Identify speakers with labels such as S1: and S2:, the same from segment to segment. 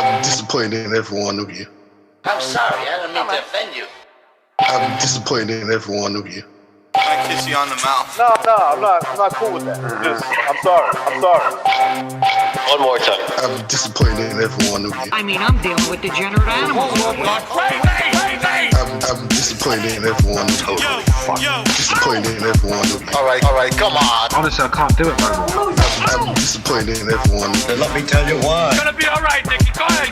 S1: I'm disappointed in every one of you.
S2: I'm sorry, I don't mean to offend you.
S1: I'm disappointed in every one of you.
S3: I kiss you on the mouth.
S4: No, I'm not cool with that. Just, I'm sorry.
S2: One more time.
S1: I'm disappointed in every one of you.
S5: I mean, I'm dealing with degenerate animals.
S1: I'm disappointed in every one of you. Disappointed in every one of you.
S2: All right, come on.
S6: Honestly, I can't do it, man.
S1: I'm disappointed in every one of you.
S7: Let me tell you why.
S6: It's gonna be alright, Nicky. Go ahead.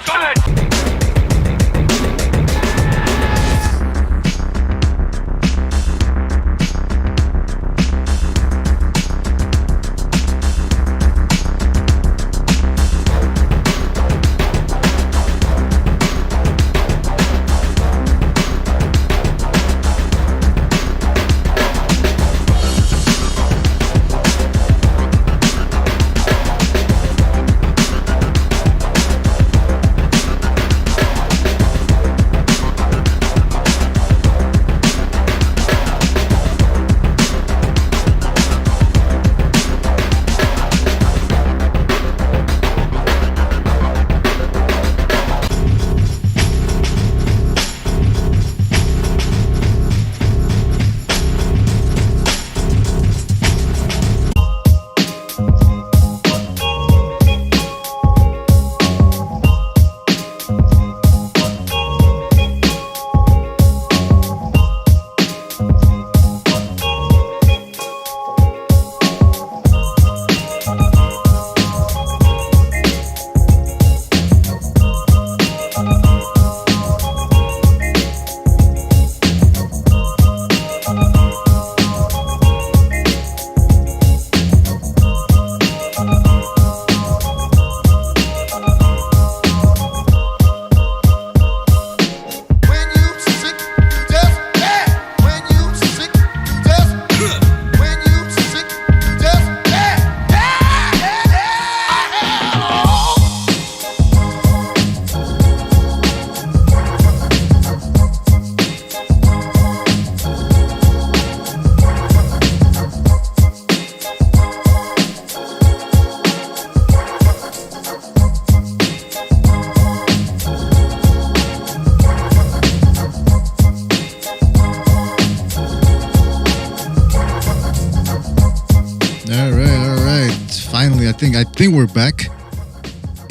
S8: I think we're back.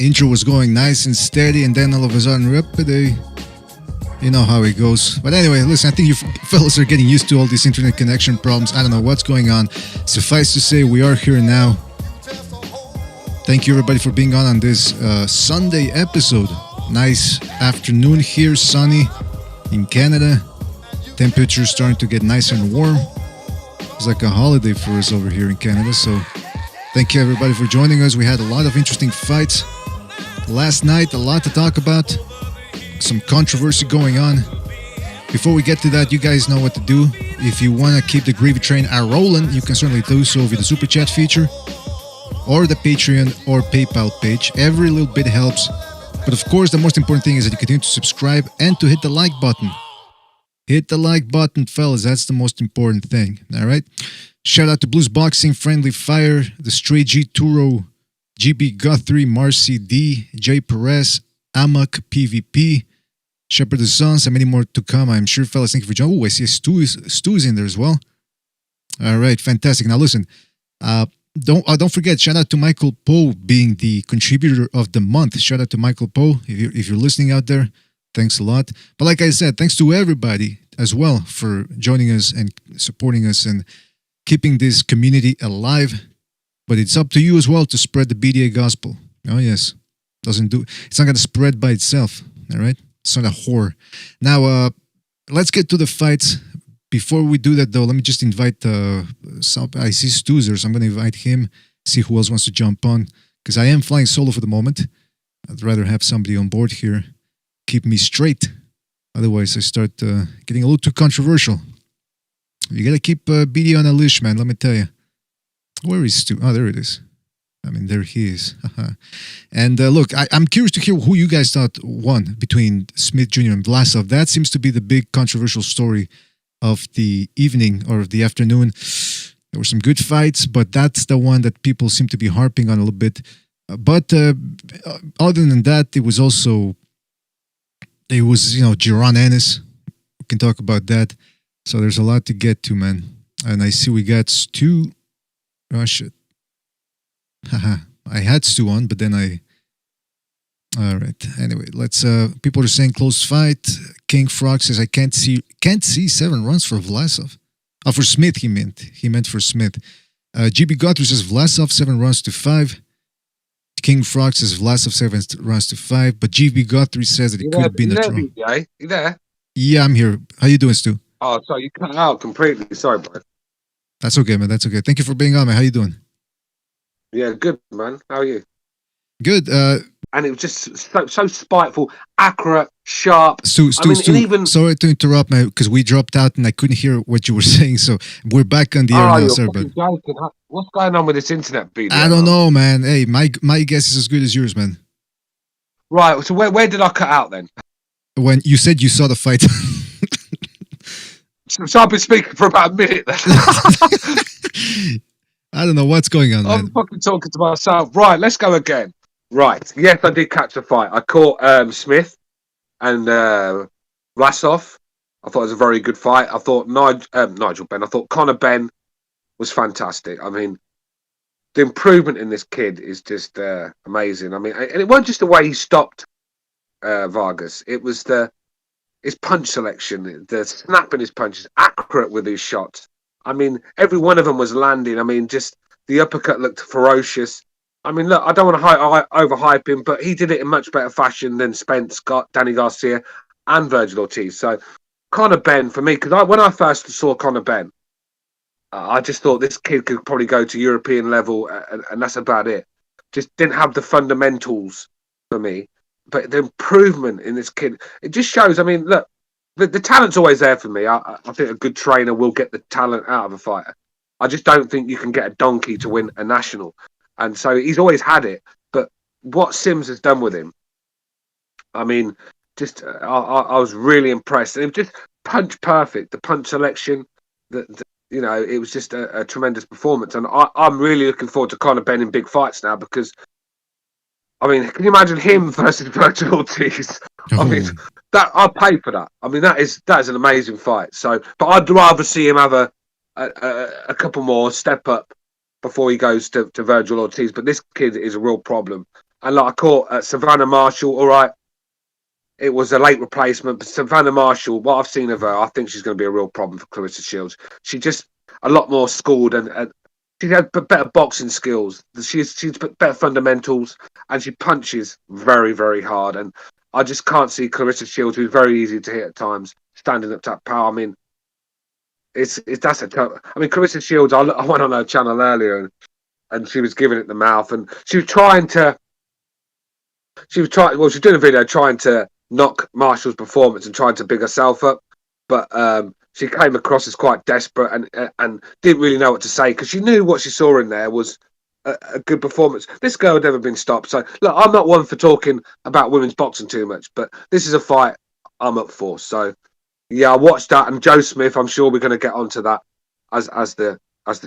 S8: Intro was going nice and steady, and then all of a sudden, you know how it goes. But anyway, listen, I think you fellas are getting used to all these internet connection problems. I don't know what's going on. Suffice to say, we are here now. Thank you everybody for being on this Sunday episode. Nice afternoon here, sunny in Canada. Temperatures starting to get nice and warm. It's like a holiday for us over here in Canada, so thank you everybody for joining us. We had a lot of interesting fights last night, a lot to talk about, some controversy going on. Before we get to that, you guys know what to do. If you want to keep the gravy train rolling, you can certainly do so via the super chat feature or the Patreon or PayPal page. Every little bit helps. But of course, the most important thing is that you continue to subscribe and to hit the like button. Hit the like button, fellas. That's the most important thing. All right. Shout out to Blues Boxing, Friendly Fire, The Stray G Turo, GB Guthrie, Marcy D, Jay Perez, Amok PvP, Shepherd the Sons, and many more to come. I'm sure, fellas. Thank you for joining. Oh, I see Stu's in there as well. All right, fantastic. Now listen, don't forget. Shout out to Michael Poe being the contributor of the month. Shout out to Michael Poe if you're listening out there. Thanks a lot. But like I said, thanks to everybody as well for joining us and supporting us and keeping this community alive. But it's up to you as well to spread the BDA gospel. Oh yes, it's not going to spread by itself. All right, it's not a whore. Now let's get to the fights. Before we do that though, let me just invite I see Stu's there, so I'm going to invite him, see who else wants to jump on, because I am flying solo for the moment. I'd rather have somebody on board here keep me straight. Otherwise I start getting a little too controversial. You gotta keep BD on a leash, man, let me tell you. Where is Stu? Oh, there it is. I mean, there he is. And look, I'm curious to hear who you guys thought won between Smith Jr. and Vlasov. That seems to be the big controversial story of the evening or of the afternoon. There were some good fights, but that's the one that people seem to be harping on a little bit. But other than that, it was Jaron Ennis. We can talk about that. So there's a lot to get to, man. And I see we got Stu. Oh shit. Haha. I had Stu on, but then all right. Anyway, let's. People are saying close fight. King Frog says I can't see 7 runs for Vlasov. Oh, for Smith he meant for Smith. GB Guthrie says Vlasov 7 runs to 5. King Frog says Vlasov 7 runs to 5. But GB Guthrie says that it could have been a draw.
S7: You there?
S8: Yeah, I'm here. How you doing, Stu?
S7: Oh, sorry, you cut out completely. Sorry, bro.
S8: That's okay, man. That's okay. Thank you for being on, man. How you doing?
S7: Yeah, good, man. How are you?
S8: Good.
S7: And it was just so spiteful, accurate, sharp.
S8: Stu,
S7: and even
S8: sorry to interrupt, man, because we dropped out and I couldn't hear what you were saying. So we're back on the air now, sir. But
S7: what's going on with this internet video?
S8: I don't know, man. Hey, my guess is as good as yours, man.
S7: Right. So where did I cut out then?
S8: When you said you saw the fight.
S7: So I've been speaking for about a minute then.
S8: I don't know what's going on,
S7: I'm
S8: man.
S7: fucking talking to myself. Right, let's go again. Right. Yes, I did catch the fight. I caught Smith and Vlasov. I thought it was a very good fight. I thought Nigel Benn. I thought Conor Benn was fantastic. I mean, the improvement in this kid is just amazing. I mean, and it wasn't just the way he stopped Vargas. It was his punch selection, the snapping his punches, accurate with his shots. I mean, every one of them was landing. I mean, just the uppercut looked ferocious. I mean, look, I don't want to overhype him, but he did it in much better fashion than Spence, Danny Garcia, and Virgil Ortiz. So, Conor Benn, for me, because when I first saw Conor Benn, I just thought this kid could probably go to European level, and that's about it. Just didn't have the fundamentals for me. But the improvement in this kid, it just shows. I mean, look, the talent's always there for me. I think a good trainer will get the talent out of a fighter. I just don't think you can get a donkey to win a national. And so he's always had it. But what Sims has done with him, I mean, just I was really impressed. And it was just punch perfect. The punch selection, it was just a tremendous performance. And I'm really looking forward to Conor Benn in big fights now because, I mean, can you imagine him versus Virgil Ortiz? I mean, I'd pay for that. I mean, that is an amazing fight. So, but I'd rather see him have a couple more step up before he goes to Virgil Ortiz. But this kid is a real problem. And like I caught Savannah Marshall. All right, it was a late replacement, but Savannah Marshall, what I've seen of her, I think she's going to be a real problem for Clarissa Shields. She's just a lot more schooled and she had better boxing skills. She's better fundamentals, and she punches very, very hard. And I just can't see Clarissa Shields, who's very easy to hit at times, standing up to that power. I mean, I mean, Clarissa Shields. I went on her channel earlier, and she was giving it the mouth, and she was doing a video trying to knock Marshall's performance and trying to big herself up, but she came across as quite desperate and didn't really know what to say because she knew what she saw in there was a good performance. This girl had never been stopped. So, look, I'm not one for talking about women's boxing too much, but this is a fight I'm up for. So, yeah, I watched that. And Joe Smith, I'm sure we're going to get onto that as the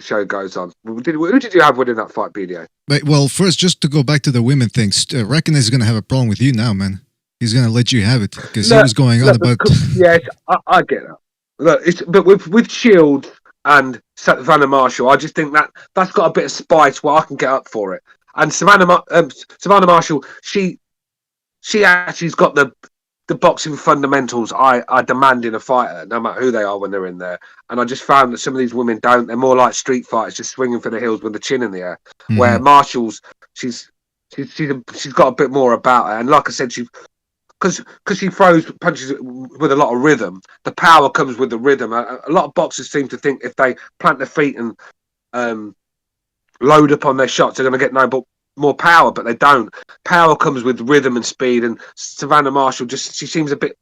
S7: show goes on. Who did you have winning that fight, BDO?
S8: Well, first, just to go back to the women thing, Reckon is going to have a problem with you now, man. He's going to let you have it because he was going on about...
S7: Yes, I get that. Look, but with Shield and Savannah Marshall, I just think that's got a bit of spice where I can get up for it. And Savannah Marshall, she actually's got the boxing fundamentals I demand in a fighter, no matter who they are when they're in there. And I just found that some of these women don't. They're more like street fighters, just swinging for the hills with the chin in the air. Mm-hmm. Where Marshall's, she's got a bit more about her. And like I said, because she throws punches with a lot of rhythm, the power comes with the rhythm. A lot of boxers seem to think if they plant their feet and load up on their shots, they're going to get more power, but they don't. Power comes with rhythm and speed, and Savannah Marshall she seems a bit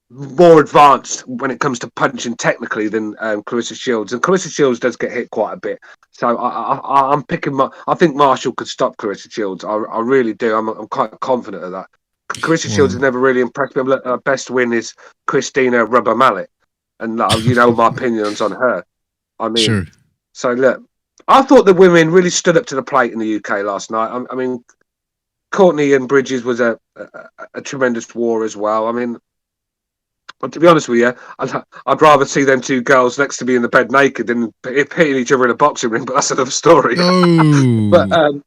S7: more advanced when it comes to punching technically than Clarissa Shields, and Clarissa Shields does get hit quite a bit. So I'm picking. I think Marshall could stop Clarissa Shields. I really do. I'm quite confident of that. Clarissa Shields has never really impressed me. Look, her best win is Christina Rubber Mallet, and you know my opinions on her. I mean, sure. So look, I thought the women really stood up to the plate in the UK last night. I mean, Courtney and Bridges was a tremendous war as well. I mean, but to be honest with you, I'd rather see them two girls next to me in the bed naked than hitting each other in a boxing ring. But that's another story.
S8: Oh,
S7: But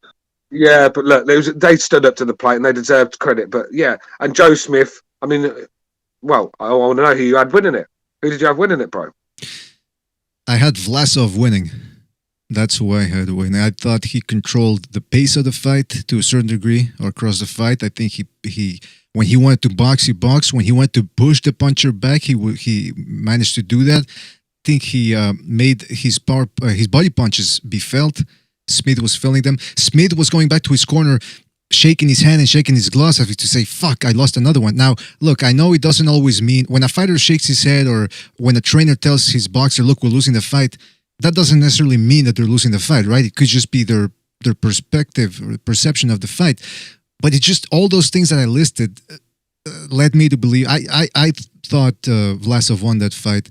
S7: yeah, but look, they stood up to the plate and they deserved credit. But yeah, and Joe Smith. I mean, well, I want to know who you had winning it. Who did you have winning it, bro?
S8: I had Vlasov winning. That's who I had winning. I thought he controlled the pace of the fight to a certain degree, or across the fight. I think he when he wanted to box, he boxed. When he wanted to push the puncher back, he managed to do that. I think he made his body punches be felt. Smith was feeling them. Smith was going back to his corner, shaking his hand and shaking his gloves as if to say, fuck, I lost another one. Now, look, I know it doesn't always mean, when a fighter shakes his head or when a trainer tells his boxer, look, we're losing the fight, that doesn't necessarily mean that they're losing the fight, right? It could just be their perspective or perception of the fight. But it's just all those things that I listed led me to believe. I thought Vlasov won that fight.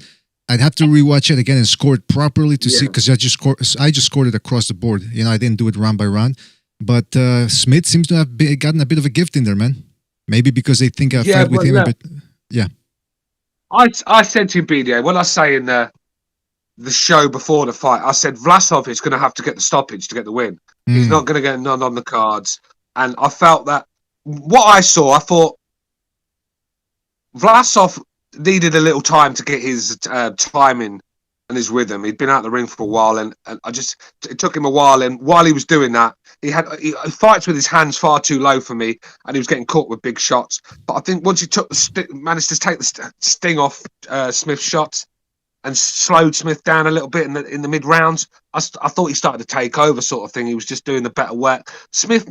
S8: I'd have to rewatch it again and score it properly to see, because I just scored it across the board. You know, I didn't do it round by round. But Smith seems to have gotten a bit of a gift in there, man. Maybe because they think I fight with him a bit. Yeah.
S7: I said to you, BDA, when I say in the show before the fight, I said Vlasov is going to have to get the stoppage to get the win. He's not going to get none on the cards. And I felt that what I saw, I thought Vlasov needed a little time to get his timing and his rhythm. He'd been out of the ring for a while, and it took him a while. And while he was doing that, he fights with his hands far too low for me, and he was getting caught with big shots. But I think once he managed to take the sting off Smith's shots and slowed Smith down a little bit in the mid rounds, I thought he started to take over, sort of thing. He was just doing the better work. Smith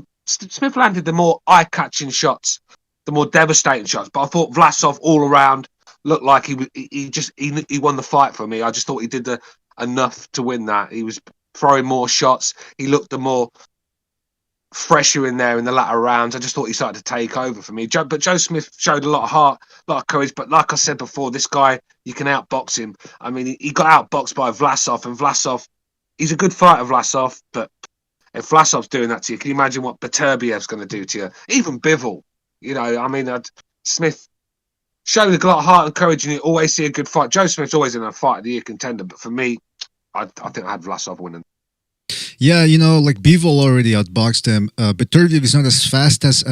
S7: landed the more eye-catching shots, the more devastating shots. But I thought Vlasov all around looked like he won the fight for me. I just thought he did enough to win that. He was throwing more shots. He looked the more fresher in there in the latter rounds. I just thought he started to take over for me. But Joe Smith showed a lot of heart, a lot of courage. But like I said before, this guy, you can outbox him. I mean, he got outboxed by Vlasov, and Vlasov, he's a good fighter, Vlasov. But if Vlasov's doing that to you, can you imagine what Beterbiev's going to do to you? Even Bivol, you know, I mean, Smith showed a lot of heart and courage, and you always see a good fight. Joe Smith's always in a fight of the year contender, but for me, I think I had Vlasov winning.
S8: Yeah, you know, like Bivol already outboxed him. Beterbiev is not as fast as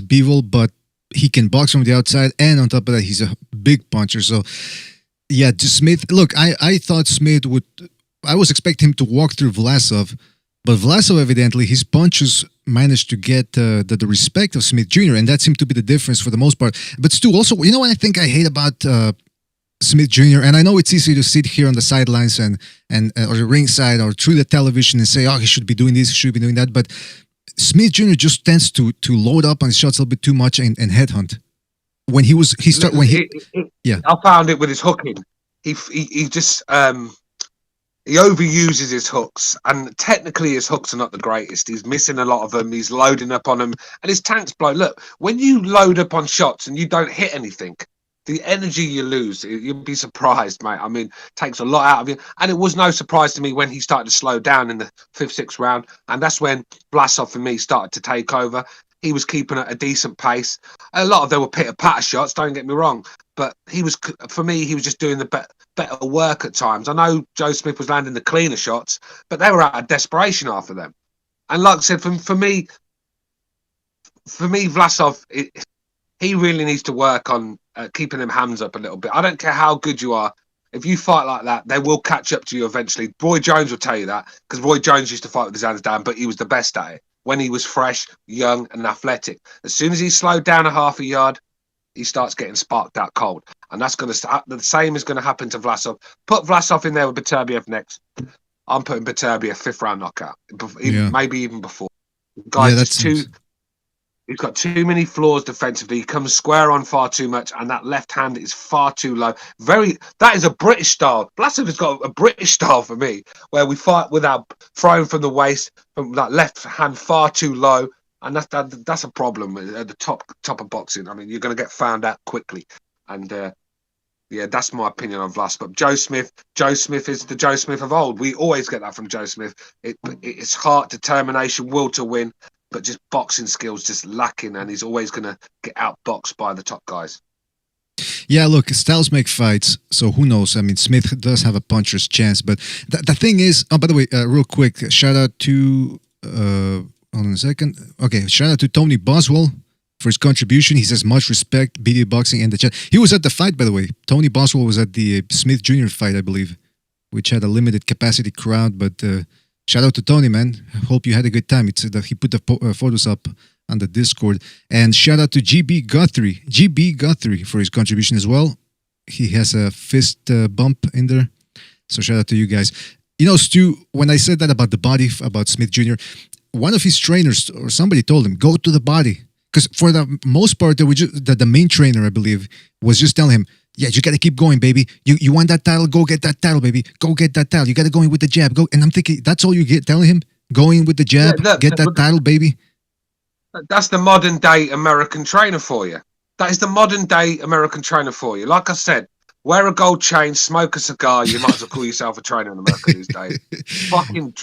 S8: Bivol, but he can box from the outside, and on top of that, he's a big puncher. So, yeah, to Smith, look, I thought Smith would. I was expecting him to walk through Vlasov, but Vlasov, evidently, his punches managed to get the respect of Smith Jr., and that seemed to be the difference for the most part. But Stu, also, you know what I think I hate about Smith Jr., and I know it's easy to sit here on the sidelines and or the ringside or through the television and say, oh, he should be doing this, he should be doing that, but Smith Jr. just tends to load up on his shots a little bit too much and headhunt. When he
S7: I found it with his hooking. He just he overuses his hooks, and technically his hooks are not the greatest. He's missing a lot of them. He's loading up on them, and his tanks blow. Look, when you load up on shots and you don't hit anything, the energy you lose, you'll be surprised, mate. I mean, takes a lot out of you. And it was no surprise to me when he started to slow down in the 5th, 6th round. And that's when Vlasov, for me, started to take over. He was keeping at a decent pace. A lot of them were pitter-patter shots, don't get me wrong. But for me, he was just doing the better work at times. I know Joe Smith was landing the cleaner shots, but they were out of desperation after them. And like I said, for me, Vlasov, he really needs to work on keeping them hands up a little bit. I don't care how good you are. If you fight like that, they will catch up to you eventually. Roy Jones will tell you that, because Roy Jones used to fight with his hands down, but he was the best at it when he was fresh, young, and athletic. As soon as he slowed down a half a yard, he starts getting sparked out cold. And that's going to the same is going to happen to Vlasov. Put Vlasov in there with Beterbiev next. I'm putting Beterbiev 5th round knockout, maybe even before. Guys, he's got too many flaws defensively. He comes square on far too much, and that left hand is far too low. That is a British style. Vlasov has got a British style for me, where we fight without throwing from the waist, from that left hand far too low, and that's a problem at the top of boxing. I mean, you're going to get found out quickly, and Yeah, that's my opinion on Vlasov. But Joe Smith is the Joe Smith of old. We always get that from Joe Smith. It's heart, determination, will to win, but just boxing skills just lacking, and he's always going to get outboxed by the top guys.
S8: Yeah, look, styles make fights, so who knows? I mean, Smith does have a puncher's chance, but the thing is, oh, by the way, real quick, shout out to, hold on a second. Okay, shout out to Tony Boswell for his contribution. He says, much respect, BD Boxing in the chat. He was at the fight, by the way. Tony Boswell was at the Smith Jr. fight, I believe, which had a limited capacity crowd, but shout out to Tony, man. I hope you had a good time. It's that he put the photos up on the Discord. And shout out to GB Guthrie for his contribution as well. He has a fist bump in there. So shout out to you guys. You know, Stu, when I said that about the body, about Smith Jr., one of his trainers or somebody told him, go to the body. Because for the most part, the main trainer, I believe, was just telling him, yeah, you got to keep going, baby. You want that title? Go get that title, baby. Go get that title. You got to go in with the jab. Go. And I'm thinking, that's all you get telling him? Go in with the jab, get that title, baby.
S7: That's the modern day American trainer for you. That is the modern day American trainer for you. Like I said, wear a gold chain, smoke a cigar. You might as well call yourself a trainer in America these days. Fucking,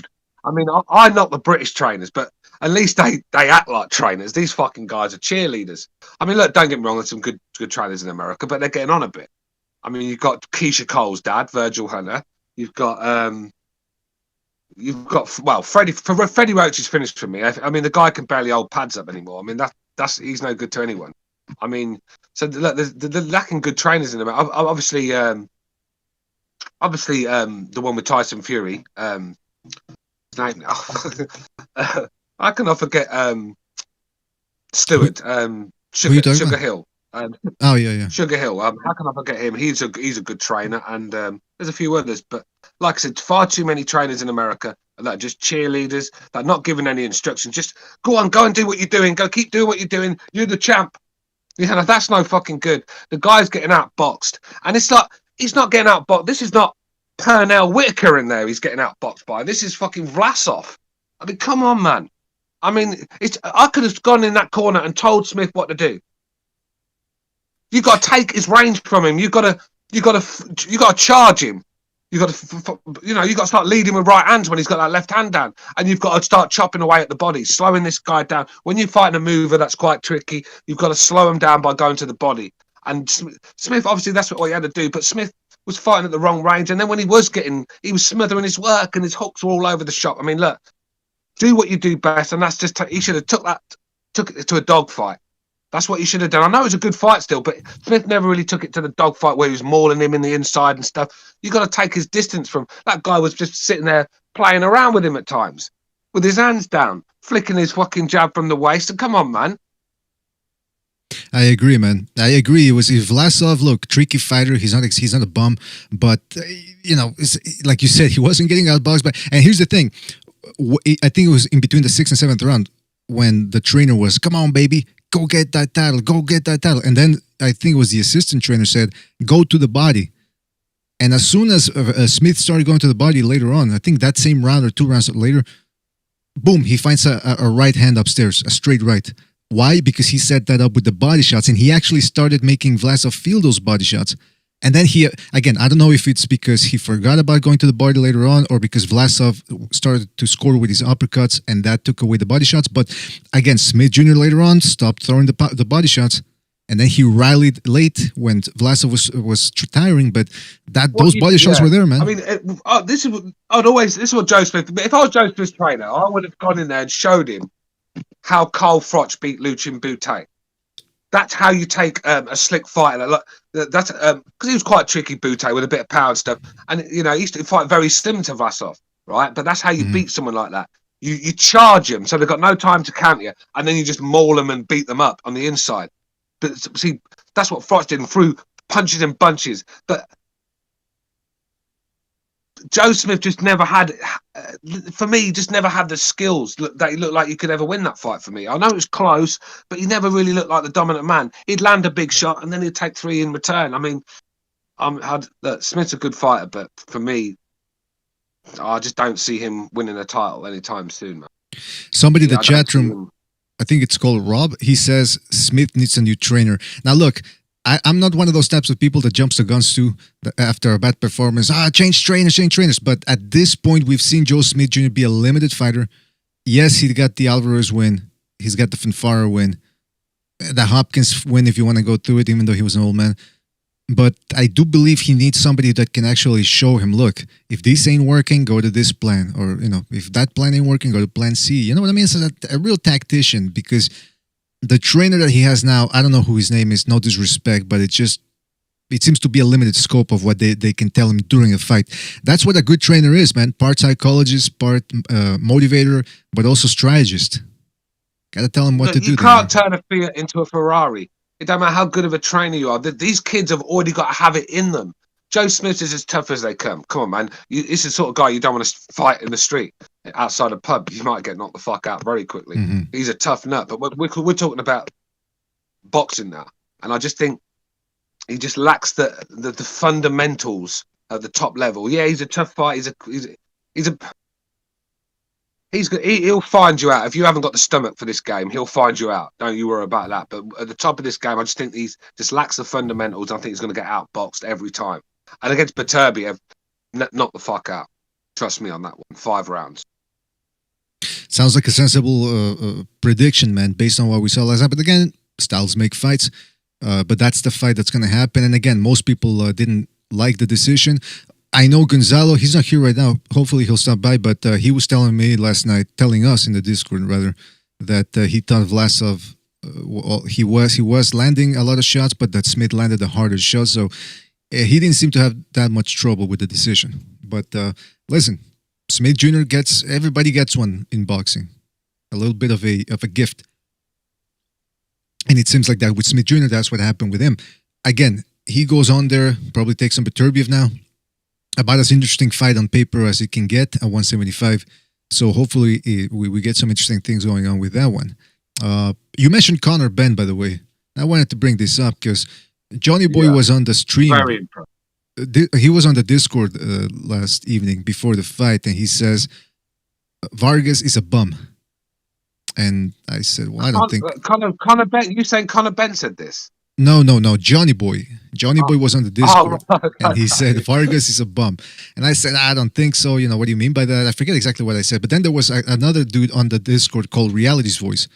S7: I mean, I'm not the British trainers, but at least they act like trainers. These fucking guys are cheerleaders. I mean, look, don't get me wrong, there's some good trainers in America, but they're getting on a bit. I mean, you've got Keisha Cole's dad, Virgil Hunter. You've got Freddie Roach is finished for me. I mean, the guy can barely hold pads up anymore. I mean, that's he's no good to anyone. I mean, so look, they're lacking good trainers in them. Obviously, the one with Tyson Fury. His name. I cannot forget Stewart. Sugar Hill. Sugar Hill. How can I forget him? He's a good trainer, and there's a few others. But like I said, far too many trainers in America that are just cheerleaders. That are not giving any instructions. Just go and do what you're doing. Go keep doing what you're doing. You're the champ. Yeah, that's no fucking good. The guy's getting outboxed, and it's like he's not getting outboxed. This is not Pernell Whitaker in there. He's getting outboxed by. This is fucking Vlasov. I mean, come on, man. I mean, I could have gone in that corner and told Smith what to do. You got to take his range from him. You got to charge him. You got to start leading with right hands when he's got that left hand down, and you've got to start chopping away at the body, slowing this guy down. When you're fighting a mover that's quite tricky, you've got to slow him down by going to the body. And Smith, obviously, that's what he had to do. But Smith was fighting at the wrong range, and then when he was smothering his work, and his hooks were all over the shop. I mean, look, do what you do best, and that's just he should have took it to a dogfight. That's what he should have done. I know it was a good fight still, but Smith never really took it to the dogfight where he was mauling him in the inside and stuff. You got to take his distance from that guy. Was just sitting there playing around with him at times, with his hands down, flicking his fucking jab from the waist. And come on, man.
S8: I agree, man. I agree. It was Vlasov. Look, tricky fighter. He's not a bum, but it's, like you said, he wasn't getting outboxed. And here's the thing. I think it was in between the 6th and 7th round when the trainer was, "Come on, baby, go get that title, go get that title." And then I think it was the assistant trainer said, "Go to the body." And as soon as Smith started going to the body later on, I think that same round or 2 rounds later, boom, he finds a right hand upstairs, a straight right. Why? Because he set that up with the body shots, and he actually started making Vlasov feel those body shots. And then he, again, I don't know if it's because he forgot about going to the body later on or because Vlasov started to score with his uppercuts and that took away the body shots. But again, Smith Jr. later on stopped throwing the body shots, and then he rallied late when Vlasov was tiring. But those body shots were there, man.
S7: I mean, this is what Joe Smith. If I was Joe Smith's trainer, I would have gone in there and showed him how Carl Froch beat Lucien Boutte. That's how you take a slick fighter. That's because he was quite tricky, Boutte, with a bit of power and stuff. And he used to fight very slim to Vlasov, right? But that's how you beat someone like that. You charge them, so they've got no time to counter you, and then you just maul them and beat them up on the inside. But see, that's what Froch did, and threw punches and bunches. But Joe Smith just never had, for me, just never had the skills that he looked like he could ever win that fight for me. I know it was close, but he never really looked like the dominant man. He'd land a big shot and then he'd take 3 in return. I mean, Smith's a good fighter, but for me, I just don't see him winning a title anytime soon, man.
S8: Somebody in the chat room, I think it's called Rob, he says Smith needs a new trainer. Now look, I'm not one of those types of people that jumps the guns to after a bad performance. Change trainers. But at this point, we've seen Joe Smith Jr. be a limited fighter. Yes, he got the Alvarez win. He's got the Fanfara win. The Hopkins win, if you want to go through it, even though he was an old man. But I do believe he needs somebody that can actually show him, look, if this ain't working, go to this plan. Or, if that plan ain't working, go to plan C. You know what I mean? It's a real tactician, because the trainer that he has now, I don't know who his name is, no disrespect, but it seems to be a limited scope of what they can tell him during a fight. That's what a good trainer is, man. Part psychologist, part motivator, but also strategist. Gotta tell him what to do.
S7: You can't turn a Fiat into a Ferrari. It don't matter how good of a trainer you are. These kids have already got to have it in them. Joe Smith is as tough as they come. Come on, man. It's the sort of guy you don't want to fight in the street outside a pub. You might get knocked the fuck out very quickly. Mm-hmm. He's a tough nut. But we're talking about boxing now, and I just think he just lacks the fundamentals at the top level. Yeah, he's a tough fight. He'll find you out. If you haven't got the stomach for this game, he'll find you out. Don't you worry about that. But at the top of this game, I just think he just lacks the fundamentals. I think he's going to get outboxed every time. And against Beterbiev, knock the fuck out. Trust me on that one. 5 rounds.
S8: Sounds like a sensible prediction, man, based on what we saw last night. But again, styles make fights. But that's the fight that's going to happen. And again, most people didn't like the decision. I know Gonzalo, he's not here right now. Hopefully he'll stop by, but he was telling us in the Discord rather, that he thought Vlasov, he was landing a lot of shots, but that Smith landed the hardest shot. So he didn't seem to have that much trouble with the decision. But listen, Smith Jr. everybody gets one in boxing. A little bit of a gift. And it seems like that with Smith Jr., that's what happened with him. Again, he goes on there, probably takes some Beterbiev now. About as interesting fight on paper as it can get at 175. So hopefully we get some interesting things going on with that one. You mentioned Conor Benn, by the way. I wanted to bring this up because Johnny Boy was on the stream.
S7: Very impressive.
S8: He was on the Discord last evening before the fight, and he says, Vargas is a bum. And I said, well, I don't think...
S7: Conor Benn, you saying Conor Benn said this?
S8: No. Johnny Boy. Johnny Boy was on the Discord, and he said Vargas is a bum. And I said, I don't think so. What do you mean by that? I forget exactly what I said. But then there was another dude on the Discord called Reality's Voice,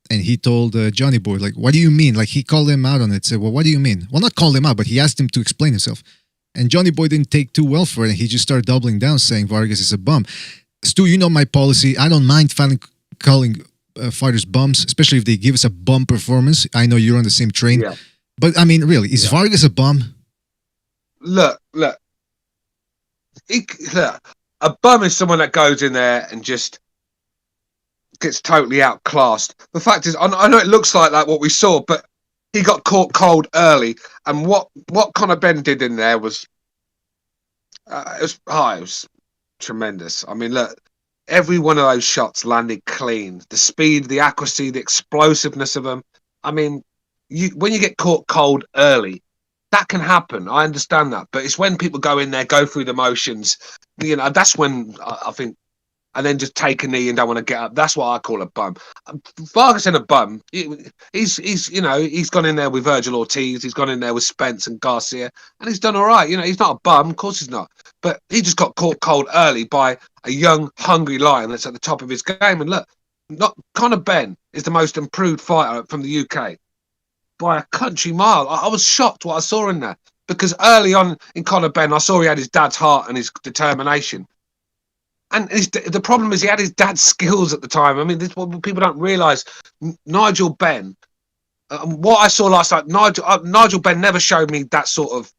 S8: and he told Johnny Boy, like, what do you mean? Like, he called him out on it. Said, well, what do you mean? Well, not called him out, but he asked him to explain himself. And Johnny Boy didn't take too well for it, and he just started doubling down, saying Vargas is a bum. Stu, you know my policy. I don't mind calling fighters bums, especially if they give us a bum performance. I know you're on the same train. Yeah. But, I mean, really, is Vargas a bum?
S7: Look. A bum is someone that goes in there and just gets totally outclassed. The fact is, I know it looks like what we saw, but he got caught cold early. And what Conor Benn did in there was it was tremendous. I mean, look, every one of those shots landed clean. The speed, the accuracy, the explosiveness of them. I mean, when you get caught cold early, that can happen. I understand that, but it's when people go in there, go through the motions. That's when I think, and then just take a knee and don't want to get up. That's what I call a bum. Vargas ain't a bum. He's gone in there with Virgil Ortiz. He's gone in there with Spence and Garcia, and he's done all right. He's not a bum. Of course he's not. But he just got caught cold early by a young, hungry lion that's at the top of his game. And look, Conor Benn is the most improved fighter from the UK. By a country mile. I was shocked what I saw in there, because early on in Conor Benn, I saw he had his dad's heart and his determination. And the problem is he had his dad's skills at the time. I mean, this is what people don't realise. Nigel Benn, what I saw last night, Nigel Benn never showed me that sort of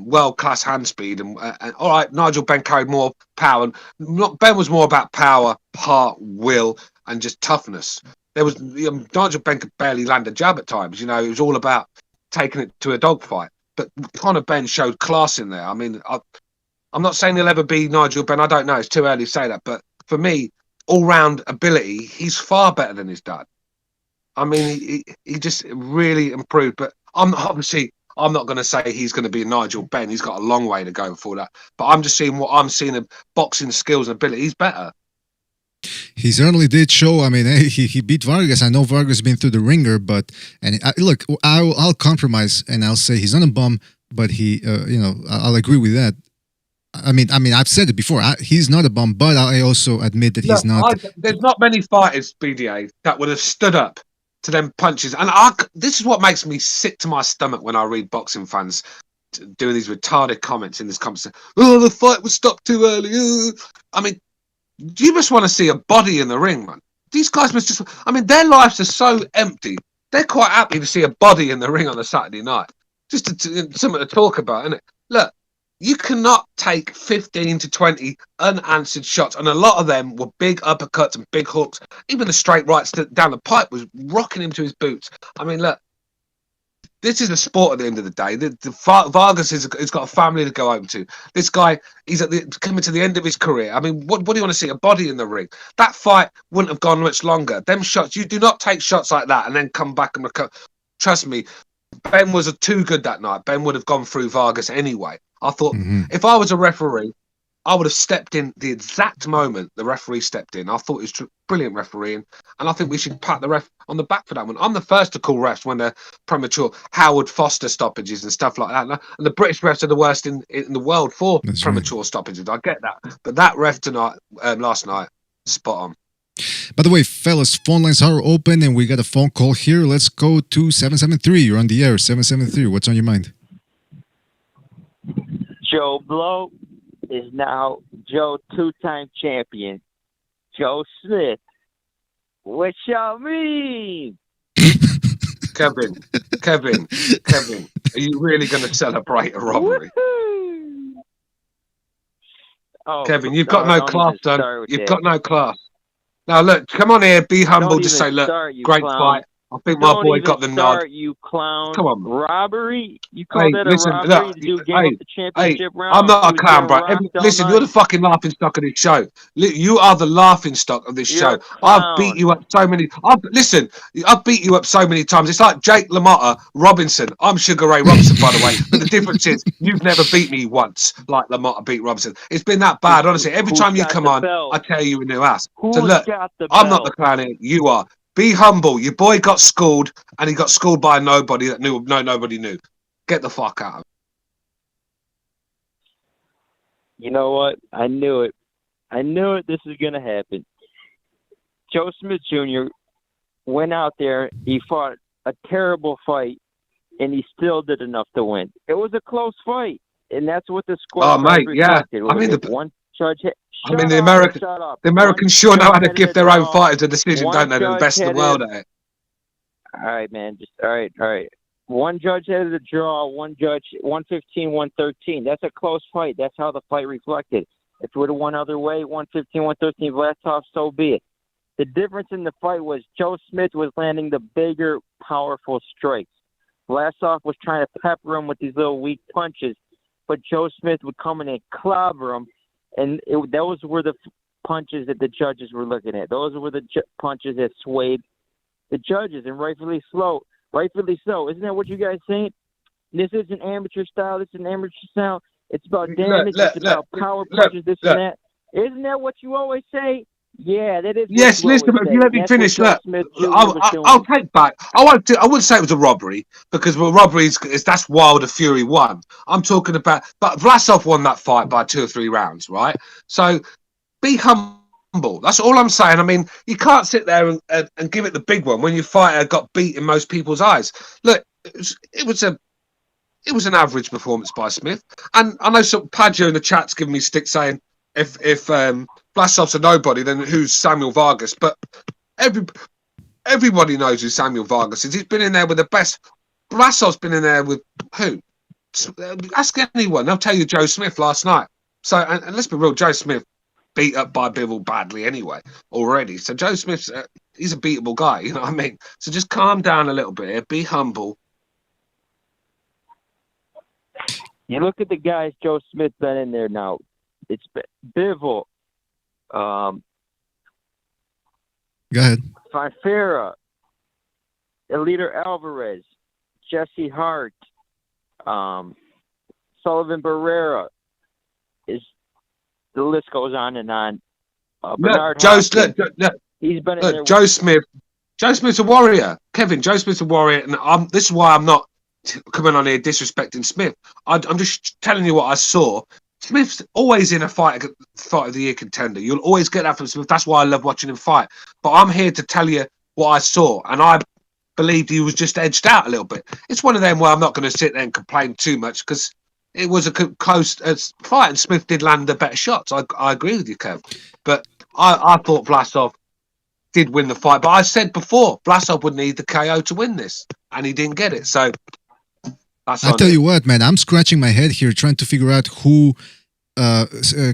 S7: world-class hand speed. And all right, Nigel Benn carried more power. Benn was more about power, heart, will, and just toughness. There was Nigel Benn could barely land a jab at times. It was all about taking it to a dogfight. But Conor Benn showed class in there. I mean, I'm not saying he'll ever be Nigel Benn. I don't know. It's too early to say that. But for me, all-round ability, he's far better than his dad. I mean, he just really improved. But I'm not going to say he's going to be Nigel Benn. He's got a long way to go for that. But I'm just seeing what I'm seeing of boxing skills and ability. He's better.
S8: He certainly did show. I mean, hey, he beat Vargas. I know Vargas been through the ringer, but look, I'll compromise and I'll say he's not a bum, but he, I'll agree with that. I mean, I've said it before. He's not a bum, but I also admit that he's not.
S7: There's not many fighters, BDA, that would have stood up to them punches. And this is what makes me sick to my stomach when I read boxing fans doing these retarded comments in this conversation. Oh, the fight was stopped too early. I mean, you just want to see a body in the ring, man. These guys must just, I mean, their lives are so empty. They're quite happy to see a body in the ring on a Saturday night. Just something to talk about, isn't it? Look, you cannot take 15 to 20 unanswered shots, and a lot of them were big uppercuts and big hooks. Even the straight rights down the pipe was rocking him to his boots. I mean, look, this is a sport at the end of the day. Vargas has got a family to go home to. This guy, he's coming to the end of his career. I mean, what do you want to see? A body in the ring? That fight wouldn't have gone much longer. Them shots, you do not take shots like that and then come back and recover. Trust me, Ben was too good that night. Ben would have gone through Vargas anyway. I thought if I was a referee, I would have stepped in the exact moment the referee stepped in. I thought it was brilliant refereeing, and I think we should pat the ref on the back for that one. I'm the first to call refs when they're premature Howard Foster stoppages and stuff like that. And the British refs are the worst in the world for premature stoppages. I get that. But that ref tonight, last night, spot on.
S8: By the way, fellas, phone lines are open, and we got a phone call here. Let's go to 773. You're on the air, 773. What's on your mind?
S9: Joe Blow is now Joe two-time champion. Joe Smith. What y'all mean?
S7: Kevin, are you really going to celebrate a robbery?
S9: Oh,
S7: Kevin, you've got no class, son. You've got no class. Now, look, come on here, be humble, just say, look, great fight. I think my boy got the nod.
S9: You clown.
S7: Come on.
S9: Robbery? You call that a robbery?
S7: Look,
S9: the dude gave up the championship round.
S7: I'm not a clown, bro. Listen, you're the fucking laughing stock of this show. You are the laughing stock of this show. I've beat you up so many. I've beat you up so many times. It's like Jake LaMotta Robinson. I'm Sugar Ray Robinson, by the way. But the difference is you've never beat me once like LaMotta beat Robinson. It's been that bad, honestly. Every time you come on, I tear you a new ass. So look, I'm not the clown here. You are. Be humble. Your boy got schooled, and he got schooled by nobody that knew. No, nobody knew. Get the fuck out of it.
S9: You know what? I knew it. This was going to happen. Joe Smith Jr. went out there. He fought a terrible fight, and he still did enough to win. It was a close fight, and that's what the score.
S7: Oh, mate, yeah. I mean, the Americans sure know how to give their own fighters a decision, don't they? They're the best in the world at it.
S9: All right, man. All right. One judge had a draw. One judge, 115, 113. That's a close fight. That's how the fight reflected. If it would have won other way, 115, 113, Vlasov, so be it. The difference in the fight was Joe Smith was landing the bigger, powerful strikes. Vlasov was trying to pepper him with these little weak punches, but Joe Smith would come in and clobber him. And those were the punches that the judges were looking at. Those were the punches that swayed the judges, and rightfully so. Isn't that what you guys saying? This isn't amateur style. This is an amateur style. It's about damage. It's about power punches, and that. Isn't that what you always say? Yeah, that is.
S7: Yes, listen, if you let me finish, look, I'll take back. I wouldn't say it was a robbery, because robbery that's Wilder Fury won. I'm talking about, but Vlasov won that fight by 2 or 3 rounds, right? So be humble. That's all I'm saying. I mean, you can't sit there and give it the big one when your fighter got beat in most people's eyes. Look, it was an average performance by Smith, and I know some Padgett in the chat's giving me stick saying if Vlasov's a nobody, then who's Samuel Vargas? But everybody knows who Samuel Vargas is. He's been in there with the best. Vlasov's been in there with who? Ask anyone. They'll tell you Joe Smith last night. So, and let's be real, Joe Smith beat up by Bivol badly anyway already. So Joe Smith's he's a beatable guy. You know what I mean? So just calm down a little bit here. Be humble.
S9: You look at the guys Joe Smith been in there now. It's Bivol.
S8: Go ahead.
S9: Fonfera, Eliter Alvarez, Jesse Hart, Sullivan Barrera. The list goes on and on. Bernard
S7: Joe,
S9: Hopkins, he's been in there.
S7: Joe Smith. Joe Smith's a warrior, Kevin. Joe Smith's a warrior, and this is why I'm not coming on here disrespecting Smith. I'm just telling you what I saw. Smith's always in a fight of the year contender. You'll always get that from Smith. That's why I love watching him fight. But I'm here to tell you what I saw, and I believed he was just edged out a little bit. It's one of them where I'm not going to sit there and complain too much because it was a close fight, and Smith did land the better shots. I agree with you, Kev. But I thought Vlasov did win the fight. But I said before, Vlasov would need the KO to win this, and he didn't get it. So that's
S8: I'll tell you what, man, I'm scratching my head here trying to figure out who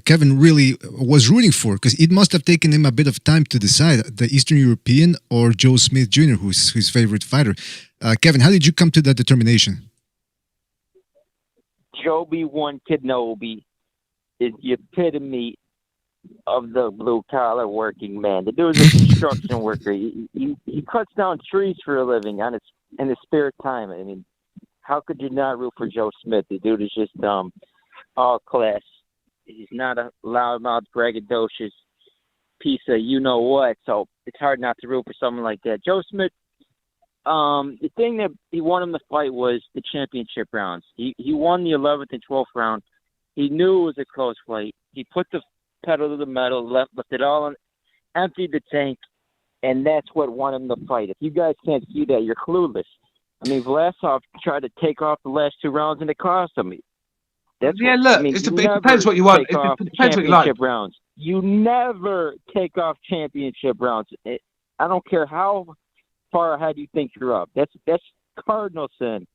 S8: Kevin really was rooting for, because it must have taken him a bit of time to decide, the Eastern European or Joe Smith Jr., who's his favorite fighter. Kevin, how did you come to that determination?
S9: Joby One Kenobi is the epitome of the blue-collar working man. The dude's a construction worker. He cuts down trees for a living in his spare time. I mean, how could you not root for Joe Smith? The dude is just all class. He's not a loudmouth, braggadocious piece of you-know-what, so it's hard not to root for someone like that. Joe Smith, the thing that he won him the fight was the championship rounds. He won the 11th and 12th round. He knew it was a close fight. He put the pedal to the metal, left it all on, emptied the tank, and that's what won him the fight. If you guys can't see that, you're clueless. I mean, Vlasov tried to take off the last 2 rounds, and it cost him. That's
S7: yeah,
S9: what,
S7: look,
S9: I mean,
S7: it depends what you want. It depends what you like.
S9: Rounds. You never take off championship rounds. I don't care how far ahead you think you're up. That's cardinal sin.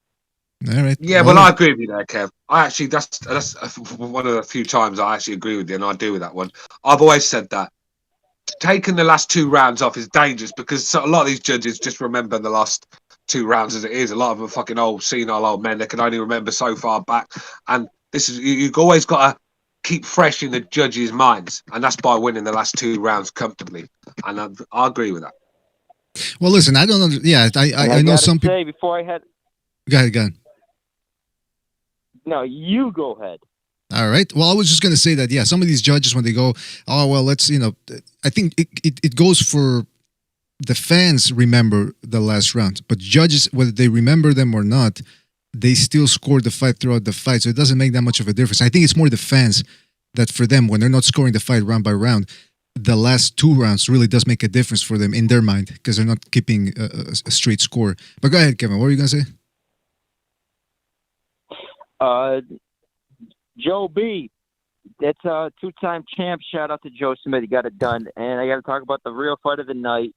S8: All right.
S7: Yeah, well, I agree with you there, Kev. I actually, that's one of the few times I actually agree with you, and I do with that one. I've always said that taking the last 2 rounds off is dangerous because a lot of these judges just remember the last 2 rounds as it is. A lot of them are fucking old, senile old men. They can only remember so far back, and this is you've always got to keep fresh in the judges' minds, and that's by winning the last 2 rounds comfortably. And I agree with that.
S8: Well, listen, I don't know. Yeah, I know some people.
S9: Before I had.
S8: Go ahead.
S9: No, you go ahead.
S8: All right. Well, I was just going to say that, yeah, some of these judges, when they go, oh, well, let's, I think it goes for the fans remember the last round, but judges, whether they remember them or not, they still score the fight throughout the fight. So it doesn't make that much of a difference. I think it's more the fans that for them, when they're not scoring the fight round by round, the last 2 rounds really does make a difference for them in their mind because they're not keeping a straight score. But go ahead, Kevin. What were you going to say?
S9: Joe B, that's a 2-time champ. Shout out to Joe Smith. He got it done. And I got to talk about the real fight of the night.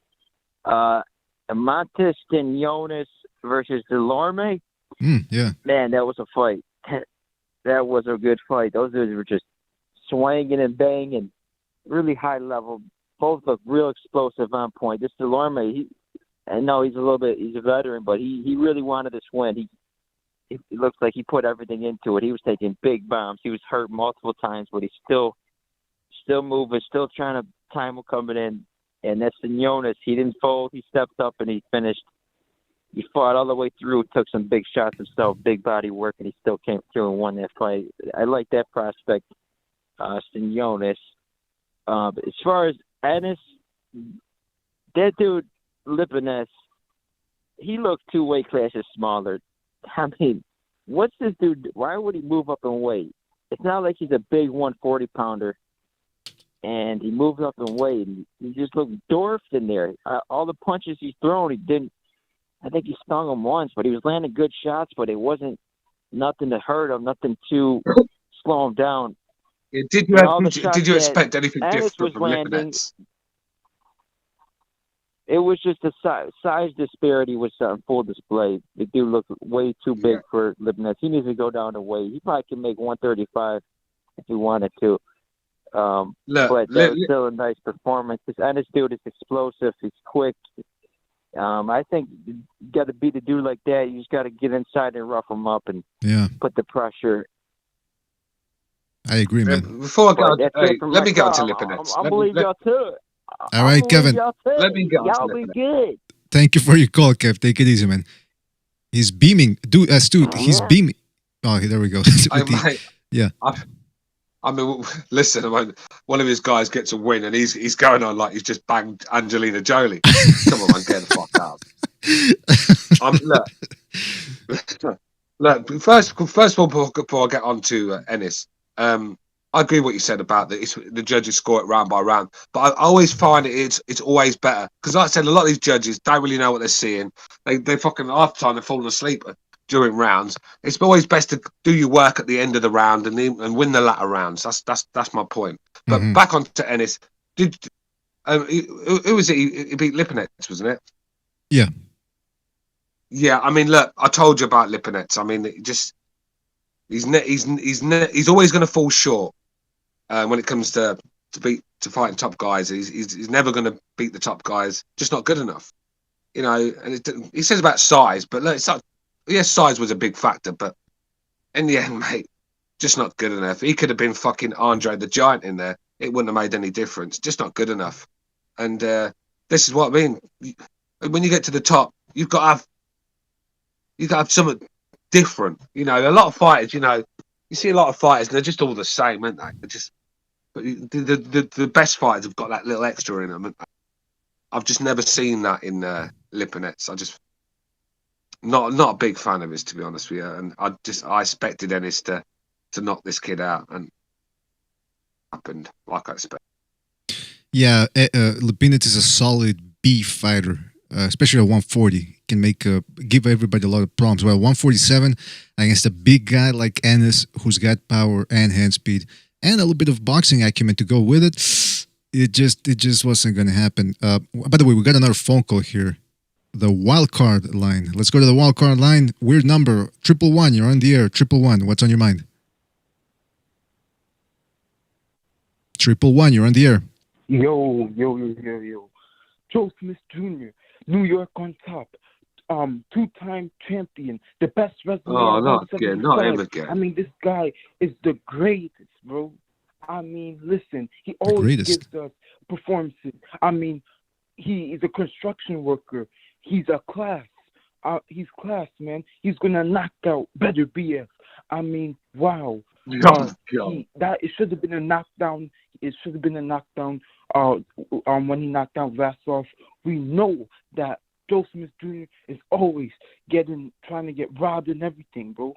S9: Montes Quinones versus Delorme.
S8: Yeah.
S9: Man, that was a fight. That was a good fight. Those dudes were just swinging and banging, really high level. Both look real explosive on point. This Delorme, I know he's a veteran, but he really wanted this win. It looks like he put everything into it. He was taking big bombs. He was hurt multiple times, but he's still moving, still trying to time him coming in. And that's Quinones. He didn't fold. He stepped up and he finished. He fought all the way through, took some big shots himself, big body work, and he still came through and won that fight. I like that prospect, Quinones. As far as Ennis, that dude, Lipinets, he looked 2 weight classes smaller. I mean, what's this dude? Why would he move up in weight? It's not like he's a big 140-pounder, and he moved up in weight. And he just looked dwarfed in there. All the punches he's thrown, he didn't. I think he stung him once, but he was landing good shots, but it wasn't nothing to hurt him, nothing to slow him down.
S7: Yeah, did you expect anything different from Lipinets?
S9: It was just the size disparity was on full display. The dude looked way too big for Lipinets. He needs to go down to weight. He probably can make 135 if he wanted to. But that was still a nice performance. And this dude is explosive. He's quick. I think you got to beat a dude like that. You just got to get inside and rough him up and put the pressure.
S8: I agree, man.
S7: Before I go, let me go to Lipinets.
S9: I believe y'all too.
S8: All right, Kevin.
S7: Let me go.
S9: Y'all be good.
S8: Thank you for your call, Kev. Take it easy, man. He's beaming. Dude, he's beaming. Oh, there we go.
S7: I mean, listen, one of his guys gets a win and he's going on like he's just banged Angelina Jolie. Come on, man, get the fuck out. Look, first of all, before I get on to Ennis, I agree with what you said about the judges score it round by round, but I always find it's always better because, like I said, a lot of these judges don't really know what they're seeing. They fucking half time they're falling asleep during rounds. It's always best to do your work at the end of the round and win the latter rounds. That's my point. But back on to Ennis. Who was it? He beat Lipinets, wasn't it?
S8: Yeah.
S7: Yeah, I mean, look, I told you about Lipinets. I mean, he's always going to fall short when it comes to fighting top guys. He's never going to beat the top guys. Just not good enough, you know. And he says about size, but look, it's not. Yes, size was a big factor, but in the end, mate, just not good enough. He could have been fucking Andre the Giant in there. It wouldn't have made any difference. Just not good enough. And this is what I mean. When you get to the top, you've got to have something different. You know, a lot of fighters, you know, you see a lot of fighters, and they're just all the same, aren't they? They're just, but the best fighters have got that little extra in them. I've just never seen that in Lipinets. Not a big fan of his, to be honest with you. And I expected Ennis to knock this kid out, and happened like I expected.
S8: Yeah, Lipinets is a solid B fighter, especially at 140. Can give everybody a lot of problems. Well, 147 against a big guy like Ennis, who's got power and hand speed and a little bit of boxing acumen to go with it. It just wasn't going to happen. By the way, we got another phone call here. The wild card line. Let's go to the wild card line. Weird number 111. You're on the air. 111. What's on your mind? 111. You're on the air.
S10: Yo. Joe Smith Jr., New York on top. Two-time champion, the best wrestler.
S7: Oh, not him again.
S10: I mean, this guy is the greatest, bro. I mean, listen, he always gives us performances. I mean, he is a construction worker. He's a class. He's class, man. He's gonna knock out better BF. I mean, wow. It should have been a knockdown. It should have been a knockdown. When he knocked out Vlasov, we know that Joe Smith Jr. is always trying to get robbed and everything, bro.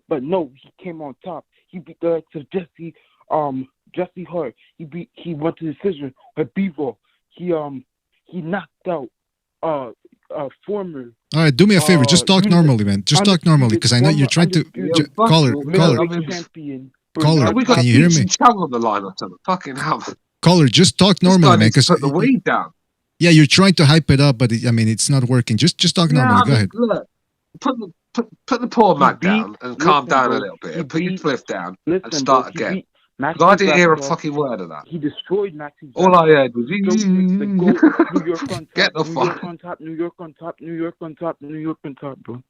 S10: But no, he came on top. He beat the likes of Jesse Hart. He went to decision with Bevo. He knocked out former.
S8: All right, do me a favor. Just talk normally, man. Just talk normally, because I know you're trying to. Caller. Can you hear me?
S7: On the line or something. Fucking hell.
S8: Caller, just talk normally, man. Because
S7: put the weed down.
S8: Yeah, you're trying to hype it up, but it's not working. Just talk normally. Go ahead.
S7: Look, put the poor Mac down and calm down a little bit. Put your cliff down and start again. I didn't hear a fucking word of that.
S10: He destroyed Maxim.
S7: All I heard was
S10: New York on top.
S7: Get the
S10: fuck. New York on top. New York on top. New York on top. New York on top, bro.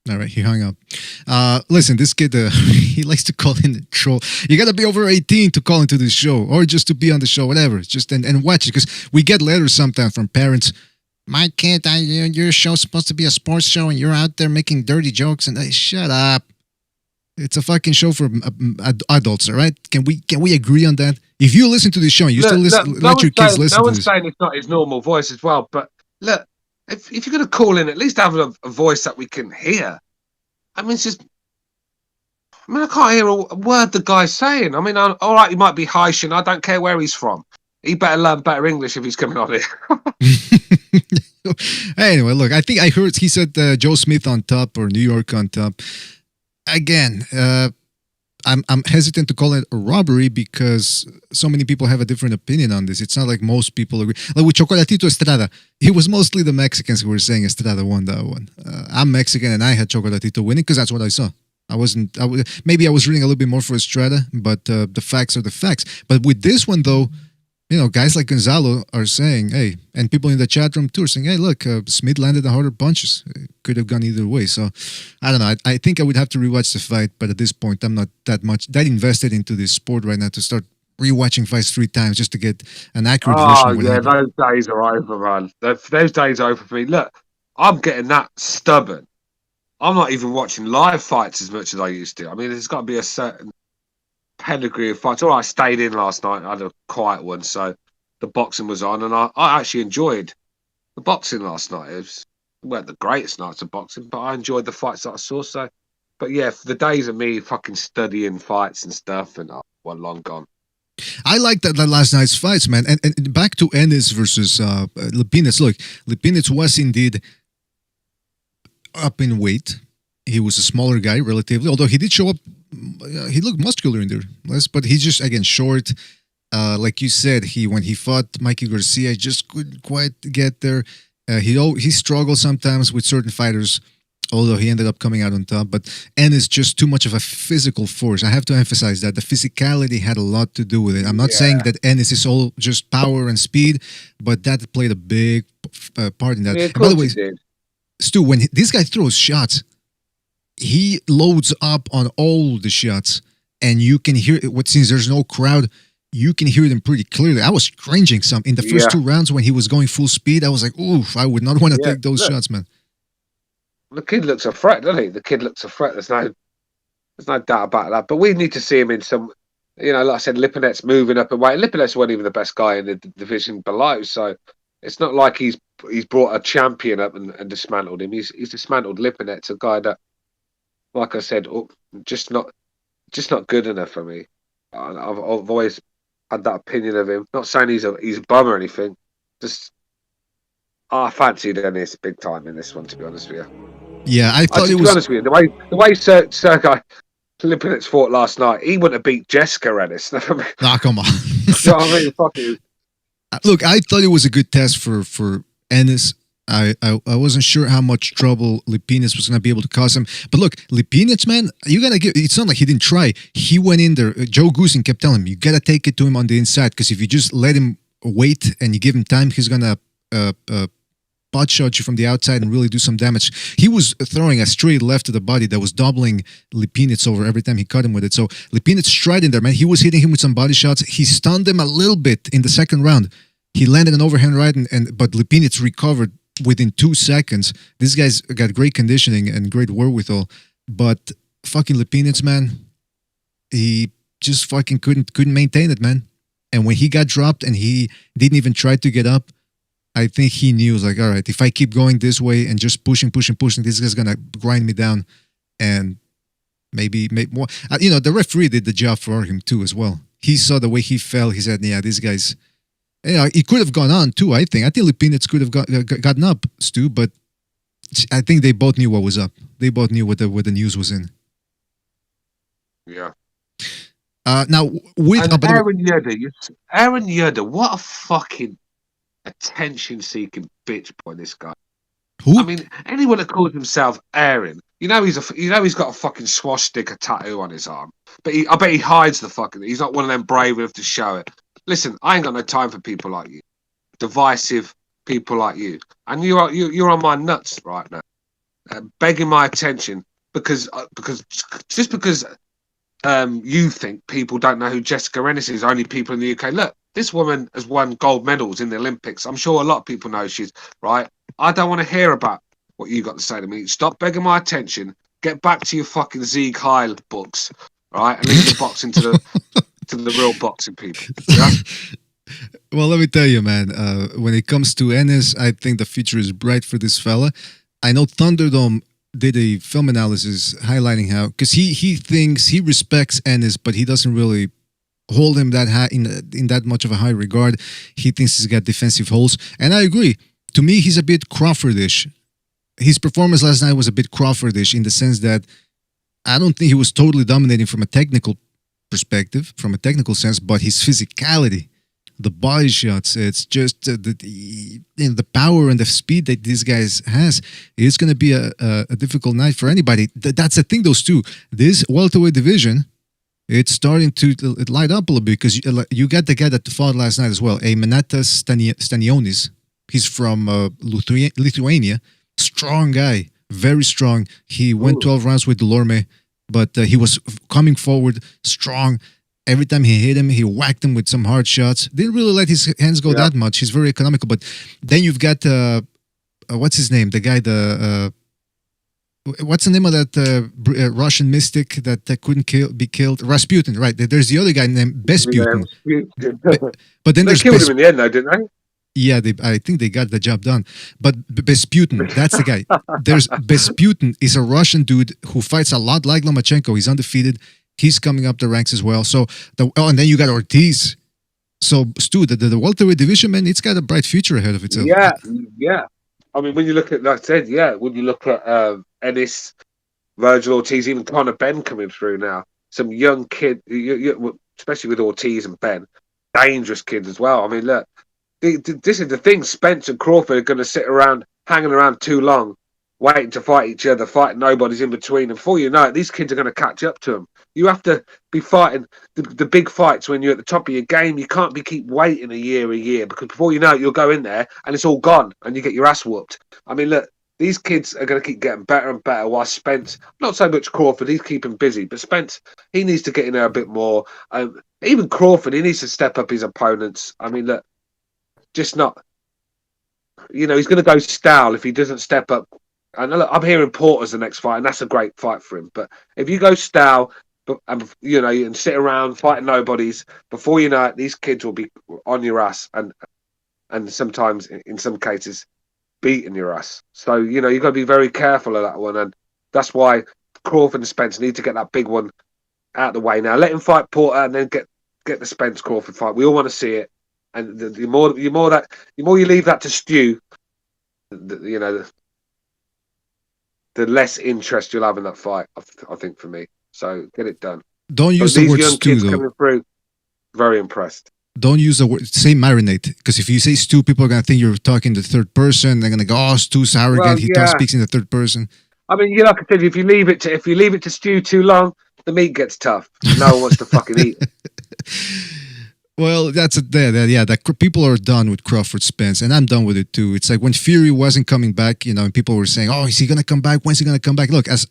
S8: All right, he hung up. Listen, this kid, he likes to call in the troll. You got to be over 18 to call into this show or just to be on the show, whatever. Just and watch it, because we get letters sometimes from parents. My kid, your show's supposed to be a sports show and you're out there making dirty jokes. And shut up. It's a fucking show for adults, all right? Can we agree on that? If you listen to this show and you let your kids listen to this.
S7: No one's saying it's not his normal voice as well, but look, if you're going to call in, at least have a voice that we can hear. I mean, I can't hear a word the guy's saying. I mean, all right, he might be Haitian. I don't care where he's from. He better learn better English if he's coming on here.
S8: Anyway, look, I think I heard he said Joe Smith on top or New York on top. Again, I'm hesitant to call it a robbery because so many people have a different opinion on this. It's not like most people agree. Like with Chocolatito Estrada, it was mostly the Mexicans who were saying Estrada won that one. I'm Mexican and I had Chocolatito winning because that's what I saw. Maybe I was reading a little bit more for Estrada, but the facts are the facts. But with this one, though, guys like Gonzalo are saying, hey, and people in the chat room too are saying, hey, look, Smith landed the harder punches. It could have gone either way. So, I don't know. I think I would have to rewatch the fight, but at this point, I'm not that invested into this sport right now to start rewatching fights 3 times just to get an accurate version of what happened.
S7: Those days are over, man. Those days are over for me. Look, I'm getting that stubborn. I'm not even watching live fights as much as I used to. I mean, there's got to be a certain pedigree of fights. All right, I stayed in last night. I had a quiet one, so the boxing was on, and I actually enjoyed the boxing last night. It weren't the greatest nights of boxing, but I enjoyed the fights that I saw. So, but yeah, for the days of me fucking studying fights and stuff, and well, long gone.
S8: I liked that last night's fights, man. And back to Ennis versus Lipinets. Look, Lipinets was indeed up in weight. He was a smaller guy relatively, although he did show up. He looked muscular in there, but he's just again short. Like you said, when he fought Mikey Garcia, just couldn't quite get there. He struggled sometimes with certain fighters, although he ended up coming out on top. But Ennis just too much of a physical force. I have to emphasize that the physicality had a lot to do with it. I'm not saying that Ennis is all just power and speed, but that played a big part in that.
S7: Yeah,
S8: by the way, Stu, when this guy throws shots, he loads up on all the shots, and you can hear it. Since there's no crowd, you can hear them pretty clearly. I was cringing some in the first 2 rounds when he was going full speed. I was like, oof, I would not want to take those shots, man.
S7: The kid looks a threat, doesn't he? The kid looks a threat. There's no doubt about that. But we need to see him in some, like I said, Lipinets moving up and weight. Lipinets wasn't even the best guy in the division below, so it's not like he's brought a champion up and dismantled him. He's dismantled Lipinets, a guy that, like I said, just not good enough for me. I've always had that opinion of him. Not saying he's a bum or anything. Just I fancied Ennis big time in this one, to be honest with you.
S8: Yeah, I thought it was.
S7: To be honest with you, the way Sergei Lipinets fought last night, he wouldn't have beat Jessica Ennis.
S8: Nah, come on.
S7: You know what I mean? Fuck you.
S8: Look, I thought it was a good test for Ennis. I wasn't sure how much trouble Lipinets was going to be able to cause him. But look, Lipinets, man, you got to give... It's not like he didn't try. He went in there. Joe Goosen kept telling him, you got to take it to him on the inside, because if you just let him wait and you give him time, he's going to pot shot you from the outside and really do some damage. He was throwing a straight left to the body that was doubling Lipinets over every time he cut him with it. So Lipinets tried in there, man. He was hitting him with some body shots. He stunned him a little bit in the second round. He landed an overhand right, but Lipinets recovered within 2 seconds. This guy's got great conditioning and great wherewithal, but fucking Lipinets, man, he just fucking couldn't maintain it, man. And when he got dropped and he didn't even try to get up, I think he knew, was like, all right, if I keep going this way and just pushing, this guy's gonna grind me down, and maybe make more. The referee did the job for him too as well. He saw the way he fell. He said, yeah, this guy's. He could have gone on too. I think Lipinets could have gotten up, Stu, but I think they both knew what was up. They both knew what the news was in.
S7: Yeah.
S8: Now with
S7: Aaron Yerder, what a fucking attention-seeking bitch boy, this guy.
S8: Who?
S7: I mean, anyone that calls himself Aaron, he's got a fucking swastika tattoo on his arm, but I bet he hides the fucking. He's not one of them brave enough to show it. Listen, I ain't got no time for people like you, divisive people like you, and you're on my nuts right now, begging my attention because you think people don't know who Jessica Ennis is. Only people in the UK. Look, this woman has won gold medals in the Olympics. I'm sure a lot of people know she's right. I don't want to hear about what you got to say to me. Stop begging my attention. Get back to your fucking Sieg Heil books, right? And leave the boxing to the real boxing people. Yeah?
S8: Well, let me tell you, man. When it comes to Ennis, I think the future is bright for this fella. I know Thunderdome did a film analysis highlighting how, because he respects Ennis, but he doesn't really hold him that high in that much of a high regard. He thinks he's got defensive holes, and I agree. To me, he's a bit Crawfordish. His performance last night was a bit Crawfordish in the sense that I don't think he was totally dominating from a technical perspective, from a technical sense, but his physicality, the body shots, it's just the power and the speed that this guy has. It's going to be a difficult night for anybody. That's the thing, those two. This welterweight division, it's starting to light up a little bit, because you got the guy that fought last night as well, a Manatas Stanionis. He's from Lithuania. Strong guy, very strong. He went 12 rounds with Delorme, but he was coming forward strong. Every time he hit him, he whacked him with some hard shots. Didn't really let his hands go that much. He's very economical. But then you've got, what's his name? The guy, what's the name of that Russian mystic that couldn't be killed? Rasputin, right? There's the other guy named Besputin. But then
S7: they
S8: there's
S7: killed him in the end, though, didn't they?
S8: Yeah, I think they got the job done. But Besputin, that's the guy. There's Besputin is a Russian dude who fights a lot like Lomachenko. He's undefeated. He's coming up the ranks as well. So and then you got Ortiz. So Stu, the welterweight division, man, it's got a bright future ahead of itself.
S7: Yeah. I mean, when you look at, like I said, when you look at Ennis, Virgil Ortiz, even Conor Benn coming through now, some young kid, especially with Ortiz and Benn, dangerous kids as well. I mean, look. This is the thing. Spence and Crawford are going to sit around, hanging around too long, waiting to fight each other, fighting nobody's in between. And before you know it, these kids are going to catch up to them. You have to be fighting the big fights when you're at the top of your game. You can't keep waiting a year, because before you know it, you'll go in there and it's all gone and you get your ass whooped. I mean, look, these kids are going to keep getting better and better while Spence, not so much Crawford, he's keeping busy, but Spence, he needs to get in there a bit more. Even Crawford, he needs to step up his opponents. I mean, look, just not, he's going to go style if he doesn't step up. And look, I'm hearing Porter's the next fight, and that's a great fight for him. But if you go style, and sit around fighting nobodies, before you know it, these kids will be on your ass, and sometimes, in some cases, beating your ass. So you've got to be very careful of that one, and that's why Crawford and Spence need to get that big one out of the way now. Let him fight Porter, and then get the Spence Crawford fight. We all want to see it. And the more you leave that to Stu, the less interest you'll have in that fight. I think for me, so get it done.
S8: Don't use the word Stu though.
S7: Coming through, very impressed.
S8: Don't use the word. Say marinate, because if you say Stu, people are gonna think you're talking the third person. They're gonna go, "Oh, Stu's arrogant. He speaks in the third person." I
S7: mean, like I said, if you leave it to Stu too long, the meat gets tough. No one wants to fucking eat it.
S8: Well, that people are done with Crawford Spence, and I'm done with it too. It's like when Fury wasn't coming back, and people were saying, "Oh, is he gonna come back? When's he gonna come back?" Look, as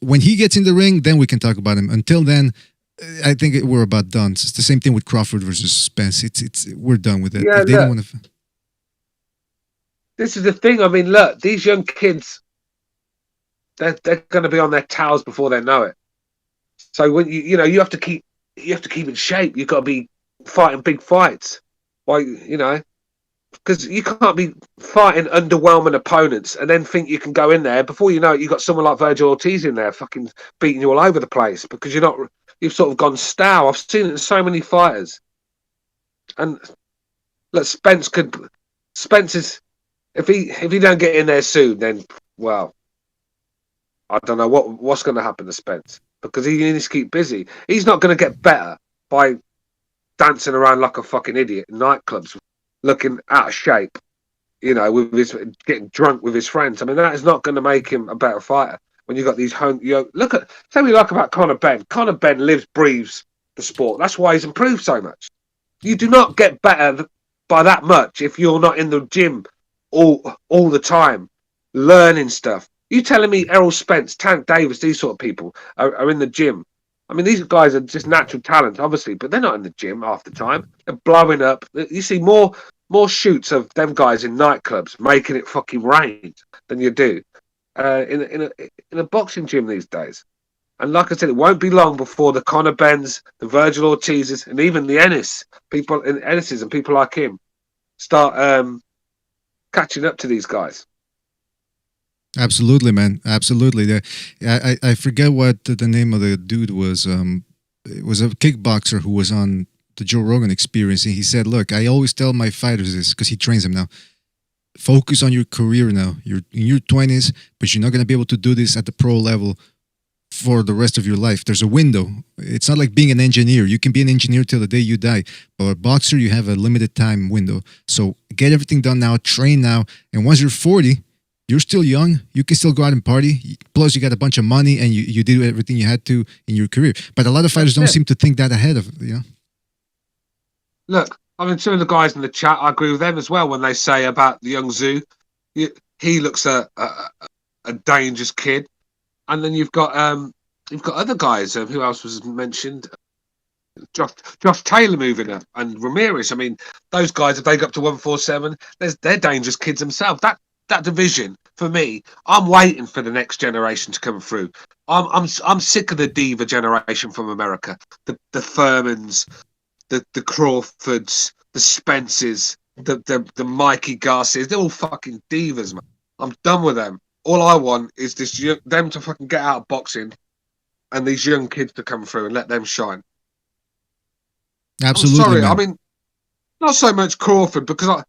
S8: when he gets in the ring, then we can talk about him. Until then, I think we're about done. It's the same thing with Crawford versus Spence. We're done with it.
S7: Yeah, they don't want to. This is the thing. I mean, look, these young kids, they're going to be on their towels before they know it. So when you have to keep in shape. You've got to be fighting big fights, because you can't be fighting underwhelming opponents and then think you can go in there. Before you know it, you've got someone like Virgil Ortiz in there fucking beating you all over the place because you've sort of gone stale. I've seen it in so many fighters. And look, Spence is, if he don't get in there soon, then well, I don't know what's going to happen to Spence, because he needs to keep busy. He's not going to get better by dancing around like a fucking idiot in nightclubs, looking out of shape, with getting drunk with his friends. I mean, that is not going to make him a better fighter. When you've got these tell me what you like about Conor Benn. Conor Benn lives, breathes the sport. That's why he's improved so much. You do not get better by that much if you're not in the gym all the time, learning stuff. You telling me Errol Spence, Tank Davis, these sort of people are in the gym? I mean, these guys are just natural talents, obviously, but they're not in the gym half the time. They're blowing up. You see more shoots of them guys in nightclubs making it fucking rain than you do in a boxing gym these days. And like I said, it won't be long before the Conor Benns, the Virgil Ortizes, and even the Ennis Ennis's and people like him start catching up to these guys.
S8: Absolutely, man. Absolutely. I forget what the name of the dude was. It was a kickboxer who was on the Joe Rogan Experience, and he said, "Look, I always tell my fighters this because he trains them now. Focus on your career now. You're in your 20s, but you're not going to be able to do this at the pro level for the rest of your life. There's a window. It's not like being an engineer. You can be an engineer till the day you die, but a boxer, you have a limited time window. So get everything done now, train now, and once you're 40, you're still young. You can still go out and party. Plus, you got a bunch of money, and you did everything you had to in your career. But a lot of fighters don't seem to think that ahead of,
S7: Look, I mean, some of the guys in the chat, I agree with them as well when they say about the young Zoo. He looks a dangerous kid. And then you've got other guys. Who else was mentioned? Josh Taylor moving up, and Ramirez. I mean, those guys, if they go up to 147, they're dangerous kids themselves. That division for me, I'm waiting for the next generation to come through. I'm sick of the diva generation from America. The Thurmans, the Crawfords, the Spencers, the Mikey Garcias. They're all fucking divas, man. I'm done with them. All I want is them to fucking get out of boxing, and these young kids to come through and let them shine.
S8: Absolutely.
S7: I'm sorry,
S8: man.
S7: I mean, not so much Crawford because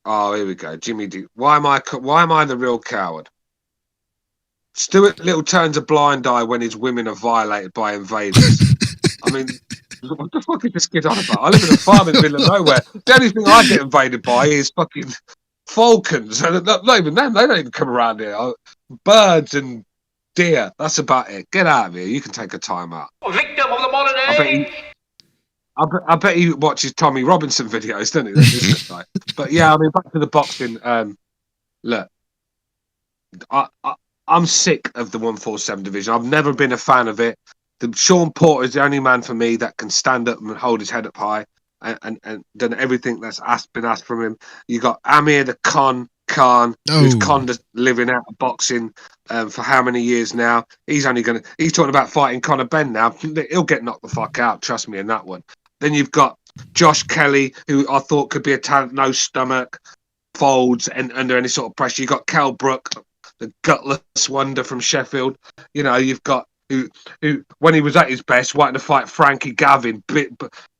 S7: oh, here we go, Jimmy D. Why am I the real coward? Stuart Little turns a blind eye when his women are violated by invaders. I mean, what the fuck is this kid on about? I live in a farm in the middle of nowhere. The only thing I get invaded by is fucking falcons. And not even them. They don't even come around here. Birds and deer. That's about it. Get out of here. You can take a time out.
S6: Victim of the modern age.
S7: I bet he watches Tommy Robinson videos, doesn't he? This guy. But yeah, I mean, back to the boxing. Look, I'm sick of the 147 division. I've never been a fan of it. Sean Porter is the only man for me that can stand up and hold his head up high and done everything that's been asked from him. You got Amir the Khan, who's living out of boxing for how many years now? He's talking about fighting Conor Benn now. He'll get knocked the fuck out, trust me in that one. Then you've got Josh Kelly, who I thought could be a talent, no stomach, folds and under any sort of pressure. You've got Cal Brook, the gutless wonder from Sheffield. You know, you've got who when he was at his best, wanting to fight Frankie Gavin,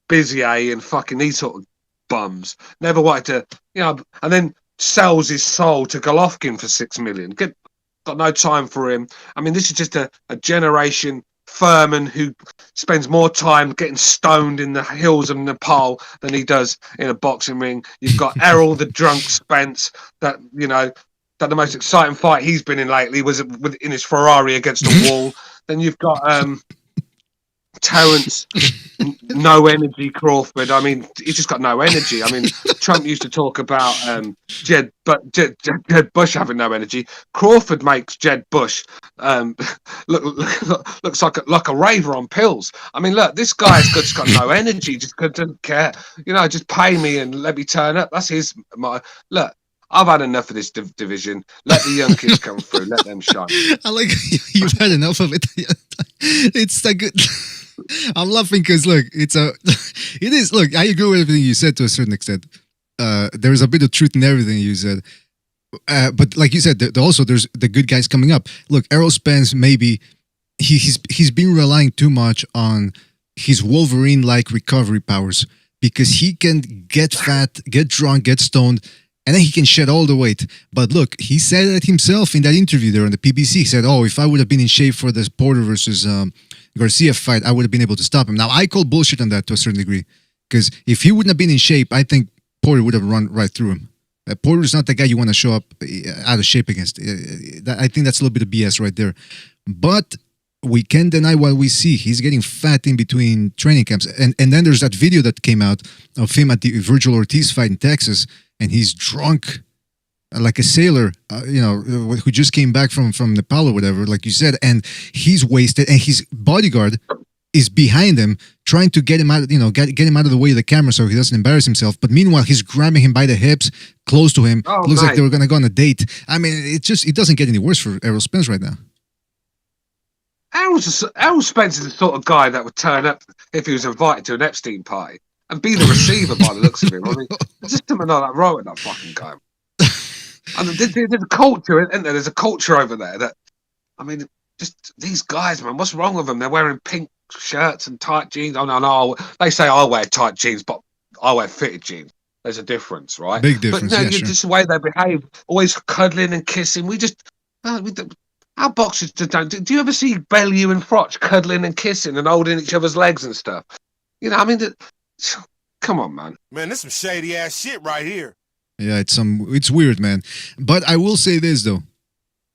S7: Bizier, and fucking these sort of bums. Never wanted to, and then sells his soul to Golovkin for $6 million. Got no time for him. I mean, this is just a generation. Thurman, who spends more time getting stoned in the hills of Nepal than he does in a boxing ring. You've got Errol the drunk Spence, that the most exciting fight he's been in lately was in his Ferrari against a wall. Then you've got Terence, no energy Crawford. I mean, he's just got no energy. I mean, Trump used to talk about Jed Bush having no energy. Crawford makes Jed Bush looks like a raver on pills. I mean, look, this guy's just got no energy. Just doesn't care. Just pay me and let me turn up. That's his. Look. I've had enough of this division. Let the young kids come through. Let them shine.
S8: I like you've had enough of it. It's like good. I'm laughing because look, it is. Look, I agree with everything you said to a certain extent. There is a bit of truth in everything you said. But like you said, also there's the good guys coming up. Look, Errol Spence, maybe he's been relying too much on his Wolverine-like recovery powers because he can get fat, get drunk, get stoned. And then he can shed all the weight. But look, he said it himself in that interview there on the PBC. He said, if I would have been in shape for the Porter versus Garcia fight, I would have been able to stop him. Now, I call bullshit on that to a certain degree. Because if he wouldn't have been in shape, I think Porter would have run right through him. Porter's not the guy you want to show up out of shape against. I think that's a little bit of BS right there. But we can't deny what we see. He's getting fat in between training camps. And then there's that video that came out of him at the Virgil Ortiz fight in Texas. And he's drunk like a sailor, who just came back from Nepal or whatever, like you said. And he's wasted. And his bodyguard is behind him, trying to get him out, get him out of the way of the camera so he doesn't embarrass himself. But meanwhile, he's grabbing him by the hips, close to him. Looks like they were going to go on a date. I mean, it doesn't get any worse for Errol Spence right now.
S7: Errol Spence is the sort of guy that would turn up if he was invited to an Epstein party. And be the receiver by the looks of him. I mean, there's just something like that wrong with that fucking guy. And there's a culture, isn't there? There's a culture over there that, I mean, just these guys, man, what's wrong with them? They're wearing pink shirts and tight jeans. Oh, no. They say I wear tight jeans, but I wear fitted jeans. There's a difference, right?
S8: Big difference,
S7: but no,
S8: sure.
S7: just the way they behave, always cuddling and kissing. Our boxers don't. Do you ever see Bellew and Froch cuddling and kissing and holding each other's legs and stuff? I mean... Come on, man.
S11: Man, this some shady ass shit right here.
S8: Yeah, it's weird, man. But I will say this though.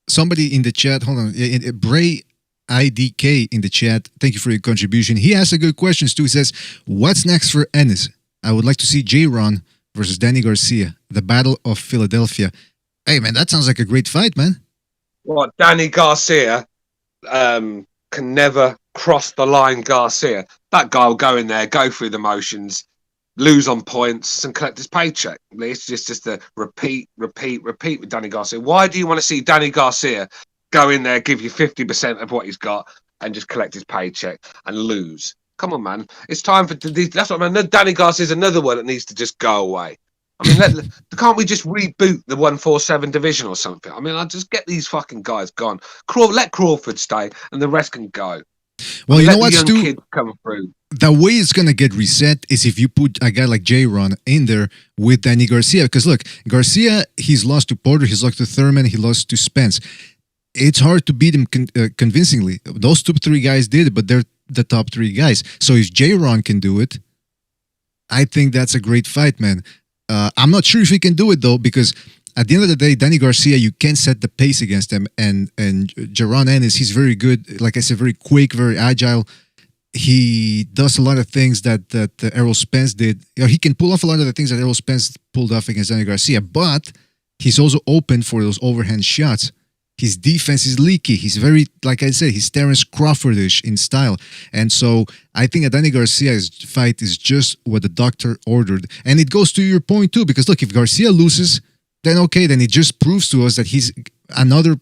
S8: Somebody in the chat, hold on, Bray IDK in the chat. Thank you for your contribution. He asked a good question too. He says, "What's next for Ennis? I would like to see Jaron versus Danny Garcia, the Battle of Philadelphia." Hey, man, that sounds like a great fight, man.
S7: Well, Danny Garcia can never cross the line. Garcia, that guy will go in there, go through the motions. lose on points, and collect his paycheck. It's just a repeat with Danny Garcia. Why do you want to see Danny Garcia go in there, give you 50% of what he's got, and just collect his paycheck and lose? Come on, man. It's time for that's what I mean. Danny Garcia is another one that needs to just go away. I mean, can't we just reboot the 147 division or something? I mean, I just get these fucking guys gone. Let Crawford stay, and the rest can go.
S8: Well, you know what,
S7: Stu?
S8: Stu?
S7: Come through.
S8: The way it's going to get reset is if you put a guy like Jaron in there with Danny Garcia. Because look, Garcia, he's lost to Porter, he's lost to Thurman, he lost to Spence. It's hard to beat him convincingly. Those 2-3 guys did it, but they're the top 3 guys. So if Jaron can do it, I think that's a great fight, man. I'm not sure if he can do it, though, because at the end of the day, Danny Garcia, you can't set the pace against him. And Jaron Ennis, he's very good. Like I said, very quick, very agile. He does a lot of things that Errol Spence did. You know, he can pull off a lot of the things that Errol Spence pulled off against Danny Garcia, but he's also open for those overhand shots. His defense is leaky. He's very, like I said, he's Terence Crawfordish in style. And so I think a Danny Garcia's fight is just what the doctor ordered. And it goes to your point too, because look, if Garcia loses, then okay, then it just proves to us that he's another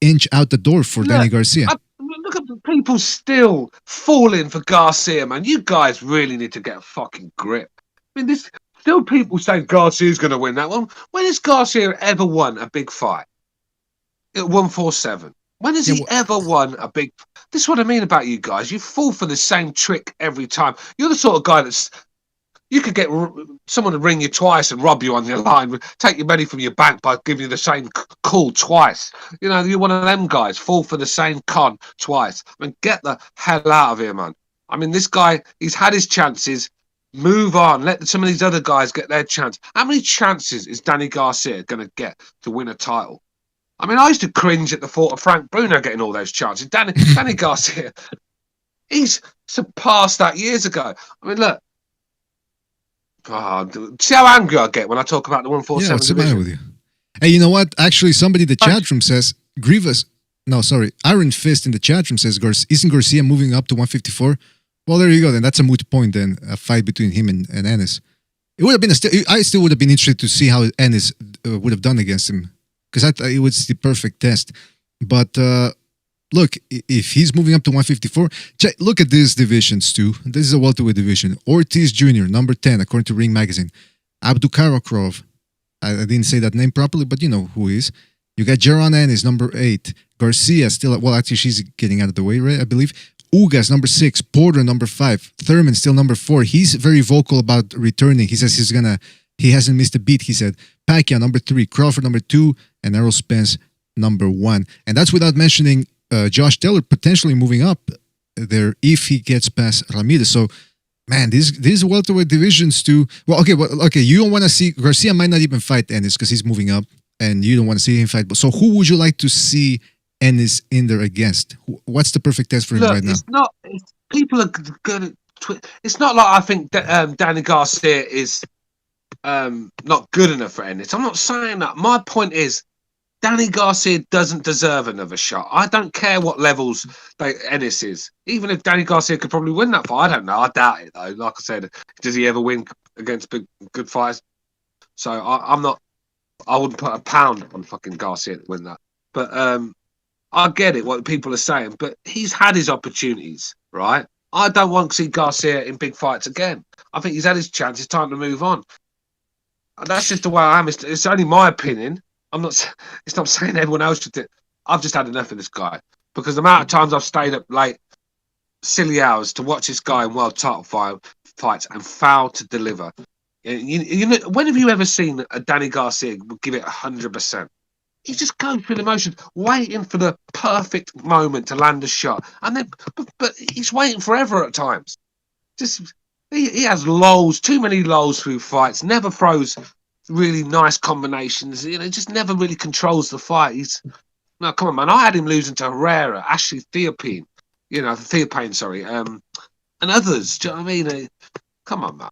S8: inch out the door for Danny Garcia.
S7: Look at the people still falling for Garcia, man. You guys really need to get a fucking grip. I mean, there's still people saying Garcia's going to win that one. When has Garcia ever won a big fight? At 147. When has he ever won a big... This is what I mean about you guys. You fall for the same trick every time. You're the sort of guy that's... You could get someone to ring you twice and rob you on your line, take your money from your bank by giving you the same call twice. You know, you're one of them guys. Fall for the same con twice. I mean, get the hell out of here, man. I mean, this guy, he's had his chances. Move on. Let some of these other guys get their chance. How many chances is Danny Garcia going to get to win a title? I mean, I used to cringe at the thought of Frank Bruno getting all those chances. Danny Garcia, he's surpassed that years ago. I mean, look. Oh, see how angry I get when I talk about the 147
S8: Yeah, what's the
S7: division?
S8: matter with you? Hey, you know what? Actually, somebody in the chat room says, Iron Fist in the chat room says, isn't Garcia moving up to 154? Well, there you go then. That's a moot point then, a fight between him and Ennis. It would have been I still would have been interested to see how Ennis would have done against him. Because I thought it was the perfect test. But look, if he's moving up to 154, look at these divisions too. This is a welterweight division. Ortiz Jr., number 10, according to Ring Magazine. Abdukarakrov, I didn't say that name properly, but you know who he is. You got Jaron Ennis, number 8. Garcia still, well, actually she's getting out of the way, right? I believe. Ugas, number 6. Porter, number 5. Thurman, still number 4. He's very vocal about returning. He says he hasn't missed a beat, he said. Pacquiao, number 3. Crawford, number 2. And Errol Spence, number 1. And that's without mentioning Josh Taylor potentially moving up there if he gets past Ramirez. So, man, these welterweight divisions too. Well, okay. You don't want to see Garcia might not even fight Ennis because he's moving up, and you don't want to see him fight. But so, who would you like to see Ennis in there against? What's the perfect test for him right now?
S7: People are good. It's not like I think that Danny Garcia is not good enough for Ennis. I'm not saying that. My point is, Danny Garcia doesn't deserve another shot. I don't care what levels Ennis is. Even if Danny Garcia could probably win that fight, I don't know. I doubt it, though. Like I said, does he ever win against good fighters? So I wouldn't put a pound on fucking Garcia to win that. But I get it, what people are saying. But he's had his opportunities, right? I don't want to see Garcia in big fights again. I think he's had his chance. It's time to move on. And that's just the way I am. It's only my opinion. It's not saying everyone else should do it. I've just had enough of this guy because the amount of times I've stayed up late, silly hours to watch this guy in world title fights and fail to deliver. You know, when have you ever seen a Danny Garcia give it 100%? He just goes through the motions, waiting for the perfect moment to land a shot, and then but he's waiting forever at times. Just he has lulls, too many lulls through fights. Never throws really nice combinations, you know, just never really controls the fight. No, come on, man. I had him losing to Herrera, Ashley Theophane, and others. Do you know what I mean? Come on, man.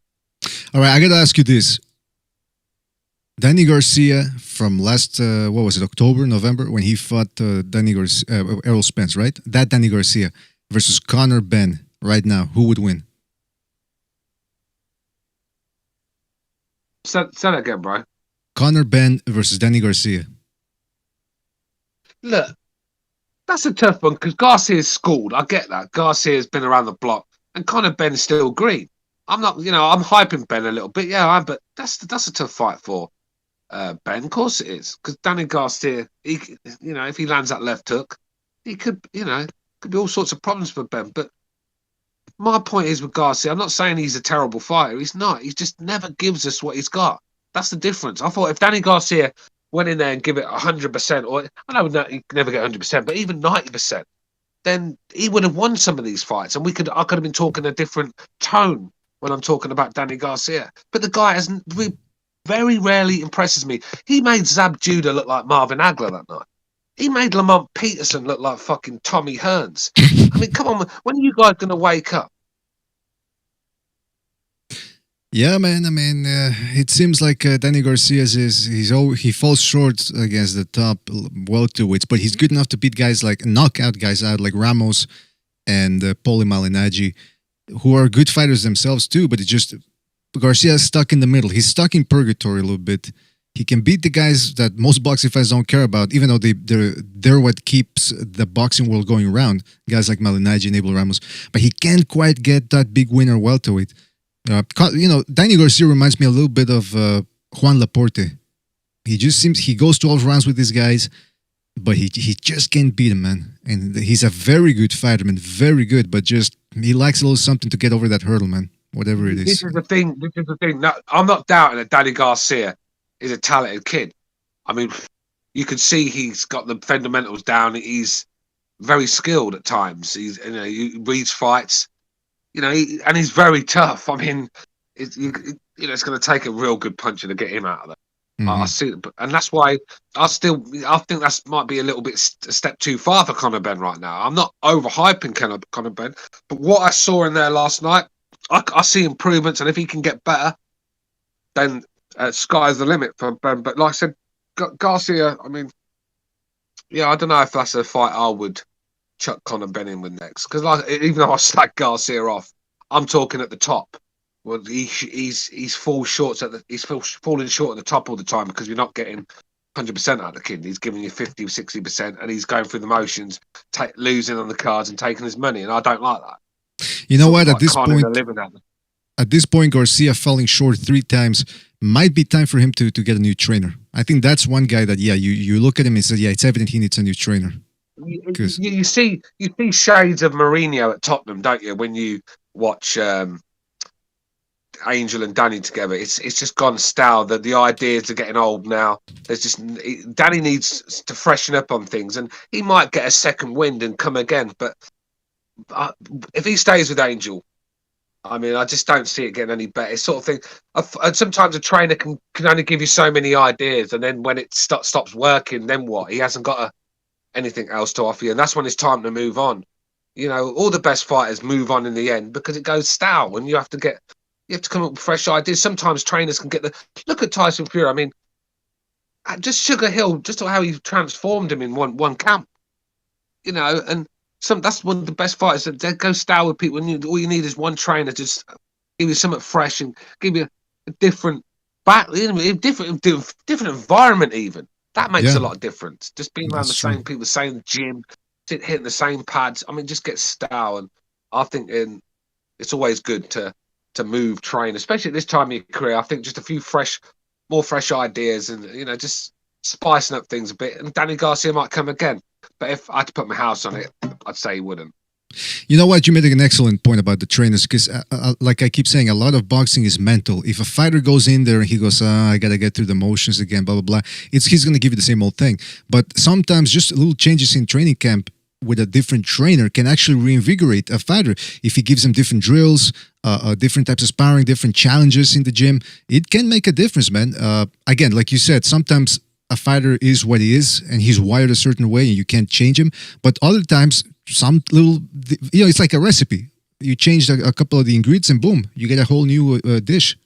S8: All right, I got to ask you this. Danny Garcia from last, October, November, when he fought Errol Spence, right? That Danny Garcia versus Conor Benn right now. Who would win?
S7: Say that again, bro.
S8: Conor Benn versus Danny Garcia.
S7: Look, that's a tough one because Garcia's schooled. I get that. Garcia's been around the block, and Conor Benn's still green. I'm not, I'm hyping Ben a little bit, but that's a tough fight for Ben. Of course it is, because Danny Garcia, if he lands that left hook, he could be all sorts of problems for Ben. But my point is with Garcia, I'm not saying he's a terrible fighter. He's not. He just never gives us what he's got. That's the difference. I thought if Danny Garcia went in there and give it 100%, or I know he can never get 100%, but even 90%, then he would have won some of these fights, and I could have been talking a different tone when I'm talking about Danny Garcia. But the guy very rarely impresses me. He made Zab Judah look like Marvin Hagler that night. He made Lamont Peterson look like fucking Tommy Hearns. I mean, come on, when are you guys going to wake up?
S8: Yeah, man. I mean, it seems like Danny Garcia he falls short against the top welterweights, but he's good enough to beat guys like knockout guys out like Ramos and Paulie Malignaggi, who are good fighters themselves too. But it's just Garcia is stuck in the middle. He's stuck in purgatory a little bit. He can beat the guys that most boxing fans don't care about, even though they're what keeps the boxing world going around. Guys like Malignaggi and Abel Ramos, but he can't quite get that big winner welterweight. Danny Garcia reminds me a little bit of Juan Laporte. He goes 12 rounds with these guys, but he just can't beat him, man. And he's a very good fighter, man, very good, but just he lacks a little something to get over that hurdle, man. Whatever it is.
S7: This is the thing. No, I'm not doubting that Danny Garcia is a talented kid. I mean, you can see he's got the fundamentals down. He's very skilled at times. He reads fights. And he's very tough. I mean, it's going to take a real good puncher to get him out of there. I see it, and that's why I think that might be a little bit a step too far for Conor Benn right now. I'm not overhyping Conor Benn, but what I saw in there last night, I see improvements, and if he can get better, then sky's the limit for Ben. But like I said, Garcia, I mean, I don't know if that's a fight I would chuck Conor Benn in with next, because even though I slag Garcia off, I'm talking at the top. Well, he's falling short at the top all the time because you're not getting 100% out of the kid. He's giving you 50, 60%, and he's going through the motions, losing on the cards and taking his money, and I don't like that.
S8: You know what? At this point, Garcia falling short 3 times might be time for him to get a new trainer. I think that's one guy that you look at him and say, it's evident he needs a new trainer.
S7: You see shades of Mourinho at Tottenham, don't you? When you watch Angel and Danny together, it's just gone stale. The ideas are getting old now. Danny needs to freshen up on things, and he might get a second wind and come again. But if he stays with Angel, I mean, I just don't see it getting any better. It's sort of thing. Sometimes a trainer can only give you so many ideas, and then when it stops working, then what? He hasn't got anything else to offer you, and that's when it's time to move on. All the best fighters move on in the end because it goes stale, and you have to come up with fresh ideas. Sometimes trainers can look at Tyson Fury. I mean, just Sugar Hill, just how he transformed him in one camp. And that's one of the best fighters that go stale with people. And all you need is one trainer to just give you something fresh and give you a different different environment even. That makes a lot of difference. Just being around the same people, the same gym, hitting the same pads. I mean, just get stale. And I think it's always good to move train, especially at this time of your career. I think just a few more fresh ideas and, just spicing up things a bit. And Danny Garcia might come again. But if I had to put my house on it, I'd say he wouldn't.
S8: You know what? You made an excellent point about the trainers because, like I keep saying, a lot of boxing is mental. If a fighter goes in there and he goes, I got to get through the motions again, blah, blah, blah, he's going to give you the same old thing. But sometimes just little changes in training camp with a different trainer can actually reinvigorate a fighter. If he gives him different drills, different types of sparring, different challenges in the gym, it can make a difference, man. Again, like you said, sometimes a fighter is what he is and he's wired a certain way and you can't change him. But other times, some little, it's like a recipe. You change a couple of the ingredients and boom, you get a whole new dish.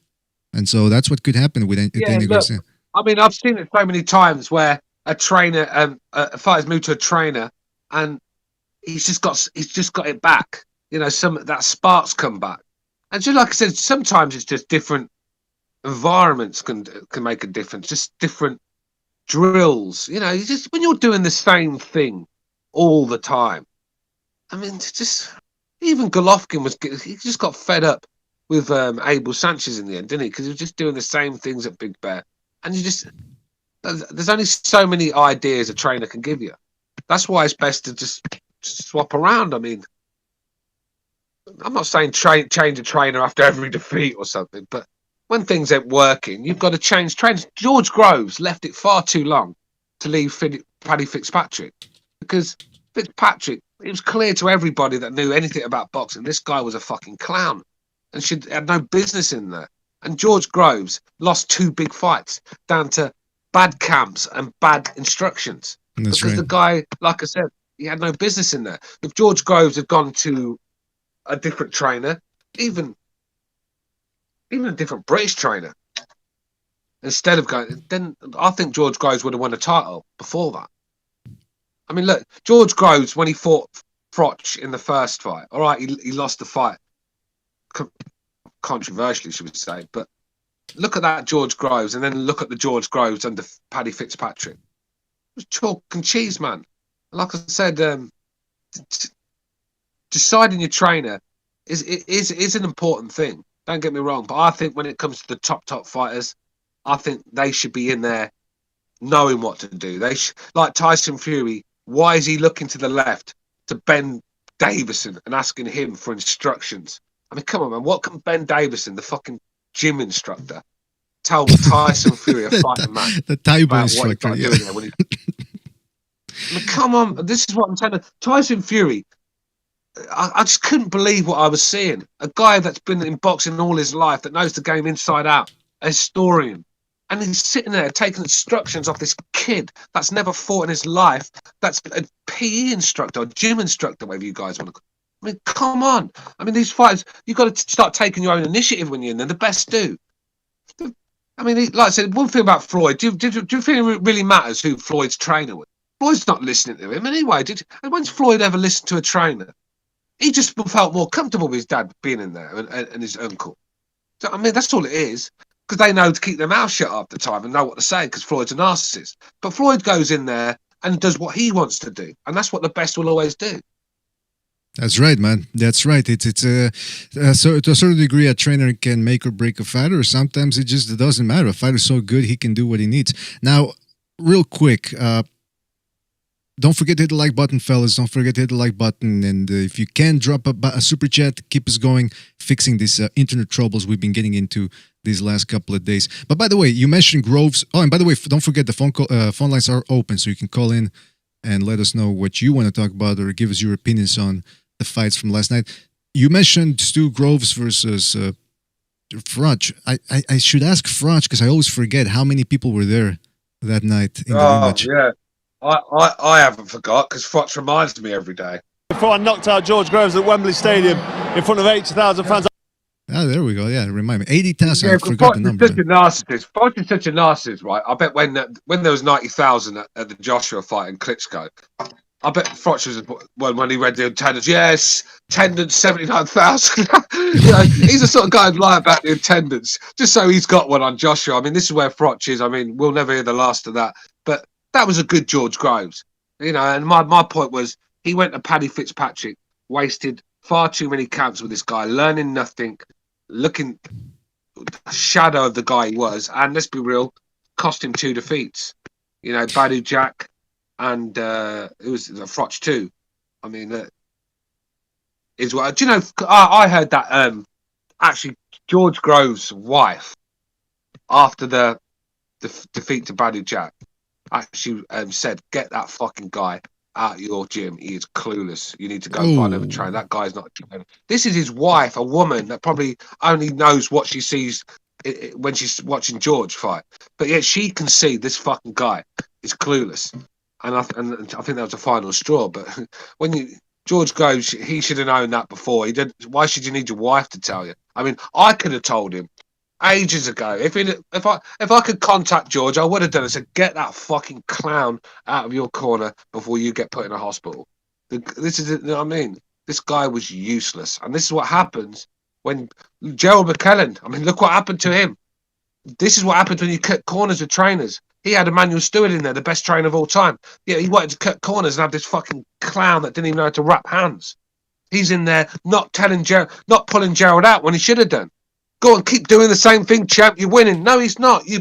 S8: And so that's what could happen with Danny Garcia.
S7: I mean, I've seen it so many times where a trainer, a fighter's moved to a trainer and he's just got it back. That sparks come back. And just like I said, sometimes it's just different environments can make a difference. Just different drills. You know, just when you're doing the same thing all the time. I mean, just even Golovkin he just got fed up with Abel Sanchez in the end, didn't he? Because he was just doing the same things at Big Bear, and there's only so many ideas a trainer can give you. That's why it's best to just swap around. I mean, I'm not saying change a trainer after every defeat or something, but when things ain't working, you've got to change trainers. George Groves left it far too long to leave Paddy Fitzpatrick, because Fitzpatrick, it was clear to everybody that knew anything about boxing, this guy was a fucking clown and had no business in there. And George Groves lost 2 big fights down to bad camps and bad instructions.
S8: That's
S7: because
S8: right.
S7: the guy, like I said, he had no business in there. If George Groves had gone to a different trainer, even a different British trainer, instead of going, then I think George Groves would have won a title before that. I mean, look, George Groves, when he fought Froch in the first fight, all right, he lost the fight, controversially, should we say, but look at that George Groves, and then look at the George Groves under Paddy Fitzpatrick. It was chalk and cheese, man. Like I said, deciding your trainer is an important thing. Don't get me wrong, but I think when it comes to the top fighters, I think they should be in there knowing what to do. Like Tyson Fury. Why is he looking to the left to Ben Davison and asking him for instructions? I mean, come on, man. What can Ben Davison, the fucking gym instructor, tell Tyson Fury, a fighting man,
S8: the Taibo
S7: about
S8: instructor?
S7: What he's doing there when I mean, come on. This is what I'm telling you. Tyson Fury, I just couldn't believe what I was seeing. A guy that's been in boxing all his life, that knows the game inside out, a historian. And he's sitting there taking instructions off this kid that's never fought in his life, that's a PE instructor or gym instructor, whatever you guys want to call it. I mean, come on. I mean, these fighters, you've got to start taking your own initiative when you're in there. The best do. I mean, like I said, one thing about Floyd, do you think it really matters who Floyd's trainer was? Floyd's not listening to him anyway. When's Floyd ever listened to a trainer? He just felt more comfortable with his dad being in there and his uncle. So, I mean, that's all it is. Because they know to keep their mouth shut half the time and know what to say, because Floyd's a narcissist. But Floyd goes in there and does what he wants to do. And that's what the best will always do.
S8: That's right, man. That's right. So to a certain degree, a trainer can make or break a fighter. Or sometimes it just doesn't matter. A fighter's so good, he can do what he needs. Now, real quick, don't forget to hit the like button, fellas. Don't forget to hit the like button. And if you can, drop a super chat. Keep us going, fixing these internet troubles we've been getting into these last couple of days. But by the way, you mentioned Groves. Oh, and by the way, don't forget the phone lines are open, so you can call in and let us know what you want to talk about or give us your opinions on the fights from last night. You mentioned Stu Groves versus Froch. I should ask Froch, because I always forget how many people were there that night in the rematch.
S7: Yeah. I haven't forgot, because Froch reminds me every day.
S12: Before I knocked out George Groves at Wembley Stadium in front of 80,000 fans.
S8: Oh, there we go. Yeah, remind me. 80,000.
S7: Yeah,
S8: I forgot the number.
S7: Such a narcissist. Froch is such a narcissist, right? I bet when there was 90,000 at the Joshua fight in Klitschko, I bet Froch was when he read the attendance. Yes, attendance 79,000. You know, he's the sort of guy who'd lie about the attendance just so he's got one on Joshua. I mean, this is where Froch is. I mean, we'll never hear the last of that. But that was a good George Groves, you know. And my point was, he went to Paddy Fitzpatrick, wasted far too many camps with this guy, learning nothing, looking a shadow of the guy he was, and let's be real, cost him 2 defeats. You know, Badu Jack and it was Froch too. I mean, is what do you know? I heard that actually George Groves' wife, after the defeat to Badu Jack, actually said, "Get that fucking guy out of your gym. He is clueless. You need to go find him and train. That guy's not." This is his wife, a woman that probably only knows what she sees when she's watching George fight. But yet she can see this fucking guy is clueless. And I think that was the final straw. But when George goes, he should have known that before. He did. Why should you need your wife to tell you? I mean, I could have told him ages ago. If I could contact George, I would have done it. Said, get that fucking clown out of your corner before you get put in a hospital. This is, you know what I mean? This guy was useless, and this is what happens when Gerald McKellen. I mean, look what happened to him. this is what happens when you cut corners with trainers. He had Emmanuel Stewart in there, the best trainer of all time. Yeah, he wanted to cut corners and have this fucking clown that didn't even know how to wrap hands. He's in there not pulling Gerald out when he should have done. Go on, keep doing the same thing, champ. You're winning. No, he's not. You're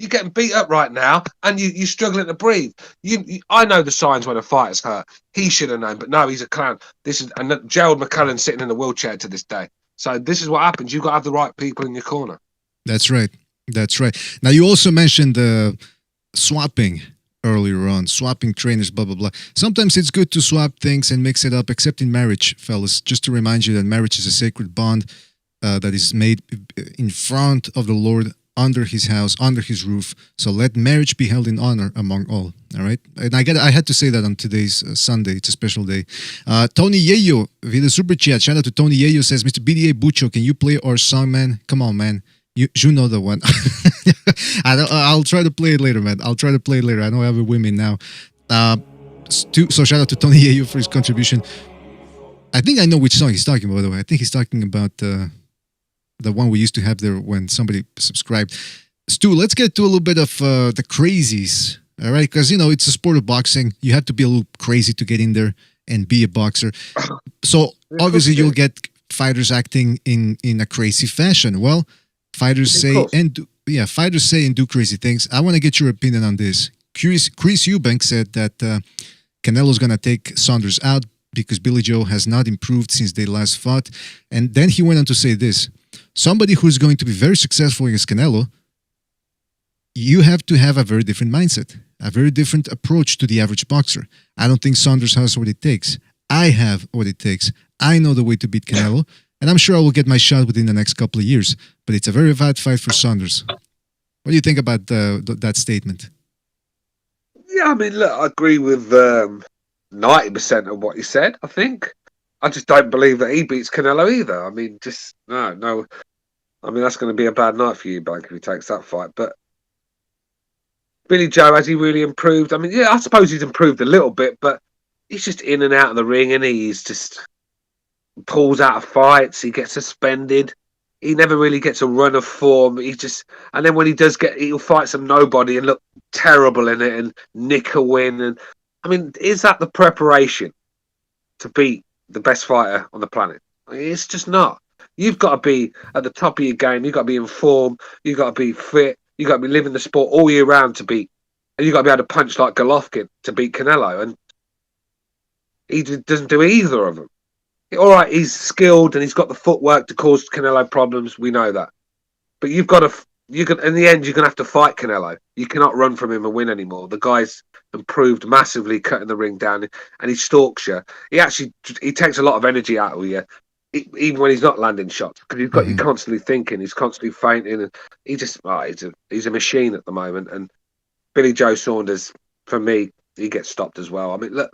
S7: getting beat up right now, and you're struggling to breathe. I know the signs when a fighter's hurt. He should have known, but no, he's a clown. And Gerald McCullen sitting in a wheelchair to this day. So this is what happens. You've got to have the right people in your corner.
S8: That's right. That's right. Now, you also mentioned swapping earlier on, swapping trainers, blah, blah, blah. Sometimes it's good to swap things and mix it up, except in marriage, fellas. Just to remind you that marriage is a sacred bond that is made in front of the Lord, under his house, under his roof. So let marriage be held in honor among all. All right? And I had to say that on today's Sunday. It's a special day. Tony Yeyo, with a super chat. Shout out to Tony Yeyo, says, Mr. BDA Bucho, can you play our song, man? Come on, man. You know the one. I'll try to play it later, man. I'll try to play it later. I know I have a women now. So shout out to Tony Yeyo for his contribution. I think I know which song he's talking about, by the way. I think he's talking about the one we used to have there when somebody subscribed. Stu, let's get to a little bit of the crazies, all right? Because, it's a sport of boxing. You have to be a little crazy to get in there and be a boxer. So, obviously, you'll get fighters acting in a crazy fashion. Well, fighters say and do crazy things. I want to get your opinion on this. Chris Eubank said that Canelo's going to take Saunders out because Billy Joe has not improved since they last fought. And then he went on to say this. Somebody who's going to be very successful against Canelo, you have to have a very different mindset, a very different approach to the average boxer. I don't think Saunders has what it takes. I have what it takes. I know the way to beat Canelo, and I'm sure I will get my shot within the next couple of years. But it's a very bad fight for Saunders. What do you think about that statement?
S7: Yeah, I mean, look, I agree with 90% of what he said, I think. I just don't believe that he beats Canelo either. I mean, just, no. I mean, that's going to be a bad night for you, Bank, if he takes that fight. But Billy Joe, has he really improved? I mean, yeah, I suppose he's improved a little bit, but he's just in and out of the ring, and he's just pulls out of fights. He gets suspended. He never really gets a run of form. And then when he does he'll fight some nobody and look terrible in it and nick a win. And I mean, is that the preparation to beat the best fighter on the planet? I mean, it's just not. You've got to be at the top of your game. You've got to be in form. You've got to be fit. You've got to be living the sport all year round to beat. And you've got to be able to punch like Golovkin to beat Canelo. And he doesn't do either of them. All right, he's skilled and he's got the footwork to cause Canelo problems. We know that. But in the end, you're going to have to fight Canelo. You cannot run from him and win anymore. The guy's improved massively, cutting the ring down, and he stalks you. He takes a lot of energy out of you, even when he's not landing shots, because you're constantly thinking, he's constantly feinting, and he's a machine at the moment. And Billy Joe Saunders, for me, he gets stopped as well. I mean, look,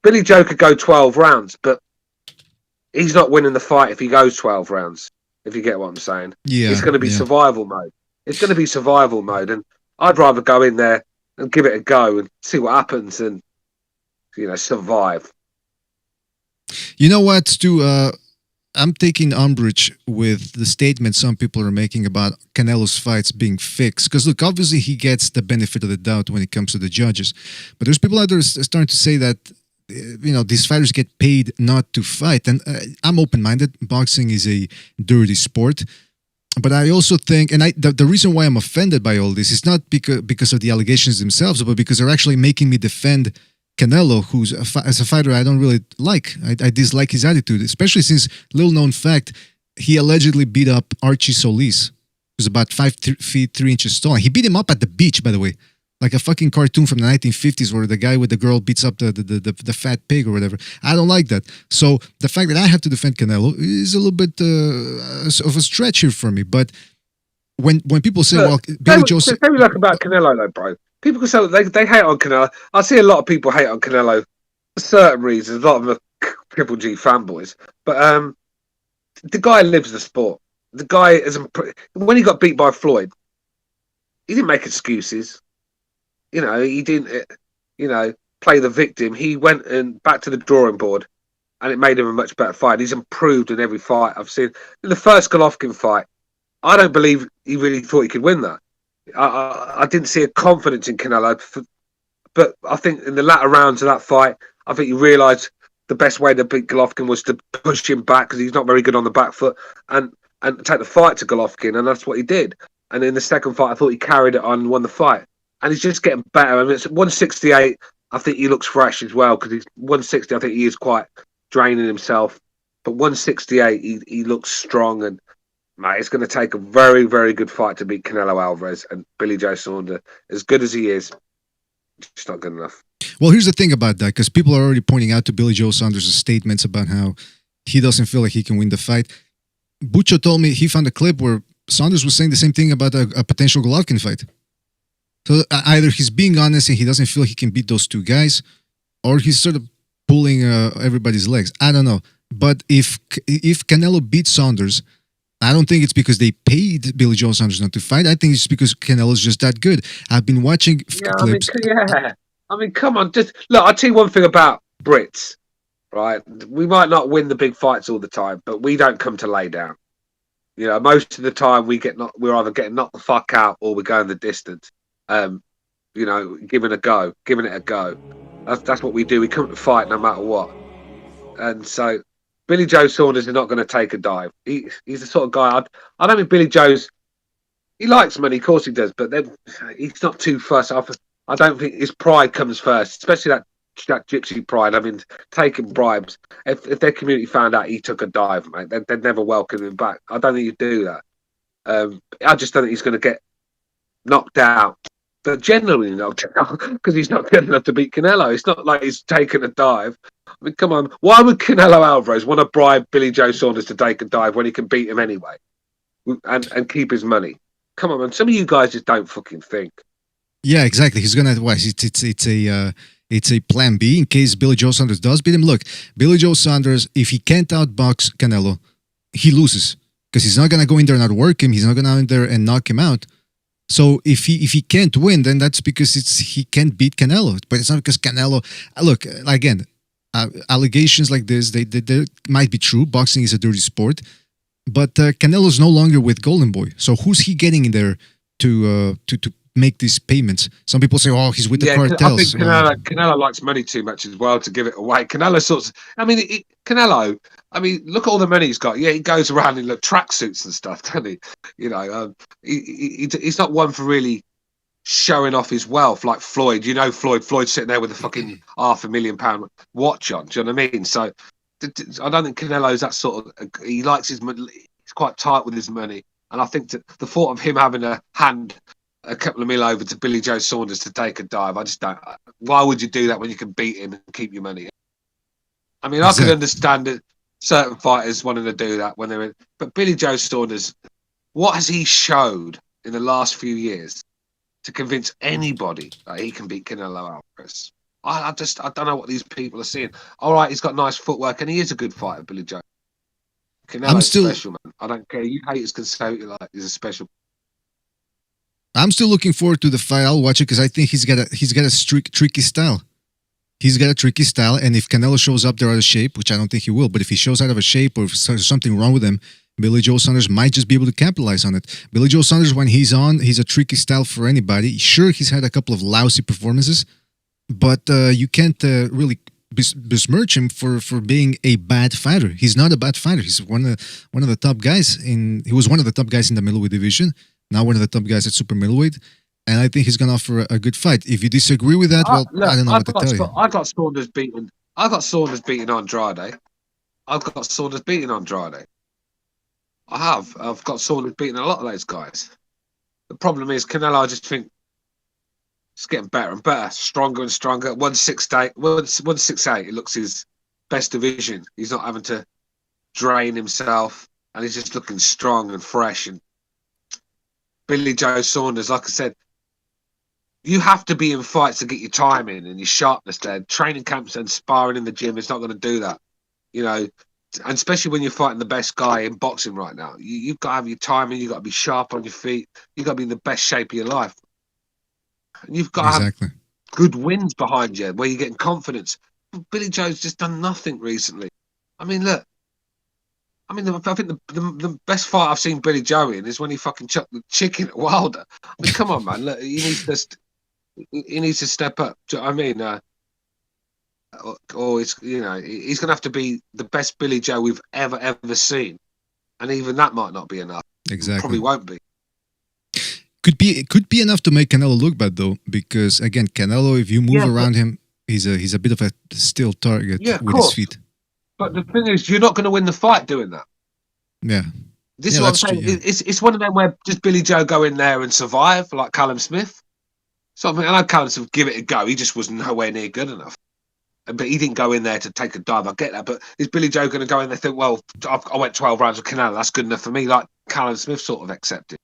S7: Billy Joe could go 12 rounds, but he's not winning the fight if he goes 12 rounds, if you get what I'm saying. Yeah, it's going to be survival mode. It's going to be survival mode, and I'd rather go in there and give it a go and see what happens and, survive.
S8: You know what, Stu? I'm taking umbrage with the statement some people are making about Canelo's fights being fixed. Because, look, obviously he gets the benefit of the doubt when it comes to the judges. But there's people out there starting to say that, these fighters get paid not to fight. And I'm open-minded. Boxing is a dirty sport. But I also think, and the reason why I'm offended by all this is not because of the allegations themselves, but because they're actually making me defend Canelo, who's as a fighter I don't really like. I dislike his attitude, especially since, little known fact, he allegedly beat up Archie Solis, who's about 5 feet 3 inches tall. He beat him up at the beach, by the way, like a fucking cartoon from the 1950s where the guy with the girl beats up the fat pig or whatever. I don't like that. So the fact that I have to defend Canelo is a little bit of a stretch here for me. But when people say, Billy Joe...
S7: Tell me about Canelo, though, bro. People can say they hate on Canelo. I see a lot of people hate on Canelo for certain reasons. A lot of them are Triple G fanboys. But the guy lives the sport. The guy when he got beat by Floyd, he didn't make excuses. He didn't, play the victim. He went back to the drawing board, and it made him a much better fight. He's improved in every fight I've seen. In the first Golovkin fight, I don't believe he really thought he could win that. I didn't see a confidence in Canelo, but I think in the latter rounds of that fight, I think he realised the best way to beat Golovkin was to push him back because he's not very good on the back foot and take the fight to Golovkin, and that's what he did. And in the second fight, I thought he carried it on and won the fight. And he's just getting better. I mean, it's 168. I think he looks fresh as well because he's 160. I think he is quite draining himself. But 168, he looks strong. And, mate, it's going to take a very, very good fight to beat Canelo Alvarez and Billy Joe Saunders. As good as he is, it's not good enough.
S8: Well, here's the thing about that, because people are already pointing out to Billy Joe Saunders' statements about how he doesn't feel like he can win the fight. Bucho told me he found a clip where Saunders was saying the same thing about a potential Golovkin fight. So either he's being honest and he doesn't feel he can beat those two guys, or he's sort of pulling everybody's legs. I don't know. But if Canelo beats Saunders, I don't think it's because they paid Billy Joe Saunders not to fight. I think it's because Canelo's just that good. I've been watching clips.
S7: I mean, come on. Just look, I'll tell you one thing about Brits, right? We might not win the big fights all the time, but we don't come to lay down. You know, most of the time we're either getting knocked the fuck out or we're going the distance. You know, giving it a go. That's what we do. We come to fight no matter what. And so Billy Joe Saunders is not going to take a dive. He's the sort of guy. I don't think Billy Joe's. He likes money, of course he does, but then he's not too fussed. I don't think his pride comes first, especially that gypsy pride. I mean, taking bribes. If their community found out he took a dive, mate, they'd never welcome him back. I don't think he'd do that. I just don't think he's going to get knocked out. But generally knocked out because he's not good enough to beat Canelo. It's not like he's taken a dive. I mean, come on. Why would Canelo Alvarez want to bribe Billy Joe Saunders to take a dive when he can beat him anyway and keep his money? Come on, man. Some of you guys just don't fucking think.
S8: Yeah, exactly. He's gonna. Well, it's a plan B in case Billy Joe Saunders does beat him. Look, Billy Joe Saunders, if he can't outbox Canelo, he loses because he's not gonna go in there and outwork him. He's not gonna go in there and knock him out. So if he can't win, then that's because he can't beat Canelo. But it's not because Canelo. Look, again, allegations like this they might be true. Boxing is a dirty sport, but Canelo's no longer with Golden Boy. So who's he getting in there to make these payments? Some people say, "Oh, he's with the cartels."
S7: I think Canelo likes money too much as well to give it away. Canelo sorts. I mean, Canelo. I mean, look at all the money he's got. Yeah, he goes around in tracksuits and stuff, doesn't he? You know, he's not one for really showing off his wealth like Floyd. You know, Floyd's sitting there with a fucking £500,000 watch on. Do you know what I mean? So I don't think Canelo's that sort of. He likes his money. He's quite tight with his money, and I think the thought of him having a couple of mil over to Billy Joe Saunders to take a dive, I just don't. Why would you do that when you can beat him and keep your money? I mean, I can understand it. Certain fighters wanting to do that when they're in, but Billy Joe Saunders, what has he showed in the last few years to convince anybody that he can beat Canelo Alvarez? I don't know what these people are seeing. All right, he's got nice footwork and he is a good fighter, Billy Joe. Canelo's special, man. I don't care. You haters can say it like he's a special.
S8: I'm still looking forward to the fight. I'll watch it because I think he's got a tricky style. He's got a tricky style, and if Canelo shows up there out of shape, which I don't think he will, but if he shows out of a shape or if there's something wrong with him, Billy Joe Saunders might just be able to capitalize on it. Billy Joe Saunders, when he's on, he's a tricky style for anybody. Sure, he's had a couple of lousy performances, but you can't really besmirch him for being a bad fighter. He's not a bad fighter. He's one of the top guys he was one of the top guys in the middleweight division. Now one of the top guys at super middleweight. And I think he's going to offer a good fight. If you disagree with that, well, I don't know what to tell you.
S7: I got Saunders beaten. I got Saunders beating Andrade. I've got Saunders beating Andrade. I have. I've got Saunders beating a lot of those guys. The problem is Canelo, I just think it's getting better and better, stronger and stronger. 168, it looks his best division. He's not having to drain himself, and he's just looking strong and fresh. And Billy Joe Saunders, like I said, you have to be in fights to get your timing and your sharpness there. Training camps and sparring in the gym is not going to do that, you know. And especially when you're fighting the best guy in boxing right now, you've got to have your timing. You've got to be sharp on your feet. You've got to be in the best shape of your life. And you've got to have good wins behind you where you're getting confidence. Billy Joe's just done nothing recently. I mean, look, I mean, I think the best fight I've seen Billy Joe in is when he fucking chucked the chicken at Wilder. I mean, come on, man. Look, he needs to step up. Do you know what I mean? Or it's, you know, he's going to have to be the best Billy Joe we've ever seen, and even that might not be enough.
S8: Exactly.
S7: Probably won't be.
S8: Could be enough to make Canelo look bad though, because again, Canelo, if you move around him, he's a bit of a still target with his feet.
S7: But the thing is, you're not going to win the fight doing that.
S8: Yeah.
S7: This is what I'm saying. True, yeah. It's one of them where just Billy Joe go in there and survive, like Callum Smith. So I know Callum Smith give it a go. He just was nowhere near good enough. But he didn't go in there to take a dive. I get that. But is Billy Joe going to go in there and think, well, I went 12 rounds with Canelo, that's good enough for me, like Callum Smith sort of accepted?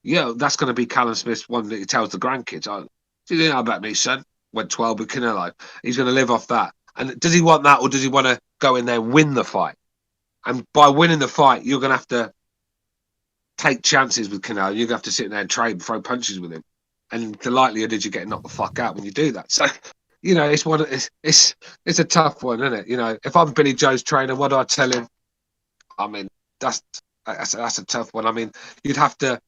S7: Yeah, that's going to be Callum Smith's one that he tells the grandkids. Oh, do you know about me, son? Went 12 with Canelo. He's going to live off that. And does he want that, or does he want to go in there and win the fight? And by winning the fight, you're going to have to take chances with Canelo. You're going to have to sit there and trade and throw punches with him. And the likelihood is you get knocked the fuck out when you do that. So, you know, it's a tough one, isn't it? You know, if I'm Billy Joe's trainer, what do I tell him? I mean, that's a tough one. I mean, you'd have to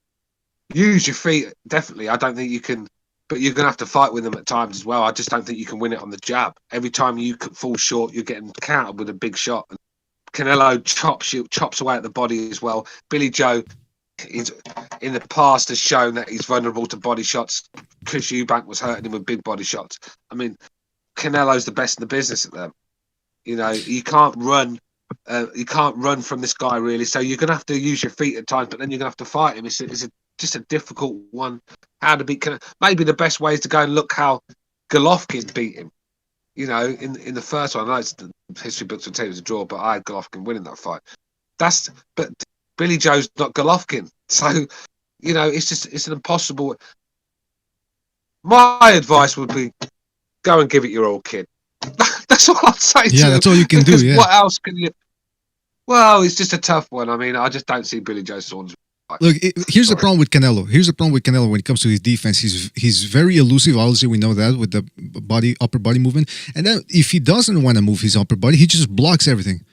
S7: use your feet, definitely. I don't think you can, but you're going to have to fight with them at times as well. I just don't think you can win it on the jab. Every time you fall short, you're getting countered with a big shot. And Canelo chops away at the body as well. Billy Joe is, in the past, has shown that he's vulnerable to body shots. Chris Eubank was hurting him with big body shots. I mean, Canelo's the best in the business at them. You know, you can't run. You can't run from this guy, really. So you're going to have to use your feet at times, but then you're going to have to fight him. It's just a difficult one. How to beat Canelo. Maybe the best way is to go and look how Golovkin beat him. You know, in the first one, I know it's the history books will tell you it was a draw, but I had Golovkin winning that fight. But Billy Joe's not Golovkin. So, you know, it's an impossible. My advice would be go and give it your all, kid. That's all I'd say.
S8: Yeah, that's all you can do. Yeah.
S7: What else can you? Well, it's just a tough one. I mean, I just don't see Billy Joe Saunders.
S8: Look, here's the problem with Canelo. Here's the problem with Canelo when it comes to his defense. He's very elusive. Obviously, we know that with the upper body movement. And then if he doesn't want to move his upper body, he just blocks everything.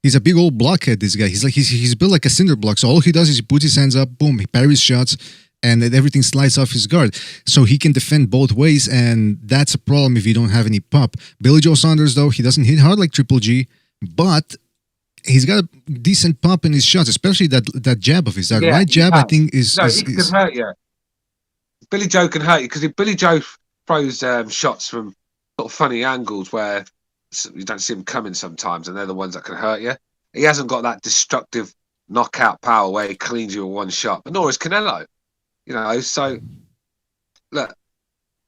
S8: He's a big old blockhead. This guy. He's built like a cinder block. So all he does is he puts his hands up, boom, he parries shots, and then everything slides off his guard. So he can defend both ways, and that's a problem if you don't have any pop. Billy Joe Saunders, though, he doesn't hit hard like Triple G, but he's got a decent pop in his shots, especially that jab of his. That right jab, I think, is...
S7: No, he can hurt you. Billy Joe can hurt you, because if Billy Joe throws shots from sort of funny angles where you don't see him coming sometimes, and they're the ones that can hurt you. He hasn't got that destructive knockout power where he cleans you with one shot, but nor is Canelo. You know, so look,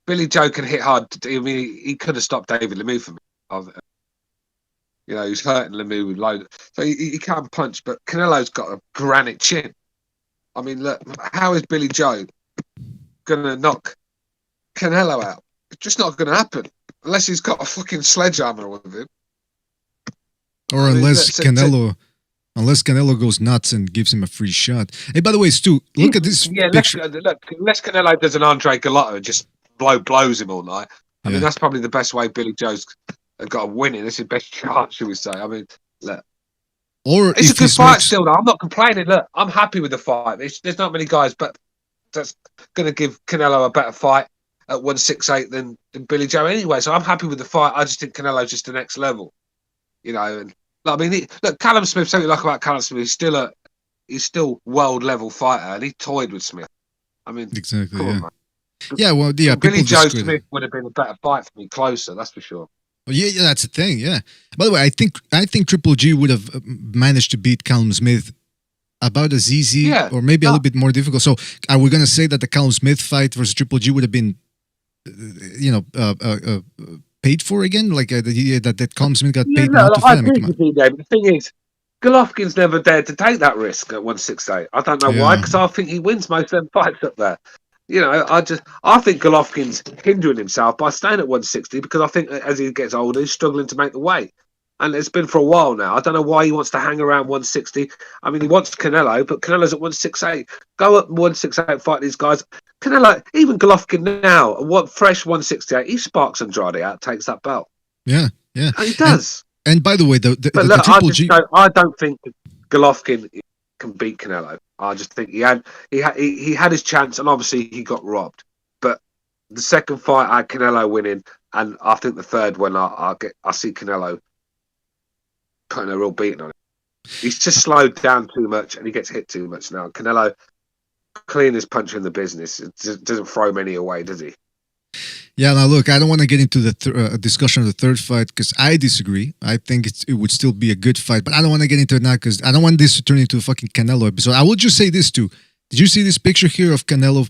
S7: Billy Joe can hit hard. I mean, he could have stopped David Lemieux from me. You know, he's hurting Lemieux with loads. So he can punch, but Canelo's got a granite chin. I mean, look, how is Billy Joe going to knock Canelo out? It's just not going to happen unless he's got a fucking sledgehammer with him.
S8: Or unless Canelo goes nuts and gives him a free shot. Hey, by the way, Stu, look at this picture.
S7: Unless Canelo does an Andre Galotto and just blows him all night. I mean, that's probably the best way Billy Joe's got a winning. This is his best chance, should we say. I mean, look.
S8: Or
S7: it's a good fight still, though. I'm not complaining. Look, I'm happy with the fight. There's not many guys, but that's going to give Canelo a better fight at 168 than Billy Joe anyway. So I'm happy with the fight. I just think Canelo's just the next level. You know, and I mean, look, Callum Smith, something like about Callum Smith, he's still world level fighter, and he toyed with Smith. I mean,
S8: exactly.
S7: Come on, man.
S8: Yeah, well, yeah.
S7: Billy Joe Smith would have been a better fight for me, closer, that's for sure.
S8: Well, yeah, that's the thing. Yeah. By the way, I think Triple G would have managed to beat Callum Smith about as easy, or maybe a little bit more difficult. So, are we going to say that the Callum Smith fight versus Triple G would have been, paid for again? Like that Callum Smith got paid not to fight him?
S7: The thing is, Golovkin's never dared to take that risk at 168. I don't know why, because I think he wins most of them fights up there. You know, I think Golovkin's hindering himself by staying at 160 because I think as he gets older, he's struggling to make the weight. And it's been for a while now. I don't know why he wants to hang around 160. I mean, he wants Canelo, but Canelo's at 168. Go up 168, fight these guys. Canelo, even Golovkin now, what fresh 168, he sparks Andrade out, takes that belt.
S8: Yeah, yeah.
S7: And he does.
S8: And by the way, the
S7: Triple G... I don't think Golovkin can beat Canelo. I just think he had his chance, and obviously he got robbed. But the second fight, I had Canelo winning, and I think the third one, I see Canelo putting a real beating on it. He's just slowed down too much, and he gets hit too much now. Canelo, cleanest puncher in the business, it doesn't throw many away, does he?
S8: Yeah, now look, I don't want to get into the discussion of the third fight because I disagree. I think it would still be a good fight, but I don't want to get into it now because I don't want this to turn into a fucking Canelo episode. I will just say this too. Did you see this picture here of Canelo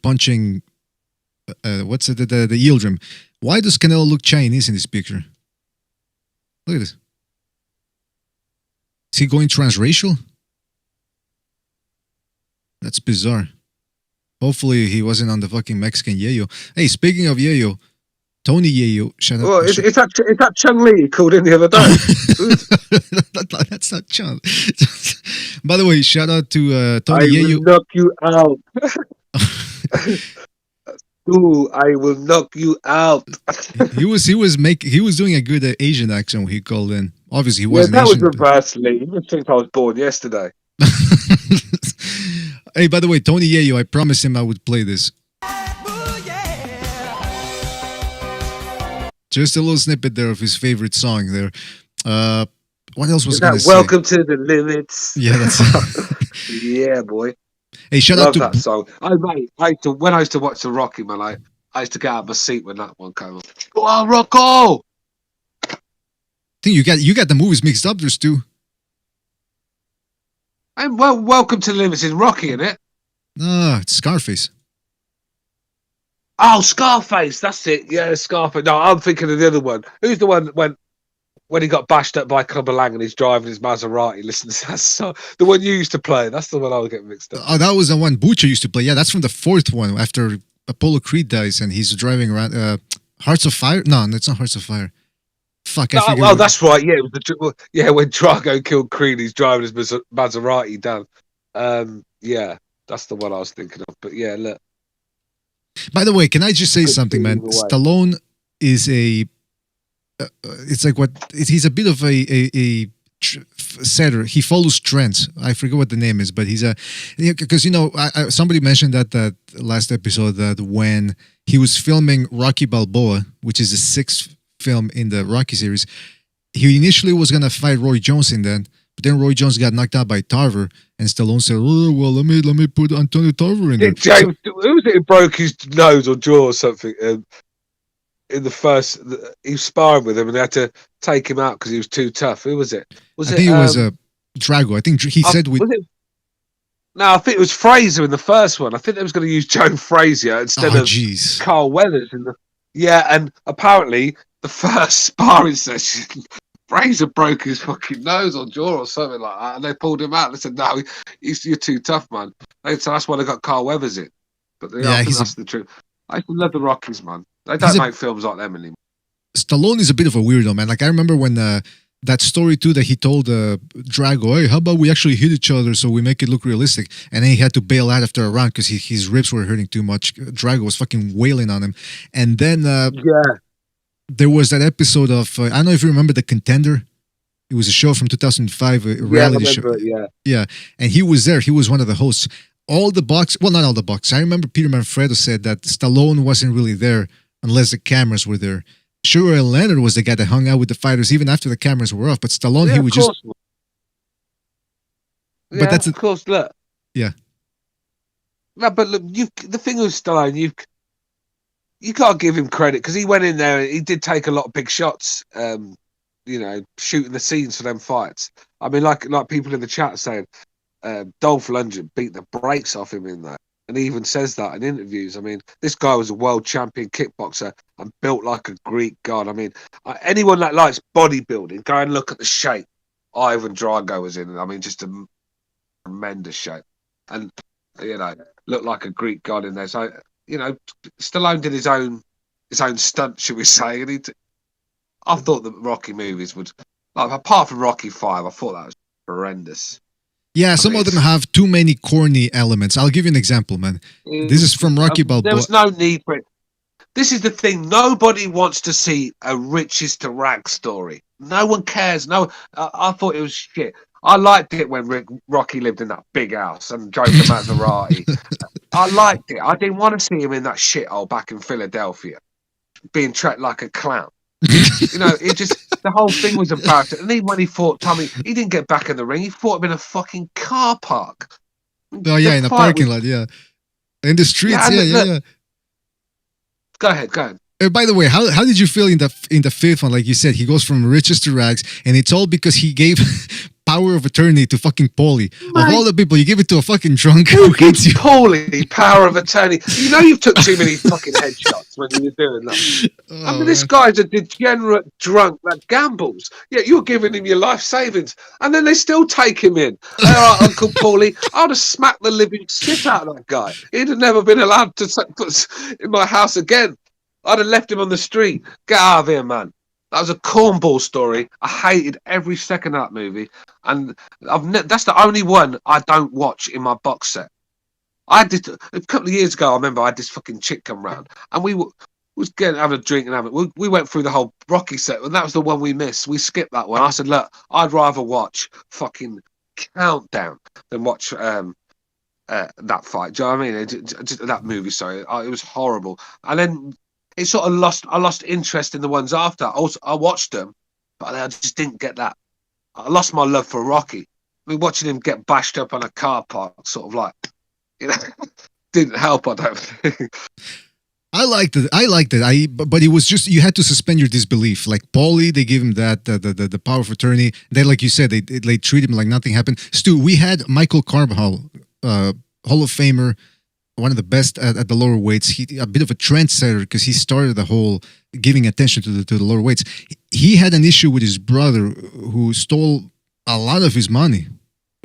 S8: punching, what's it, the Yildirim? Why does Canelo look Chinese in this picture? Look at this. Is he going transracial? That's bizarre. Hopefully he wasn't on the fucking Mexican yayo. Hey, speaking of yayo, Tony Yayo. Shout out.
S7: Well, is that Chung Lee called in the other day?
S8: That's not Chung. By the way, shout out to Tony Yayo.
S7: I will knock you out. Ooh, I will knock you out.
S8: he was doing a good Asian accent when he called in. Obviously, he wasn't
S7: that
S8: Asian.
S7: Was reverse Lee. You think I was born yesterday.
S8: Hey, by the way, Tony Yayo, I promised him I would play this. Just a little snippet there of his favorite song there. What else was going to say?
S7: Welcome to the limits.
S8: Yeah, that's
S7: yeah, boy.
S8: Hey, shout out to
S7: that song. Oh, mate, when I used to watch the Rocky, man, I used to get out of my seat when that one came on. Oh, Rocco!
S8: I think you got the movies mixed up. There's two.
S7: And welcome to the limits in Rocky, isn't it?
S8: Ah, it's Scarface.
S7: Oh, Scarface, that's it. Yeah, Scarface. No, I'm thinking of the other one. Who's the one when he got bashed up by Clubber Lang and he's driving his Maserati? Listen to that song. The one you used to play. That's the one I was getting mixed up.
S8: Oh, that was the one Butcher used to play. Yeah, that's from the fourth one after Apollo Creed dies and he's driving around. Hearts of Fire? No, it's not Hearts of Fire. Fuck, I forget.
S7: Oh, that's right. Yeah, it was when Drago killed Creed, he's driving his Maserati down. Yeah, that's the one I was thinking of. But yeah, look.
S8: By the way, can I just say something, man? Stallone is it's like he's a bit of a setter. He follows trends. I forget what the name is, but he's because somebody mentioned that last episode that when he was filming Rocky Balboa, which is the 6th film in the Rocky series, he initially was gonna fight Roy Jones in that, but then Roy Jones got knocked out by Tarver, and Stallone said, "Oh well, let me put Antonio Tarver in there."
S7: James, who was it who broke his nose or jaw or something? In the first, he was sparring with him, and they had to take him out because he was too tough. Who was it?
S8: I think it was Drago. I think he said with.
S7: No, I think it was Fraser in the first one. I think they was going to use Joe Frazier instead of Carl Weathers in the. Yeah, and apparently the first sparring session, Fraser broke his fucking nose or jaw or something like that, and they pulled him out. They said, "No, you're too tough, man." So that's why they got Carl Weathers in. But yeah, I think that's the truth. I used to love the Rockies, man. They don't make films like them anymore.
S8: Stallone is a bit of a weirdo, man. Like I remember when that story too that he told Drago, "Hey, how about we actually hit each other so we make it look realistic?" And then he had to bail out after a round because his ribs were hurting too much. Drago was fucking wailing on him, and then there was that episode of I don't know if you remember The Contender. It was a show from 2005, a reality show. Yeah, and he was there. He was one of the hosts. Not all the box. I remember Peter Manfredo said that Stallone wasn't really there unless the cameras were there. Sugar Ray Leonard was the guy that hung out with the fighters even after the cameras were off. But Stallone, he would just.
S7: Yeah, but that's of course. Look.
S8: Yeah.
S7: No, but look, the thing with Stallone, you can't give him credit because he went in there. He did take a lot of big shots. Shooting the scenes for them fights. I mean, like people in the chat saying, Dolph Lundgren beat the brakes off him in that. And he even says that in interviews. I mean, this guy was a world champion kickboxer and built like a Greek god. I mean, anyone that likes bodybuilding, go and look at the shape Ivan Drago was in. I mean, just a tremendous shape. And, looked like a Greek god in there. So, Stallone did his own stunt, should we say. And I thought the Rocky movies would, apart from Rocky 5, I thought that was horrendous.
S8: Yeah, some of them have too many corny elements. I'll give you an example, man. This is from Rocky Balboa.
S7: There was no need for it. This is the thing. Nobody wants to see a riches to rags story. No one cares. No, I thought it was shit. I liked it when Rocky lived in that big house and drove the Maserati. I liked it. I didn't want to see him in that shithole back in Philadelphia, being treated like a clown. You know, it just the whole thing was embarrassing. And even when he fought Tommy, he didn't get back in the ring. He fought him in a fucking car park.
S8: Oh yeah, in a parking lot. Yeah, in the streets. Yeah.
S7: Go ahead.
S8: By the way, how did you feel in the fifth one? Like you said, he goes from riches to rags, and it's all because he gave power of attorney to fucking Paulie. Of all the people, you give it to a fucking drunk who hates you.
S7: Paulie, power of attorney. You know you took too many fucking headshots when you were doing that. I mean, this guy's a degenerate drunk that gambles. Yeah, you're giving him your life savings, and then they still take him in. All right, Uncle Paulie, I'd have smacked the living shit out of that guy. He'd have never been allowed to put in my house again. I'd have left him on the street. Get out of here, man. That was a cornball story. I hated every second of that movie, and that's the only one I don't watch in my box set. I did a couple of years ago. I remember I had this fucking chick come round, and we was having a drink and we went through the whole Rocky set, and that was the one we missed. We skipped that one. I said, look, I'd rather watch fucking Countdown than watch that fight. Do you know what I mean? That movie. Sorry, it was horrible. And then it sort of I lost interest in the ones after. I watched them, but I just didn't get that. I lost my love for Rocky. I mean, watching him get bashed up on a car park, sort of like, you know, didn't help. I don't think.
S8: I liked it. But it was just you had to suspend your disbelief. Like Paulie, they give him that the power of attorney. Then, like you said, they treat him like nothing happened. Stu, we had Michael Carbajal, Hall of Famer, one of the best at the lower weights. He a bit of a trendsetter because he started the whole giving attention to the lower weights. He had an issue with his brother who stole a lot of his money,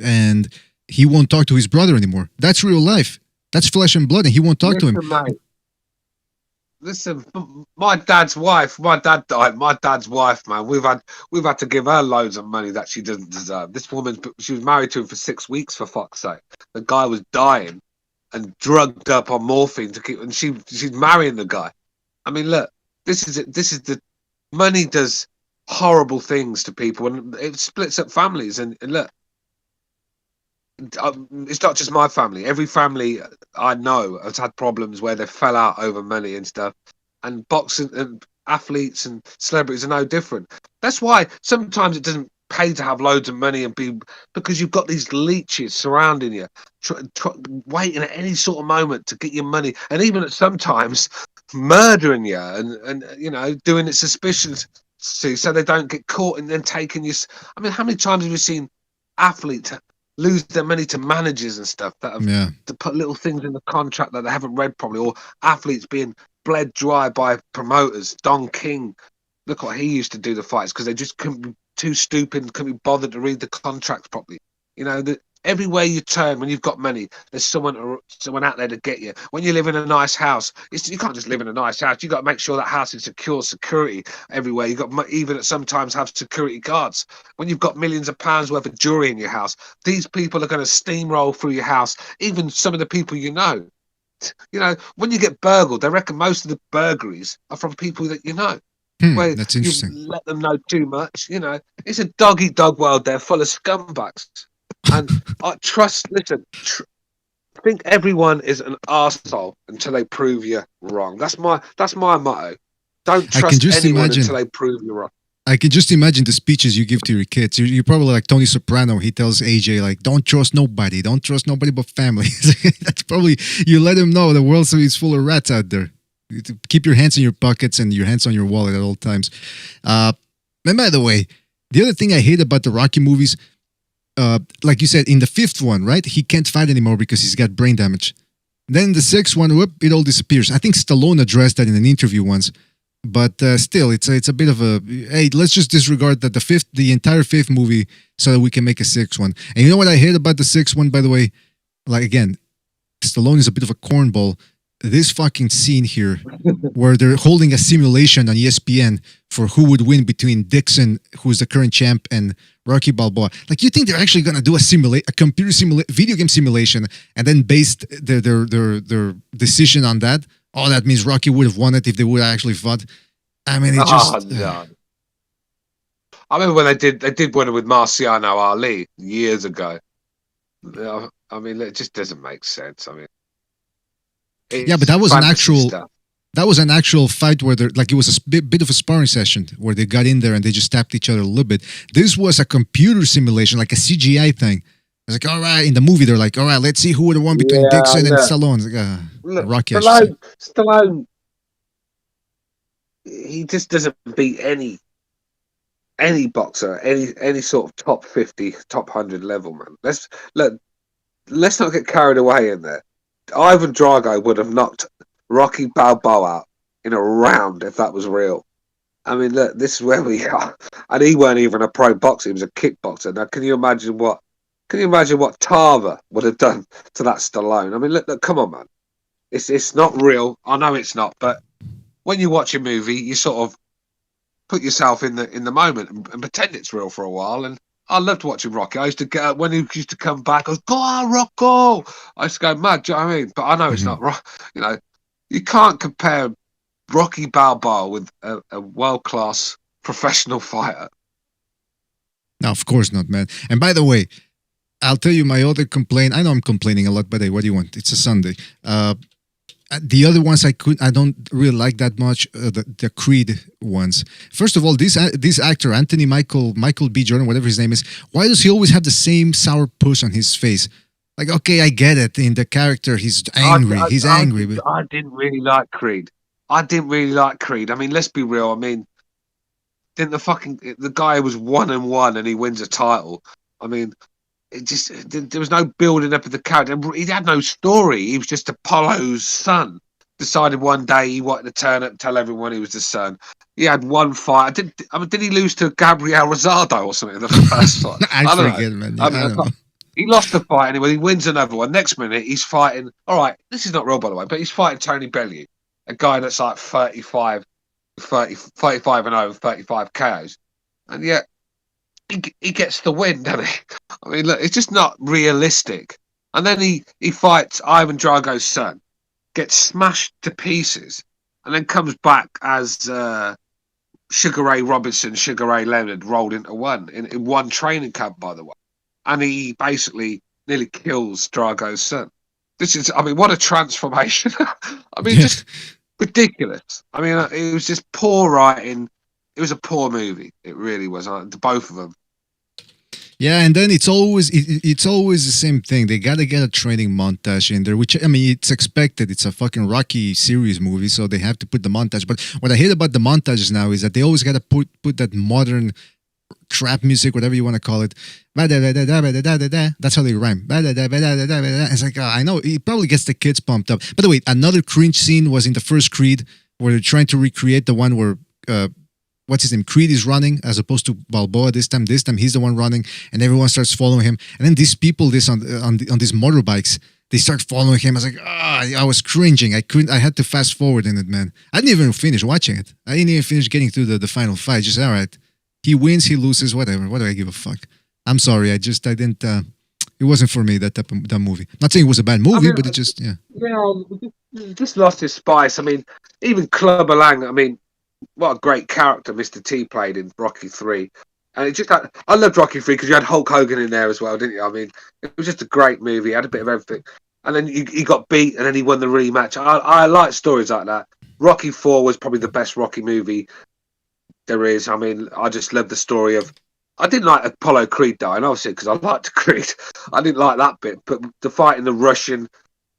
S8: and he won't talk to his brother anymore. That's real life. That's flesh and blood, and he won't talk to him.
S7: Mate. Listen, my dad died. My dad's wife, man. We've had to give her loads of money that she doesn't deserve. This woman, she was married to him for 6 weeks, for fuck's sake. The guy was dying and drugged up on morphine to keep, and she's marrying the guy. I mean, look, this is the money does horrible things to people, and it splits up families. And look, it's not just my family. Every family I know has had problems where they fell out over money and stuff. And boxing and athletes and celebrities are no different. That's why sometimes it doesn't pay to have loads of money and because you've got these leeches surrounding you, waiting at any sort of moment to get your money, and even at sometimes murdering you and you know, doing it suspiciously so they don't get caught and then taking you. I mean, how many times have you seen athletes lose their money to managers and stuff that have to put little things in the contract that they haven't read properly, or athletes being bled dry by promoters? Don King, look what he used to do the fights because they just couldn't be too stupid and couldn't be bothered to read the contracts properly. You know, everywhere you turn when you've got money, there's someone out there to get you. When you live in a nice house, you can't just live in a nice house. You got to make sure that house is secure, security everywhere. You got even sometimes have security guards. When you've got millions of pounds worth of jewelry in your house, these people are going to steamroll through your house. Even some of the people you know. You know, when you get burgled, they reckon most of the burglaries are from people that you know. Where
S8: that's interesting.
S7: You let them know too much. You know, it's a dog-eat-dog world there, full of scumbags. And I think everyone is an arsehole until they prove you wrong. That's my motto. Don't trust anyone until they prove you wrong.
S8: I can just imagine the speeches you give to your kids. You're probably like Tony Soprano. He tells AJ, like, don't trust nobody but family. That's probably, you let him know the world is full of rats out there. Keep your hands in your pockets and your hands on your wallet at all times. And by the way, the other thing I hate about the Rocky movies, like you said, in the fifth one, right? He can't fight anymore because he's got brain damage. Then the sixth one, whoop, it all disappears. I think Stallone addressed that in an interview once. But still, it's a bit of a, hey, let's just disregard that the entire fifth movie so that we can make a sixth one. And you know what I hate about the sixth one, by the way? Like, again, Stallone is a bit of a cornball. This fucking scene here where they're holding a simulation on ESPN for who would win between Dixon, who's the current champ, and Rocky Balboa. Like, you think they're actually going to do a computer video game simulation and then base their decision on that? Oh, that means Rocky would have won it if they would have actually fought. I mean, it just...
S7: No. I remember when they did one with Marciano Ali years ago. I mean, it just doesn't make sense. I mean,
S8: yeah, but that was an actual fight where it was a bit of a sparring session where they got in there and they just tapped each other a little bit. This was a computer simulation, like a CGI thing. It's like, all right, in the movie they're like, all right, let's see who would have won between Dixon and Stallone. It's like, Rocky.
S7: Stallone, he just doesn't beat any boxer, any sort of top 50, top 100 level, man. Let's not get carried away in there. Ivan Drago would have knocked Rocky Balboa out in a round if that was real. I mean, look, this is where we are. And he weren't even a pro boxer; he was a kickboxer. Now, can you imagine what Tava would have done to that Stallone? I mean, look, come on, man. It's not real. I know it's not, but when you watch a movie, you sort of put yourself in the moment and pretend it's real for a while. And I loved watching Rocky. I used to get when he used to come back, I was, go on, Rocco. I used to go mad. Do you know what I mean? But I know it's not right. You know, you can't compare Rocky Balboa with a world-class professional fighter.
S8: No, of course not, man. And by the way, I'll tell you my other complaint. I know I'm complaining a lot, but hey, what do you want? It's a Sunday. The other ones I don't really like that much. The Creed ones. First of all, this actor Anthony Michael B. Jordan, whatever his name is, why does he always have the same sour puss on his face? Like, okay, I get it. In the character, he's angry. He's angry. But
S7: I didn't really like Creed. I mean, let's be real. I mean, didn't the guy was 1-1 and he wins a title? I mean, there was no building up of the character. He had no story. He was just Apollo's son. Decided one day he wanted to turn up and tell everyone he was the son. He had one fight. Did he lose to Gabriel Rosado or something in the first fight?
S8: I forget, man. I don't know.
S7: He lost the fight anyway. He wins another one. Next minute, he's fighting. All right, this is not real, by the way, but he's fighting Tony Bellew, a guy that's like 35 and over, 35 KOs. And yet, he gets the win, doesn't he? I mean, look, it's just not realistic. And then he fights Ivan Drago's son, gets smashed to pieces, and then comes back as Sugar Ray Robinson, Sugar Ray Leonard rolled into one in one training camp, by the way. And he basically nearly kills Drago's son. I mean, what a transformation. I mean, just ridiculous. I mean, it was just poor writing. It was a poor movie. It really was. Both of them.
S8: Yeah, and then it's always the same thing. They gotta get a training montage in there, which, I mean, it's expected. It's a fucking Rocky series movie, so they have to put the montage. But what I hate about the montages now is that they always gotta put that modern trap music, whatever you want to call it. That's how they rhyme. It's like, I know, it probably gets the kids pumped up. By the way, another cringe scene was in the first Creed, where they're trying to recreate the one where what's his name? Creed is running as opposed to Balboa this time. This time he's the one running, and everyone starts following him. And then these people, on these motorbikes, they start following him. I was like, I was cringing. I had to fast forward in it, man. I didn't even finish watching it. I didn't even finish getting through the final fight. Just, all right, he wins, he loses, whatever. What do I give a fuck? I'm sorry. I didn't. It wasn't for me, that movie. Not saying it was a bad movie, but it just, yeah.
S7: Yeah, just lost his spice. I mean, even Clubber Lang, I mean, what a great character Mr. T played in Rocky 3. And it just, I loved Rocky 3 because you had Hulk Hogan in there as well, didn't you? I mean, it was just a great movie. It had a bit of everything. And then he got beat and then he won the rematch. I like stories like that. Rocky 4 was probably the best Rocky movie there is. I mean, I just love the story of, I didn't like Apollo Creed dying, obviously, because I liked Creed. I didn't like that bit. But the fight in the Russian,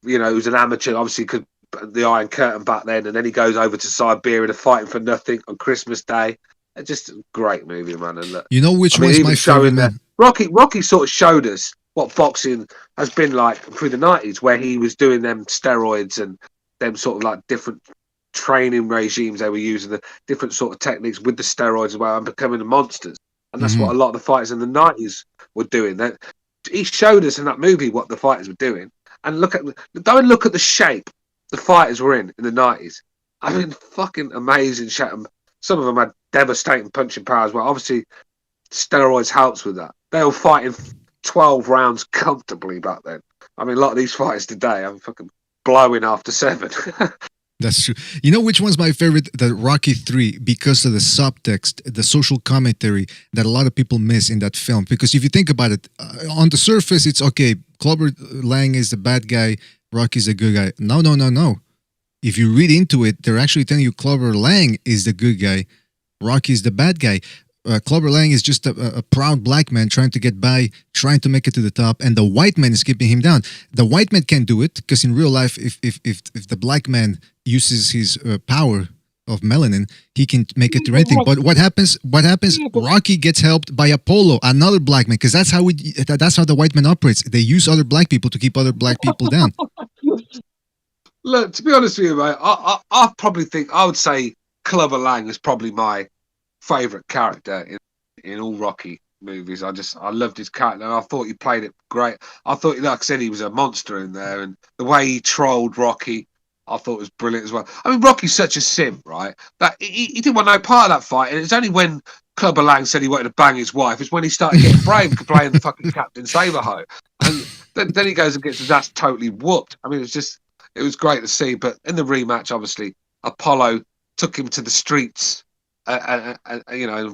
S7: you know, who's an amateur, obviously could the Iron Curtain back then, and then he goes over to Siberia to fighting for nothing on Christmas Day. It's just a great movie, man. And look,
S8: you know which one's my favorite?
S7: There, Rocky sort of showed us what boxing has been like through the 90s, where he was doing them steroids and them sort of like different training regimes they were using, the different sort of techniques with the steroids as well, and becoming the monsters. And that's what a lot of the fighters in the 90s were doing. That he showed us in that movie what the fighters were doing. And go and look at the shape the fighters were in the 90s. I mean, fucking amazing shape. Some of them had devastating punching power as well. Obviously, steroids helps with that. They were fighting 12 rounds comfortably back then. I mean, a lot of these fighters today are fucking blowing after 7.
S8: That's true. You know which one's my favorite? The Rocky 3, because of the subtext, the social commentary that a lot of people miss in that film. Because if you think about it, on the surface, it's okay. Clubber Lang is the bad guy. Rocky's the good guy. No, no, no, no. If you read into it, they're actually telling you Clubber Lang is the good guy. Rocky's the bad guy. Clubber Lang is just a proud black man trying to get by, trying to make it to the top, and the white man is keeping him down. The white man can't do it because in real life, if the black man uses his power of melanin, he can make it through anything. But what happens? Rocky gets helped by Apollo, another black man, because that's how the white man operates. They use other black people to keep other black people down.
S7: Look, to be honest with you, mate, I probably think I would say Clubber Lang is probably my favourite character in all Rocky movies. I loved his character, and I thought he played it great. I thought, like I said, he was a monster in there, and the way he trolled Rocky, I thought was brilliant as well. I mean, Rocky's such a simp, right? That he didn't want no part of that fight, and it's only when Clubber Lang said he wanted to bang his wife, it's when he started getting brave, playing the fucking Captain Saberho, and then he goes and gets his ass totally whooped. I mean, it was great to see. But in the rematch, obviously, Apollo took him to the streets. And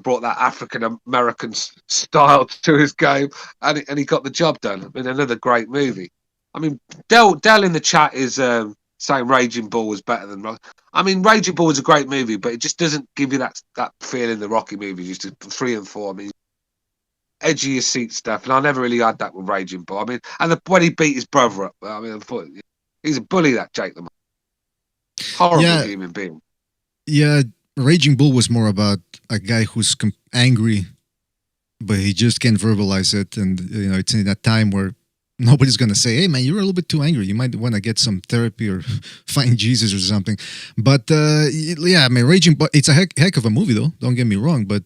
S7: brought that African American style to his game, and he got the job done. I mean, another great movie. I mean, Dell in the chat is saying Raging Bull was better than Rocky. I mean, Raging Bull is a great movie, but it just doesn't give you that feeling the Rocky movies used to. 3 and 4, I mean, edge of your seat stuff, and I never really had that with Raging Bull. I mean, and when he beat his brother up, I mean, I thought he's a bully, that Jake the Man. Horrible human being.
S8: Yeah. Raging Bull was more about a guy who's angry, but he just can't verbalize it. And, it's in that time where nobody's going to say, hey, man, you're a little bit too angry. You might want to get some therapy or find Jesus or something. But, I mean, Raging Bull, it's a heck of a movie, though. Don't get me wrong. But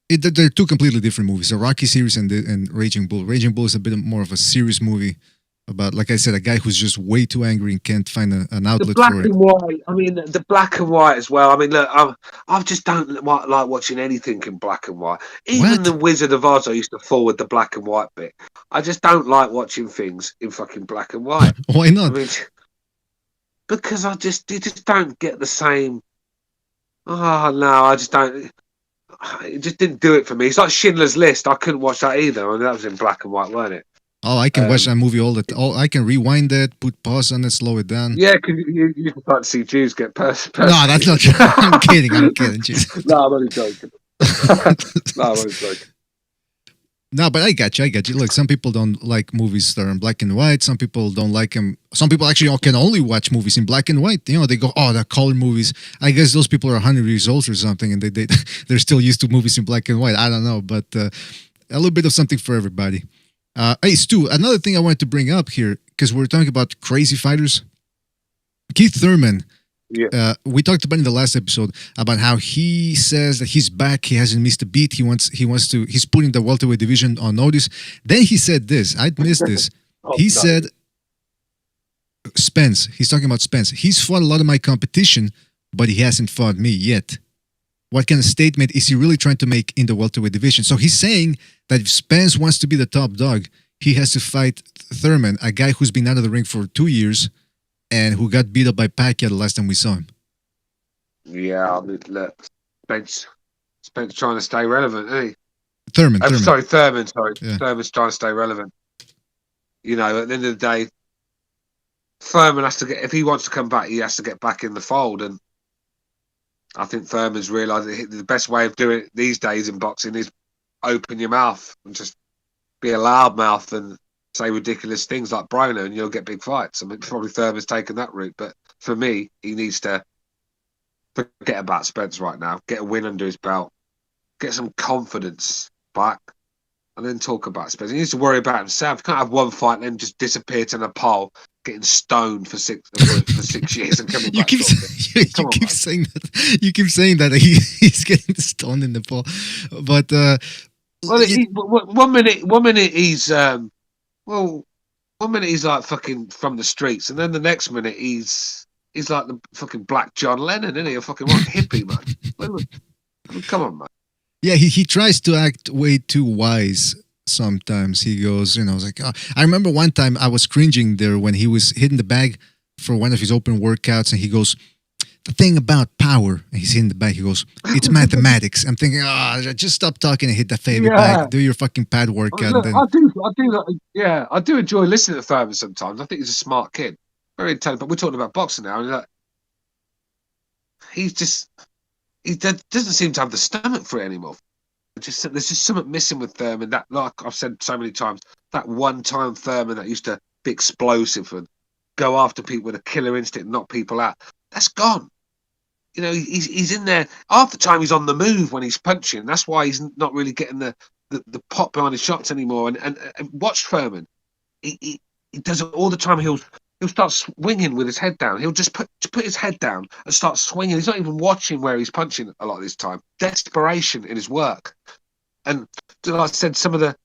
S8: they're two completely different movies. The Rocky series and Raging Bull. Raging Bull is a bit more of a serious movie about, like I said, a guy who's just way too angry and can't find an outlet for it.
S7: The black and white. I mean, the black and white as well. I mean, look, I just don't like watching anything in black and white. Even the Wizard of Oz, I used to forward the black and white bit. I just don't like watching things in fucking black and white.
S8: Why not?
S7: I mean, because you just don't get the same. Oh no, I just don't. It just didn't do it for me. It's like Schindler's List. I couldn't watch that either. I mean, that was in black and white, weren't it?
S8: Oh, I can watch that movie I can rewind it, put pause on it, slow it down.
S7: Yeah, because you can start to see Jews get persecuted.
S8: No, that's not true. I'm kidding. Jeez.
S7: No, I'm only joking. No, I'm only joking.
S8: No, but I got you. Look, some people don't like movies that are in black and white. Some people don't like them. Some people actually can only watch movies in black and white. They go, oh, the color movies. I guess those people are 100 years old or something, and they're still used to movies in black and white. I don't know, but a little bit of something for everybody. Hey, Stu, another thing I wanted to bring up here, because we're talking about crazy fighters. Keith Thurman, we talked about in the last episode about how he says that he's back, he hasn't missed a beat, he's putting the welterweight division on notice. Then he said this, I missed this. He said, Spence, he's talking about Spence. He's fought a lot of my competition, but he hasn't fought me yet. What kind of statement is he really trying to make in the welterweight division? So he's saying that if Spence wants to be the top dog, he has to fight Thurman, a guy who's been out of the ring for 2 years and who got beat up by Pacquiao the last time we saw him.
S7: Yeah, I mean, look, Spence trying to stay relevant, isn't he?
S8: Thurman.
S7: Thurman.
S8: Yeah.
S7: Thurman's trying to stay relevant. At the end of the day, Thurman has to if he wants to come back, he has to get back in the fold. And I think Thurman's realised that the best way of doing it these days in boxing is open your mouth and just be a loudmouth and say ridiculous things like Broner, and you'll get big fights. I mean, probably Thurman's taken that route, but for me, he needs to forget about Spence right now, get a win under his belt, get some confidence back, and then talk about Spence. He needs to worry about himself. He can't have one fight and then just disappear to Nepal, getting stoned for 6 years and coming back.
S8: You keep saying that. You keep saying that he's getting stoned in Nepal, but
S7: one minute he's one minute he's like fucking from the streets, and then the next minute he's like the fucking Black John Lennon, isn't he? A fucking hippie, man. Come on, man.
S8: Yeah, he tries to act way too wise. Sometimes he goes, like, oh. I remember one time I was cringing there when he was hitting the bag for one of his open workouts, and he goes, the thing about power, and he's in the back, he goes, it's mathematics. I'm thinking, just stop talking and hit the favorite back. Do your fucking pad workout.
S7: Look,
S8: Then...
S7: I do enjoy listening to Thurman sometimes. I think he's a smart kid, very intelligent. But we're talking about boxing now, and like, he doesn't seem to have the stomach for it anymore. There's just something missing with Thurman. That, like I've said so many times, that one-time Thurman that used to be explosive and go after people with a killer instinct, knock people out. That's gone. You know, he's in there. Half the time he's on the move when he's punching. That's why he's not really getting the pop behind his shots anymore. And watch Thurman. He does it all the time. He'll start swinging with his head down. He'll just put his head down and start swinging. He's not even watching where he's punching a lot of this time. Desperation in his work. And like I said, some of the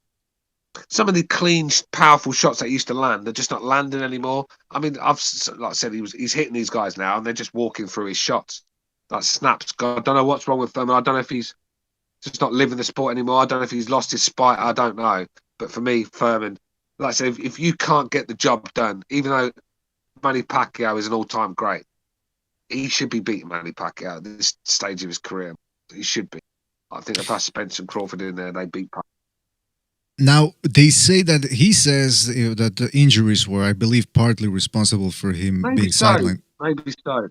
S7: clean, powerful shots that he used to land, they're just not landing anymore. I mean, like I said, he's hitting these guys now, and they're just walking through his shots. Like snaps. God, I don't know what's wrong with Thurman. I don't know if he's just not living the sport anymore. I don't know if he's lost his spite. I don't know. But for me, Thurman, like I said, if you can't get the job done, even though Manny Pacquiao is an all-time great, he should be beating Manny Pacquiao at this stage of his career. He should be. I think if I Spence and Crawford in there, they beat Pacquiao.
S8: Now, they say that he says that the injuries were, I believe, partly responsible for him being sidelined.
S7: Maybe so.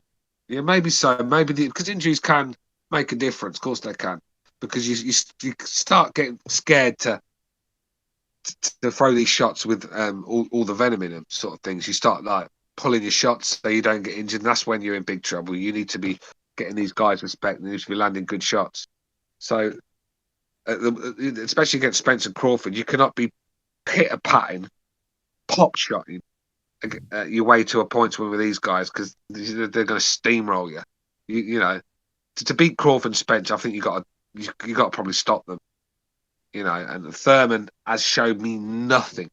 S7: Yeah, maybe so. Maybe because injuries can make a difference. Of course they can. Because you start getting scared to throw these shots with all the venom in them, sort of things. You start like pulling your shots so you don't get injured. And that's when you're in big trouble. You need to be getting these guys respect, and you need to be landing good shots. So, especially against Spence and Crawford, you cannot be pitter-patting, pop-shotting your way to a point win with these guys, because they're going to steamroll you. You know, to beat Crawford and Spence, I think you got to probably stop them. You know, and Thurman has showed me nothing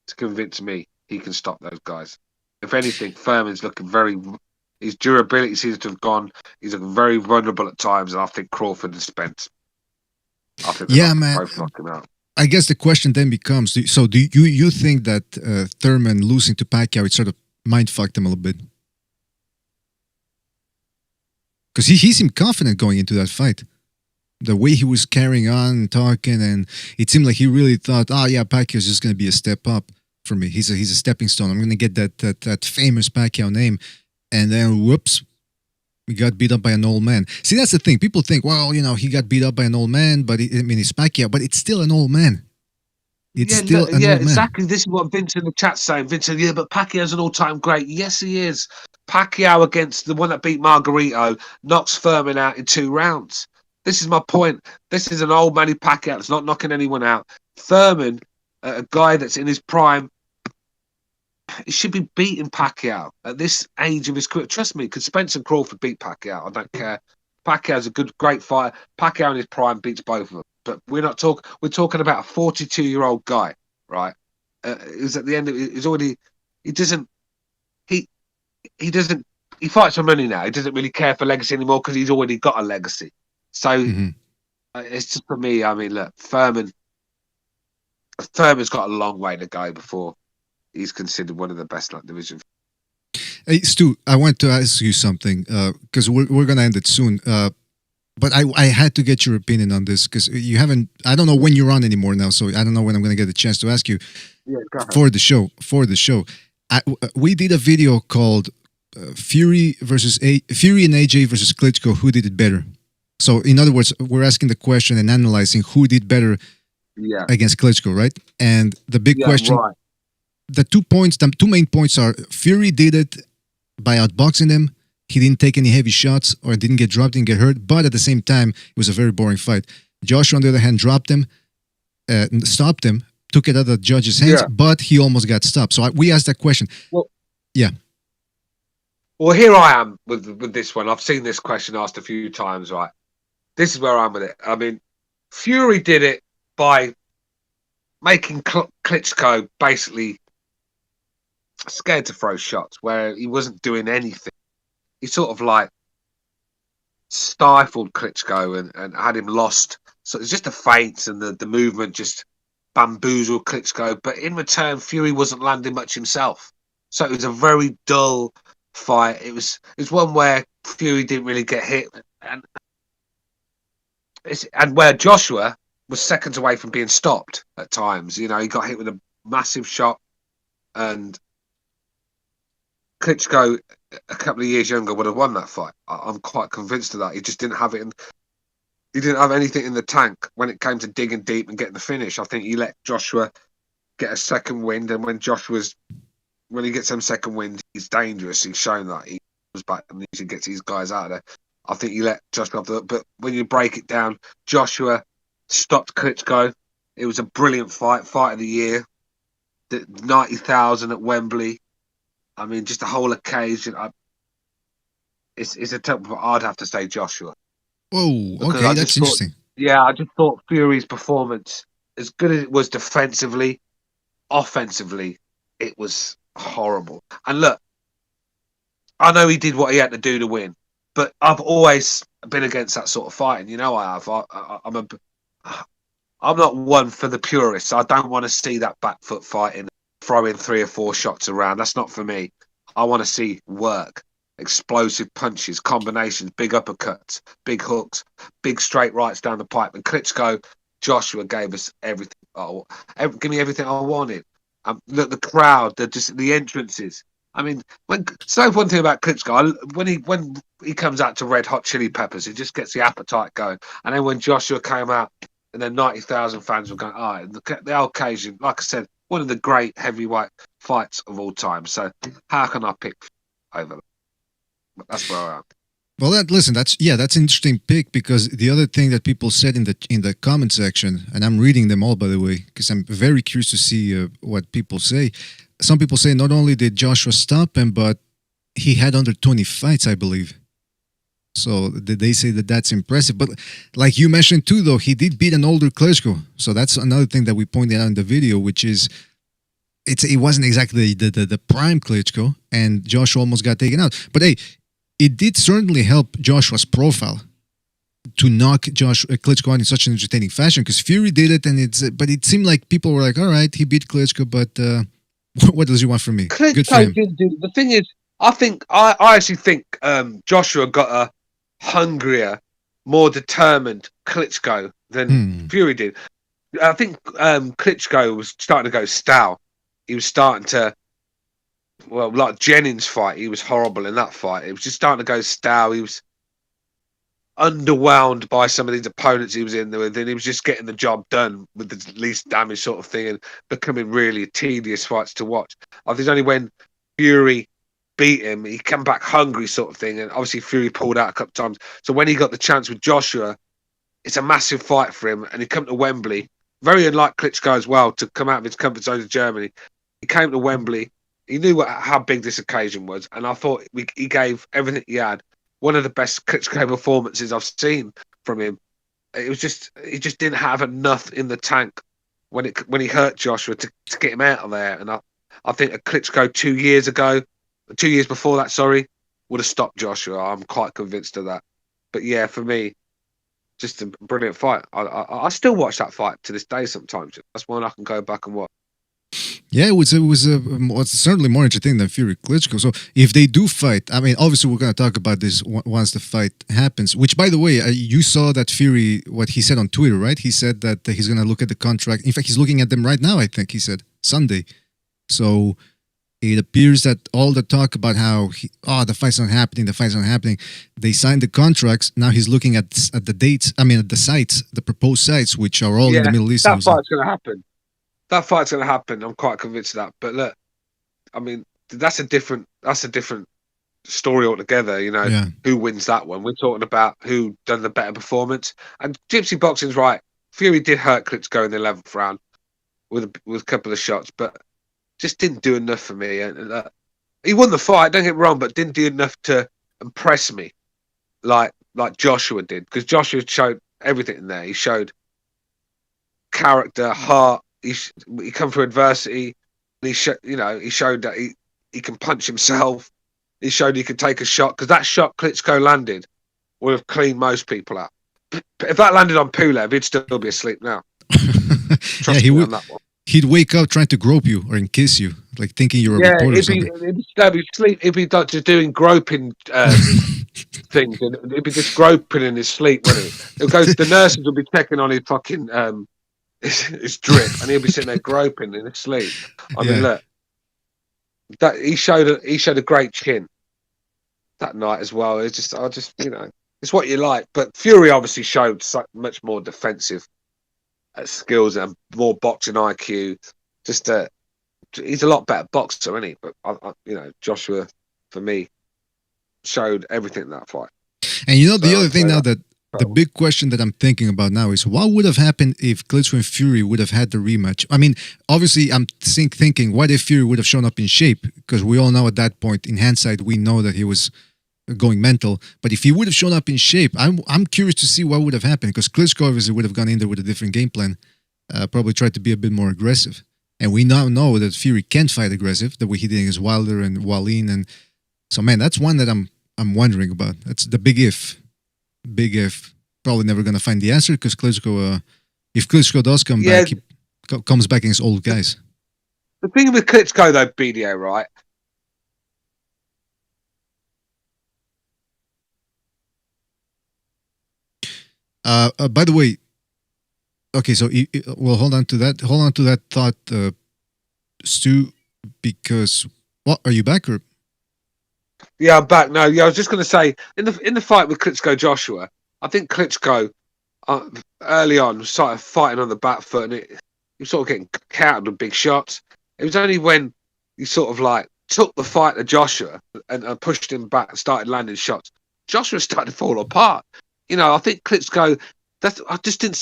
S7: to convince me he can stop those guys. If anything, Thurman's looking his durability seems to have gone. He's looking very vulnerable at times, and I think Crawford and Spence. I think
S8: man.
S7: Both knock him out.
S8: I guess the question then becomes: so do you think that Thurman losing to Pacquiao, it sort of mind fucked him a little bit? Because he seemed confident going into that fight. The way he was carrying on and talking, and it seemed like he really thought, Pacquiao's just going to be a step up for me. He's a stepping stone. I'm going to get that famous Pacquiao name. And then, whoops, we got beat up by an old man. See, that's the thing. People think, well, you know, he got beat up by an old man, but it's Pacquiao, but it's still an old man. It's still an old man.
S7: Exactly. This is what Vince in the chat's saying. Vince said, but Pacquiao's an all-time great. Yes, he is. Pacquiao against the one that beat Margarito knocks Thurman out in 2 rounds. This is my point. This is an old Manny Pacquiao that's not knocking anyone out. Thurman, a guy that's in his prime, he should be beating Pacquiao at this age of his career. Trust me, because Spence and Crawford beat Pacquiao. I don't care. Pacquiao's a great fighter. Pacquiao in his prime beats both of them. But we're talking about a 42-year-old guy, right? Who's at the end of it, he's already, he fights for money now. He doesn't really care for legacy anymore because he's already got a legacy. So it's just for me. I mean, look, Thurman's got a long way to go before he's considered one of the best light division.
S8: Hey, Stu, I want to ask you something because we're gonna end it soon. But I had to get your opinion on this because you haven't. I don't know when you're on anymore now, so I don't know when I'm gonna get a chance to ask you for the show. We did a video called Fury and AJ versus Klitschko. Who did it better? So, in other words, we're asking the question and analyzing who did better against Klitschko, right? And the big question, the 2 main points are Fury did it by outboxing him. He didn't take any heavy shots or didn't get dropped, didn't get hurt. But at the same time, it was a very boring fight. Joshua, on the other hand, dropped him, stopped him, took it out of the judge's hands, but he almost got stopped. So we asked that question. Well,
S7: Well, here I am with this one. I've seen this question asked a few times, right? This is where I'm with it. I mean, Fury did it by making Klitschko basically scared to throw shots where he wasn't doing anything. He sort of like stifled Klitschko and had him lost. So it's just the feints and the movement just bamboozled Klitschko. But in return, Fury wasn't landing much himself. So it was a very dull fight. It was one where Fury didn't really get hit, and where Joshua was seconds away from being stopped at times. You know, he got hit with a massive shot, and Klitschko, a couple of years younger, would have won that fight. I'm quite convinced of that. He just didn't have it he didn't have anything in the tank when it came to digging deep and getting the finish. I think he let Joshua get a second wind, and when he gets them second wind, he's dangerous. He's shown that he was back and usually gets these guys out of there. I think he let Joshua off but when you break it down, Joshua stopped Klitschko. It was a brilliant fight of the year. The 90,000 at Wembley. I mean, just the whole occasion. It's a tough, but I'd have to say Joshua.
S8: Oh, okay, that's interesting.
S7: I just thought Fury's performance, as good as it was defensively, offensively, it was horrible. And look, I know he did what he had to do to win, but I've always been against that sort of fighting. You know, I have. I'm not one for the purists. I don't want to see that back foot fighting, throwing 3 or 4 shots around. That's not for me. I want to see work. Explosive punches, combinations, big uppercuts, big hooks, big straight rights down the pipe. And Klitschko, Joshua gave us everything. Give me everything I wanted. Look, the crowd, the entrances. I mean, one thing about Klitschko, when he comes out to Red Hot Chili Peppers, it just gets the appetite going. And then when Joshua came out, and then 90,000 fans were going, the occasion, like I said, one of the great heavyweight fights of all time. So how can I pick over that? That's where I am.
S8: Well, that's an interesting pick, because the other thing that people said in the comment section, and I'm reading them all, by the way, because I'm very curious to see what people say. Some people say not only did Joshua stop him, but he had under 20 fights, I believe. So they say that's impressive. But like you mentioned too, though, he did beat an older Klitschko. So that's another thing that we pointed out in the video, which is it wasn't exactly the prime Klitschko, and Joshua almost got taken out. But hey, it did certainly help Joshua's profile to knock Klitschko out in such an entertaining fashion, because Fury did it, but it seemed like people were like, all right, he beat Klitschko, but what does he want from me?
S7: Klitschko
S8: Good for him.
S7: The thing is, I actually think Joshua got a hungrier, more determined Klitschko than Fury did. I think Klitschko was starting to go stale. He was starting to, like Jennings' fight, he was horrible in that fight. It was just starting to go stale. He was underwhelmed by some of these opponents he was in there with, and he was just getting the job done with the least damage sort of thing, and becoming really tedious fights to watch. I think only when Fury beat him, he came back hungry sort of thing, and obviously Fury pulled out a couple of times. So when he got the chance with Joshua, it's a massive fight for him, and he come to Wembley, very unlike Klitschko as well, to come out of his comfort zone to Germany. He came to Wembley. He knew how big this occasion was, and I thought he gave everything he had. One of the best Klitschko performances I've seen from him. It was just he just didn't have enough in the tank when he hurt Joshua to get him out of there. And I think a Klitschko 2 years before that, would have stopped Joshua. I'm quite convinced of that. But yeah, for me, just a brilliant fight. I still watch that fight to this day sometimes. That's one I can go back and watch.
S8: Yeah, it was certainly more entertaining than Fury Klitschko. So if they do fight, I mean, obviously we're going to talk about this once the fight happens. Which, by the way, you saw that Fury, what he said on Twitter, right? He said that he's going to look at the contract. In fact, he's looking at them right now, I think he said, Sunday. So it appears that all the talk about how, the fight's not happening, they signed the contracts. Now he's looking at the dates, at the sites, the proposed sites, which are all in the Middle East.
S7: That fight's going to happen. That fight's going to happen. I'm quite convinced of that. But look, I mean, that's a different story altogether. You know, Who wins that one? We're talking about who done the better performance. And Gypsy Boxing's right. Fury did hurt Klitschko in the 11th round with a couple of shots, but just didn't do enough for me. And he won the fight. Don't get me wrong, but didn't do enough to impress me like Joshua did, because Joshua showed everything in there. He showed character, heart. He come through adversity. He showed that he can punch himself. He showed he could take a shot, because that shot Klitschko landed would have cleaned most people out. If that landed on Pulev, he'd still be asleep now. Trust me on that one.
S8: He'd wake up trying to grope you or kiss you, like thinking you're a reporter or something.
S7: He'd be like just doing groping things, and he'd be just groping in his sleep, wouldn't he? He'll go. The nurses will be checking on his fucking his drip, and he'll be sitting there groping in his sleep. I mean, look, that he showed a great chin that night as well. It's just, it's what you like. But Fury obviously showed much more defensive skills and more boxing IQ. Just he's a lot better boxer, isn't he? But Joshua, for me, showed everything in that fight.
S8: And the other thing now, that the big question that I'm thinking about now is what would have happened if Klitschko and Fury would have had the rematch? I mean, obviously, I'm thinking, what if Fury would have shown up in shape? Because we all know at that point, in hindsight, we know that he was going mental. But if he would have shown up in shape, I'm curious to see what would have happened. Because Klitschko obviously would have gone in there with a different game plan, probably tried to be a bit more aggressive. And we now know that Fury can fight aggressive, the way he did against Wilder and Wallin. And so, man, that's one that I'm wondering about. That's the big if. Big if. Probably never going to find the answer because Klitschko, if Klitschko does come back, he comes back against old guys.
S7: The thing with Klitschko, though, BDO, right?
S8: By the way, okay, so well, hold on to that. Hold on to that thought, Stu, because what are you back or?
S7: Yeah, I'm back. No, I was just going to say in the fight with Klitschko Joshua, I think Klitschko early on started fighting on the back foot, and he was sort of getting countered with big shots. It was only when he sort of like took the fight to Joshua and pushed him back and started landing shots, Joshua started to fall apart. I think Klitschko.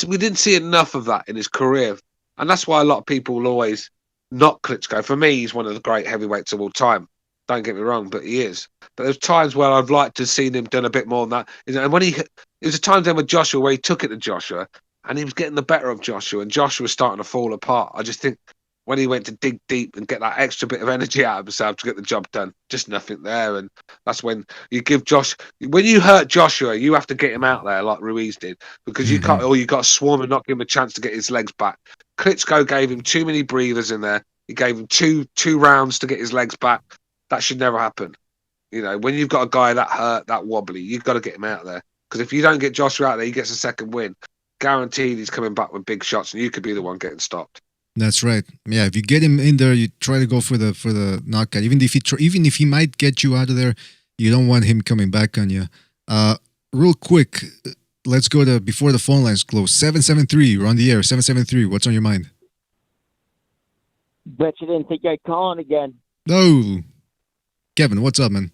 S7: We didn't see enough of that in his career, and that's why a lot of people will always knock Klitschko. For me, he's one of the great heavyweights of all time. Don't get me wrong, but he is. But there's times where I've liked to have seen him done a bit more than that. And when there was a time then with Joshua where he took it to Joshua and he was getting the better of Joshua, and Joshua was starting to fall apart. I just think when he went to dig deep and get that extra bit of energy out of himself to get the job done, just nothing there. And that's when you give when you hurt Joshua, you have to get him out there like Ruiz did, because you can't, or you got to swarm and not give him a chance to get his legs back. Klitschko gave him too many breathers in there. He gave him two rounds to get his legs back. That should never happen. When you've got a guy that hurt, that wobbly, you've got to get him out there. Because if you don't get Joshua out there, he gets a second win. Guaranteed he's coming back with big shots, and you could be the one getting stopped. That's right. Yeah, if you get him in there, you try to go for the knockout. Even if he might get you out of there, you don't want him coming back on you. Real quick, let's go to before the phone lines close. 773, we're on the air. 773, what's on your mind?
S9: Bet you didn't think I'd call in again.
S8: No. Kevin, what's up, man?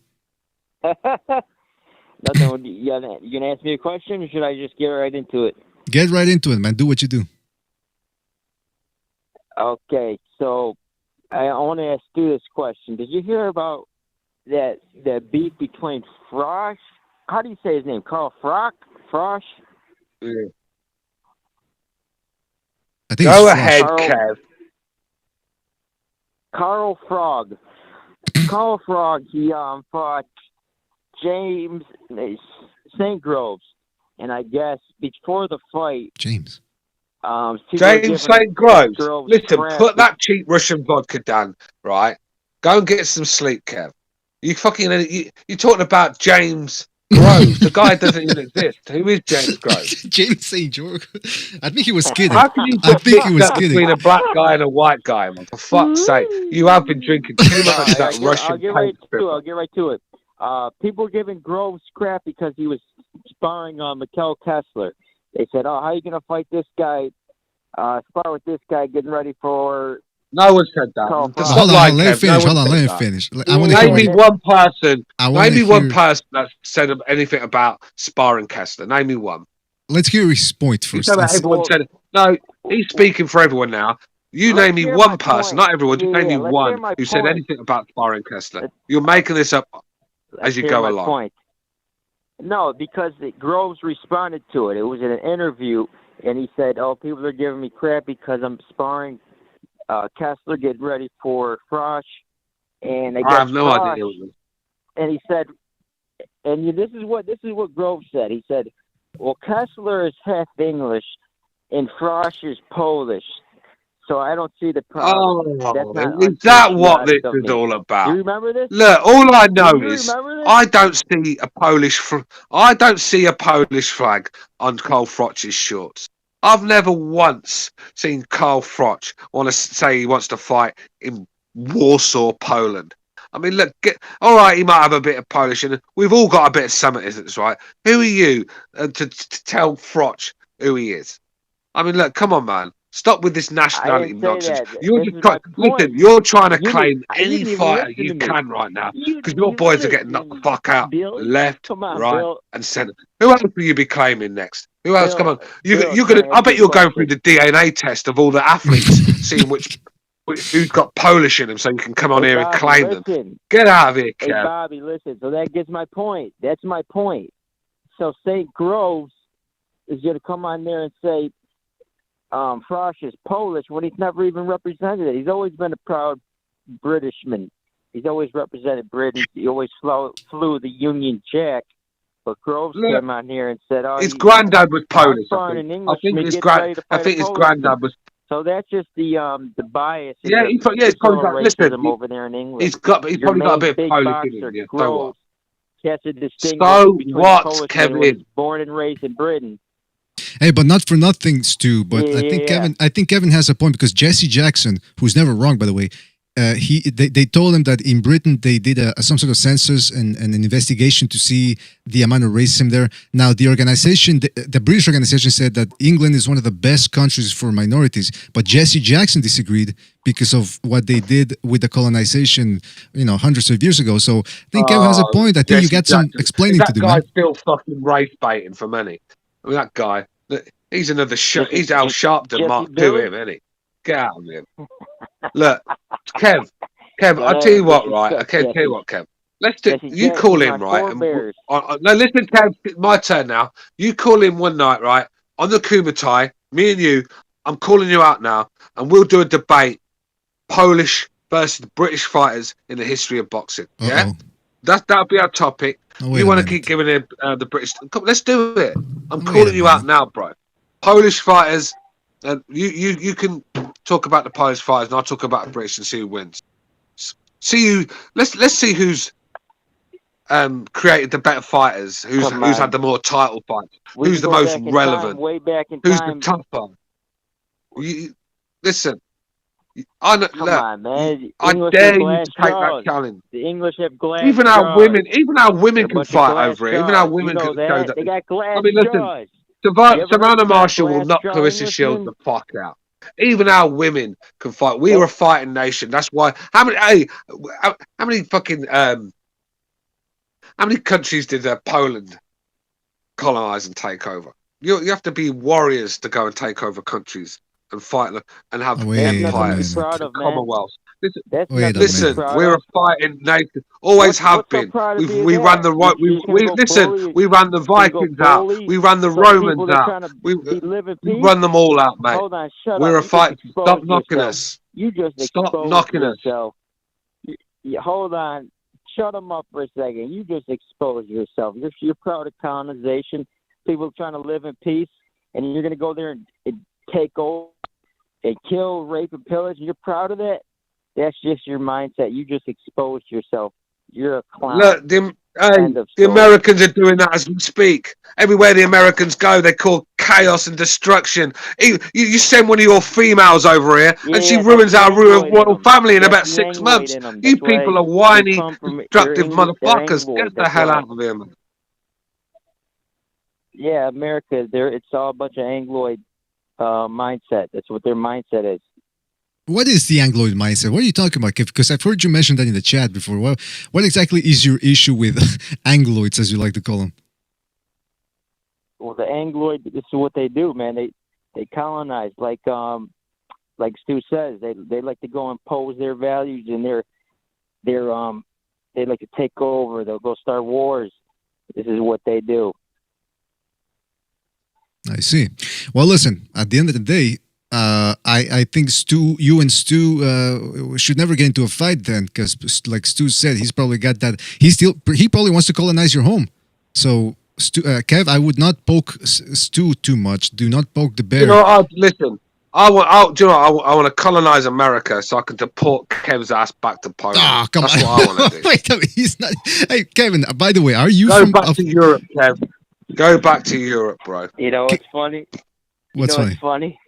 S9: Nothing. You gonna ask me a question, or should I just get right into it?
S8: Get right into it, man. Do what you do.
S9: Okay, so I want to ask you this question. Did you hear about that beef between Frosch? How do you say his name? Carl Frosch?
S7: Yeah.
S8: I think
S7: go ahead, Kev.
S9: Carl Frog. Carl Frog, he fought James St. Groves, and I guess before the fight,
S8: James
S7: St. Groves. Listen, put that cheap Russian vodka down, right? Go and get some sleep, Kev. You're talking about James Groves. The guy doesn't even exist. Who is James Groves?
S8: James St. George. I think he was kidding.
S7: How can you just between a black guy and a white guy, man? For fuck's sake. You have been drinking too much of that Russian
S9: I'll get right to it. People giving Groves crap because he was sparring on Mikkel Kessler. They said, how are you going to fight this guy, spar with this guy, getting ready for...
S7: No one said that.
S8: Hold on, let me finish.
S7: Name me one person that said anything about sparring Kessler. Name me one.
S8: Let's hear his point first.
S7: Everyone said it. No, he's speaking for everyone now. Name me one person, not everyone, just name me one who said anything about sparring Kessler. You're making this up as you go along.
S9: Point. No, because Groves responded to it. It was in an interview, and he said, people are giving me crap because I'm sparring Kessler, get ready for Frosch, and I have no idea. And he said, and this is what Groves said. He said, "Well, Kessler is half English, and Frosch is Polish, So I don't see the problem.
S7: Is that what this is all about?
S9: Do you remember this?
S7: Look, all I know
S9: Do you
S7: is
S9: remember this?
S7: I don't see a Polish flag on Carl Froch's shorts. I've never once seen Carl Froch want to say he wants to fight in Warsaw, Poland. I mean, look, all right, he might have a bit of Polish, and we've all got a bit of Semitism, right? Who are you to tell Froch who he is? I mean, look, come on, man. Stop with this nationality nonsense. You're trying to claim any fighter you can right now because your boys are getting knocked the fuck out, left, right, and centre. Who else will you be claiming next? Who else? Come on, you're gonna. I bet you're going through the DNA test of all the athletes, seeing who's got Polish in them, so you can come on here and claim them. Get out of here, Kev.
S9: Hey, Bobby, listen. So that gets my point. That's my point. So St. Groves is going to come on there and say Froch is Polish when he's never even represented it. He's always been a proud Britishman. He's always represented Britain. He always flew the Union Jack. But Groves came on here and said, "Oh,
S7: his granddad was Polish. I think his granddad was."
S9: So that's just the bias.
S7: Yeah, he's probably
S9: racism over there in England.
S7: He's probably got a bit of Polish in him. Yeah,
S9: Groves has to distinguish between
S7: what, Kevin?
S9: Born and raised in Britain.
S8: Hey, but not for nothing, Stu. But I think Kevin has a point because Jesse Jackson, who's never wrong, by the way, they told him that in Britain they did some sort of census and an investigation to see the amount of racism there. Now the organization, the British organization, said that England is one of the best countries for minorities, but Jesse Jackson disagreed because of what they did with the colonization, hundreds of years ago. So I think Kevin has a point. I think you got some explaining to do.
S7: That guy's still fucking race baiting for money. I mean, that guy, he's another he's Al Sharpton Mark II, isn't he? Get out of him. Look, Kev, I'll tell you what, right? Okay, tell you what, Kev. Let's do. You call him, right? No, listen, Kev. My turn now. You call him one night, right? On the Kumatai, me and you. I'm calling you out now, and we'll do a debate: Polish versus British fighters in the history of boxing. Yeah, that'll be our topic. You want to keep giving him the British? Come, let's do it. I'm calling you out now, bro. Polish fighters. You can talk about the Polish fighters, and I'll talk about the British and see who wins. Let's see who's created the better fighters, who's had the more title fights, who's the most relevant, who's the tougher. Listen, I dare you to take that challenge.
S9: The English have glass.
S7: Even our women can fight over it. Even our women can show that.
S9: They got glass.
S7: I mean, listen. Savannah Marshall will knock Clarissa Shields the fuck out. Even our women can fight. We are a fighting nation. That's why. How many fucking how many countries did Poland colonize and take over? You have to be warriors to go and take over countries and fight and have empires. Commonwealth. Listen, we're a fighting nation. Always have been. We ran the right. We ran the Vikings out. We ran the Romans out. We run them all out, mate. We're a fight. Stop knocking us. Stop knocking us.
S9: Hold on. Shut them up for a second. You just exposed yourself. You're proud of colonization. People trying to live in peace, and you're going to go there and take over and kill, rape, and pillage. And you're proud of that. That's just your mindset. You just exposed yourself. You're a clown.
S7: Look, the Americans are doing that as we speak. Everywhere the Americans go, they call chaos and destruction. You send one of your females over here, and she ruins our royal family in about 6 months. You people are whiny, destructive motherfuckers. Get the hell out of here, man.
S9: Yeah, America, it's all a bunch of Angloid mindset. That's what their mindset is.
S8: What is the Angloid mindset? What are you talking about, Kev? Because I've heard you mention that in the chat before. What exactly is your issue with Angloids, as you like to call them?
S9: Well, the Angloid, this is what they do, man. They colonize, like Stu says. They like to go impose their values, and they like to take over. They'll go start wars. This is what they do.
S8: I see. Well, listen. At the end of the day, I think you and Stu should never get into a fight then, because like Stu said, he's probably got that. He probably wants to colonize your home. So, Kev, I would not poke Stu too much. Do not poke the bear.
S7: Listen, Do you know what? I want to colonize America so I can deport Kev's ass back to Poland.
S8: Ah, come
S7: That's
S8: on.
S7: what I want to do.
S8: Wait, I mean, he's not. Hey, Kevin. By the way, are you
S7: Go
S8: from?
S7: back to Europe, Kev. Go back to Europe, bro.
S9: You know what's funny?
S8: What's funny?
S9: What's funny?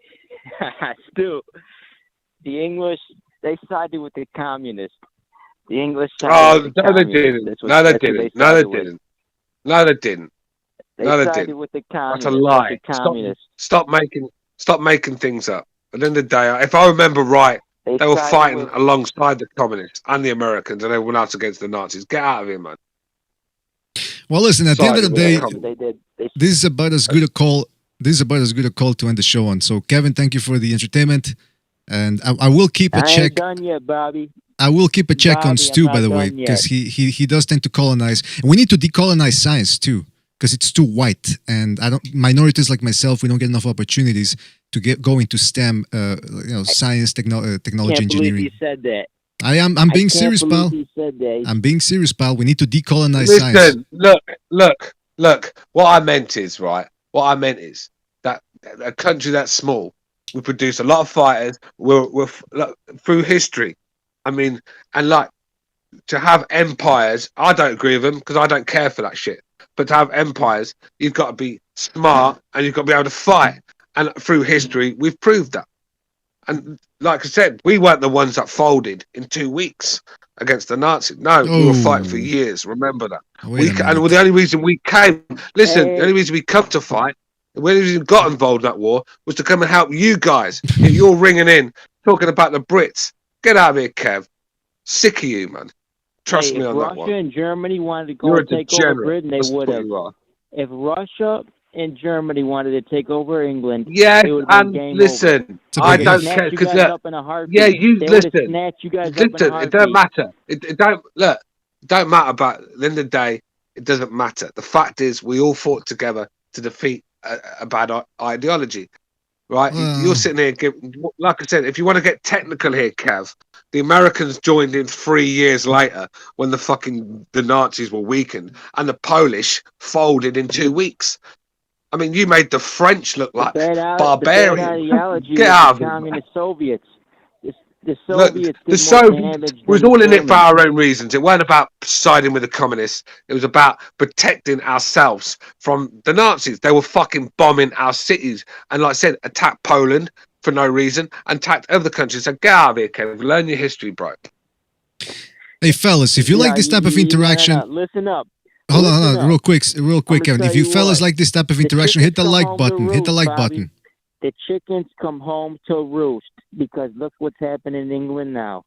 S9: Stu, the English, they sided with the communists. The English sided with the
S7: no, they
S9: communists.
S7: didn't. No, they didn't. No, they didn't. No, they didn't.
S9: They
S7: No, they
S9: sided
S7: didn't.
S9: with the
S7: That's
S9: communists.
S7: a lie.
S9: The communists.
S7: Stop making things up. At the end of the day, if I remember right, they were
S9: sided
S7: fighting
S9: with-
S7: alongside the communists and the Americans, and everyone else against the Nazis. Get out of here, man.
S8: Well, listen. At the end of the day,
S9: They did.
S8: this is about as good a call. This is about as good a call to end the show on. So, Kevin, thank you for the entertainment, and I will keep a
S9: I
S8: check.
S9: ain't done yet, Bobby.
S8: I will keep a check on
S9: Bobby,
S8: Stu,
S9: I'm
S8: by
S9: not
S8: the way,
S9: done
S8: because
S9: yet.
S8: he does tend to colonize. And we need to decolonize science too, because it's too white, and minorities like myself, we don't get enough opportunities to go into STEM, science, technology,
S9: Can't believe
S8: engineering.
S9: you said that.
S8: I'm being serious, pal.
S9: You said that.
S8: I'm being serious, pal. We need to decolonize science.
S7: Listen, look. What I meant is that a country that's small, we produce a lot of fighters. We're through history. I mean, and like to have empires. I don't agree with them because I don't care for that shit. But to have empires, you've got to be smart and you've got to be able to fight. And through history, we've proved that. And like I said, we weren't the ones that folded in 2 weeks against the Nazis. No, we were fighting for years. Remember that. The only reason we came, the only reason we come to fight, the only reason we got involved in that war was to come and help you guys. You're ringing in, talking about the Brits. Get out of here, Kev. Sick of you, man. Trust me on that one.
S9: If Russia and Germany wanted to go
S7: You're
S9: and
S7: a
S9: take over
S7: degenerate.
S9: Britain, they
S7: That's
S9: would
S7: what
S9: have.
S7: you are.
S9: If Russia and Germany wanted to take over England,
S7: Yes,
S9: it would have
S7: and
S9: been game
S7: listen,
S9: over.
S7: I
S9: They
S7: don't
S9: snatched
S7: care
S9: you
S7: because
S9: guys up in a heartbeat.
S7: yeah, you
S9: They would have
S7: listen.
S9: snatched you guys up in a
S7: Listen, it
S9: heartbeat.
S7: don't matter. It don't look. It don't matter about. At the end of the day, it doesn't matter. The fact is, we all fought together to defeat a bad ideology, right? You're sitting here, like I said, if you want to get technical here, Kev, the Americans joined in 3 years later when the Nazis were weakened, and the Polish folded in 2 weeks. I mean, you made the French look like barbarians.
S9: The bad ideology
S7: Get
S9: was
S7: out of
S9: the
S7: here, man.
S9: communist Soviets. The
S7: Look,
S9: Soviets
S7: the
S9: did more
S7: Soviets
S9: damage
S7: was
S9: than
S7: all
S9: the
S7: in it for
S9: Germans.
S7: our own reasons. It weren't about siding with the communists. It was about protecting ourselves from the Nazis. They were fucking bombing our cities and, like I said, attacked Poland for no reason and attacked other countries. So get out of here, Kevin. Learn your history, bro.
S8: Hey, fellas, if you like this type of interaction,
S9: listen up.
S8: hold on,
S9: Listen up.
S8: real quick, Kevin.
S9: tell
S8: If you
S9: you
S8: fellas
S9: what,
S8: like this type of
S9: the
S8: interaction, hit the
S9: chickens
S8: like
S9: come home to
S8: button. Hit the
S9: roost,
S8: like
S9: Bobby.
S8: button.
S9: The chickens come home to roost because look what's happening in England now.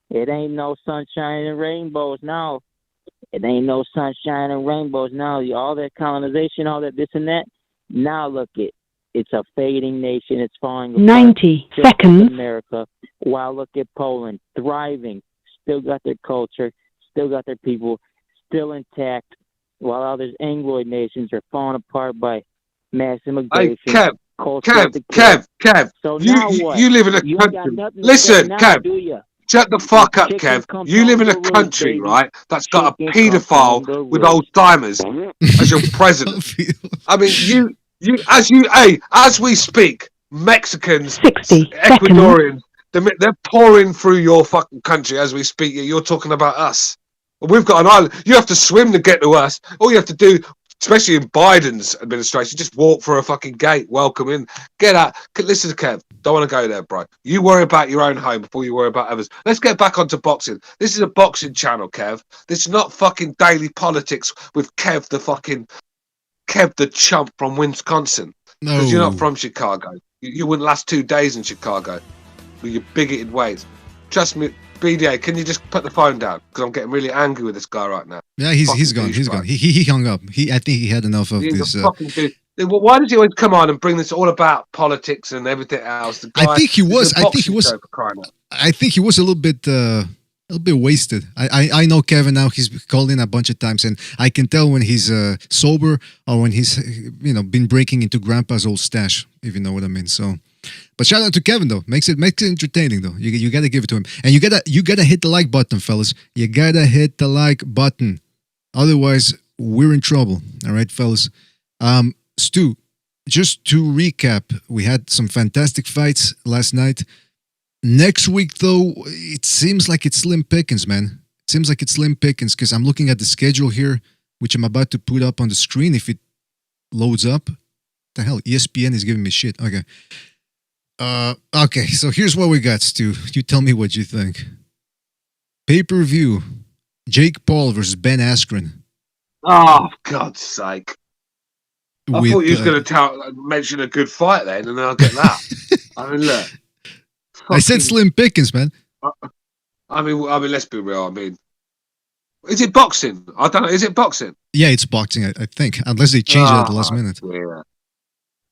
S9: It ain't no sunshine and rainbows now. It ain't no sunshine and rainbows now. All that colonization, all that this and that. Now look it's a fading nation. It's falling apart.
S5: 90
S9: Just like
S5: seconds.
S9: America. Wow, look at Poland, thriving, still got their culture, still got their people, still intact, while others Angloid nations are falling apart by mass immigration.
S7: Hey, Kev,
S9: cultural decay.
S7: Kev.
S9: So now what?
S7: You live in a
S9: You ain't got
S7: country.
S9: nothing to say
S7: Listen,
S9: now,
S7: Kev.
S9: do ya?
S7: Shut the fuck up,
S9: Chicken
S7: Kev.
S9: comes
S7: You live
S9: home
S7: in a
S9: to roost,
S7: country,
S9: baby.
S7: right, that's got a
S9: Chicken comes home
S7: paedophile
S9: to
S7: with
S9: roost.
S7: Alzheimer's as your president. I mean, as we speak, Mexicans,
S5: 60
S7: Ecuadorians, they're pouring through your fucking country as we speak. You're talking about us. We've got an island. You have to swim to get to us. All you have to do, especially in Biden's administration, just walk through a fucking gate. Welcome in. Get out. Listen, Kev. Don't want to go there, bro. You worry about your own home before you worry about others. Let's get back onto boxing. This is a boxing channel, Kev. This is not fucking daily politics with Kev the chump from Wisconsin. Because you're not from Chicago. You wouldn't last 2 days in Chicago with your bigoted ways. Trust me, BDA, can you just put the phone down? Because I'm getting really angry with this guy right now.
S8: Yeah, he's gone. He's gone. He hung up. I think he had enough of
S7: He's
S8: this.
S7: a fucking dude. Why does he always come on and bring this all about politics and everything else? The guy,
S8: I think he was.
S7: I
S8: think he was a little bit wasted. I know Kevin now. He's called in a bunch of times, and I can tell when he's sober or when he's been breaking into Grandpa's old stash, if you know what I mean. So, but shout out to Kevin though. Makes it entertaining though. You gotta give it to him, and you gotta hit the like button, fellas. You gotta hit the like button. Otherwise, we're in trouble. All right, fellas. Stu, just to recap, we had some fantastic fights last night. Next week, though, it seems like it's slim pickings, man. It seems like it's slim pickings because I'm looking at the schedule here, which I'm about to put up on the screen if it loads up. What the hell? ESPN is giving me shit. Okay. Okay, so here's what we got, Stu. You tell me what you think. Pay-per-view. Jake Paul versus Ben Askren.
S7: Oh, for God's sake. I
S8: With,
S7: thought you was going to mention a good fight then, and then I'll get that. I mean, look.
S8: I said slim pickings, man.
S7: I mean, let's be real. I mean, is it boxing? I don't know. Is it boxing?
S8: Yeah, it's boxing, I think. Unless they change it at the last minute.
S7: Yeah.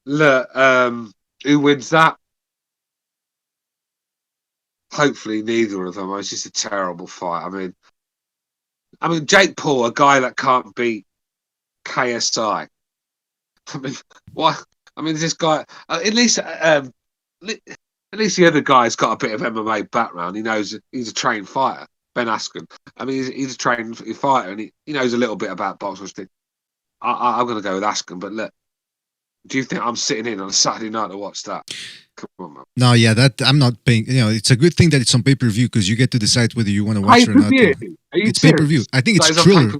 S7: Look, who wins that? Hopefully neither of them. It's just a terrible fight. I mean, Jake Paul, a guy that can't beat KSI. I mean, what? I mean, this guy. At least the other guy's got a bit of MMA background. He knows he's a trained fighter. Ben Askren. I mean, he's a trained fighter, and he knows a little bit about boxing. I'm going to go with Askren. But look, do you think I'm sitting in on a Saturday night to watch that? Come on, man.
S8: No, yeah, that I'm not paying. It's a good thing that it's on pay-per-view because you get to decide whether you want to watch it or not. It's pay-per-view. I think it's Triller.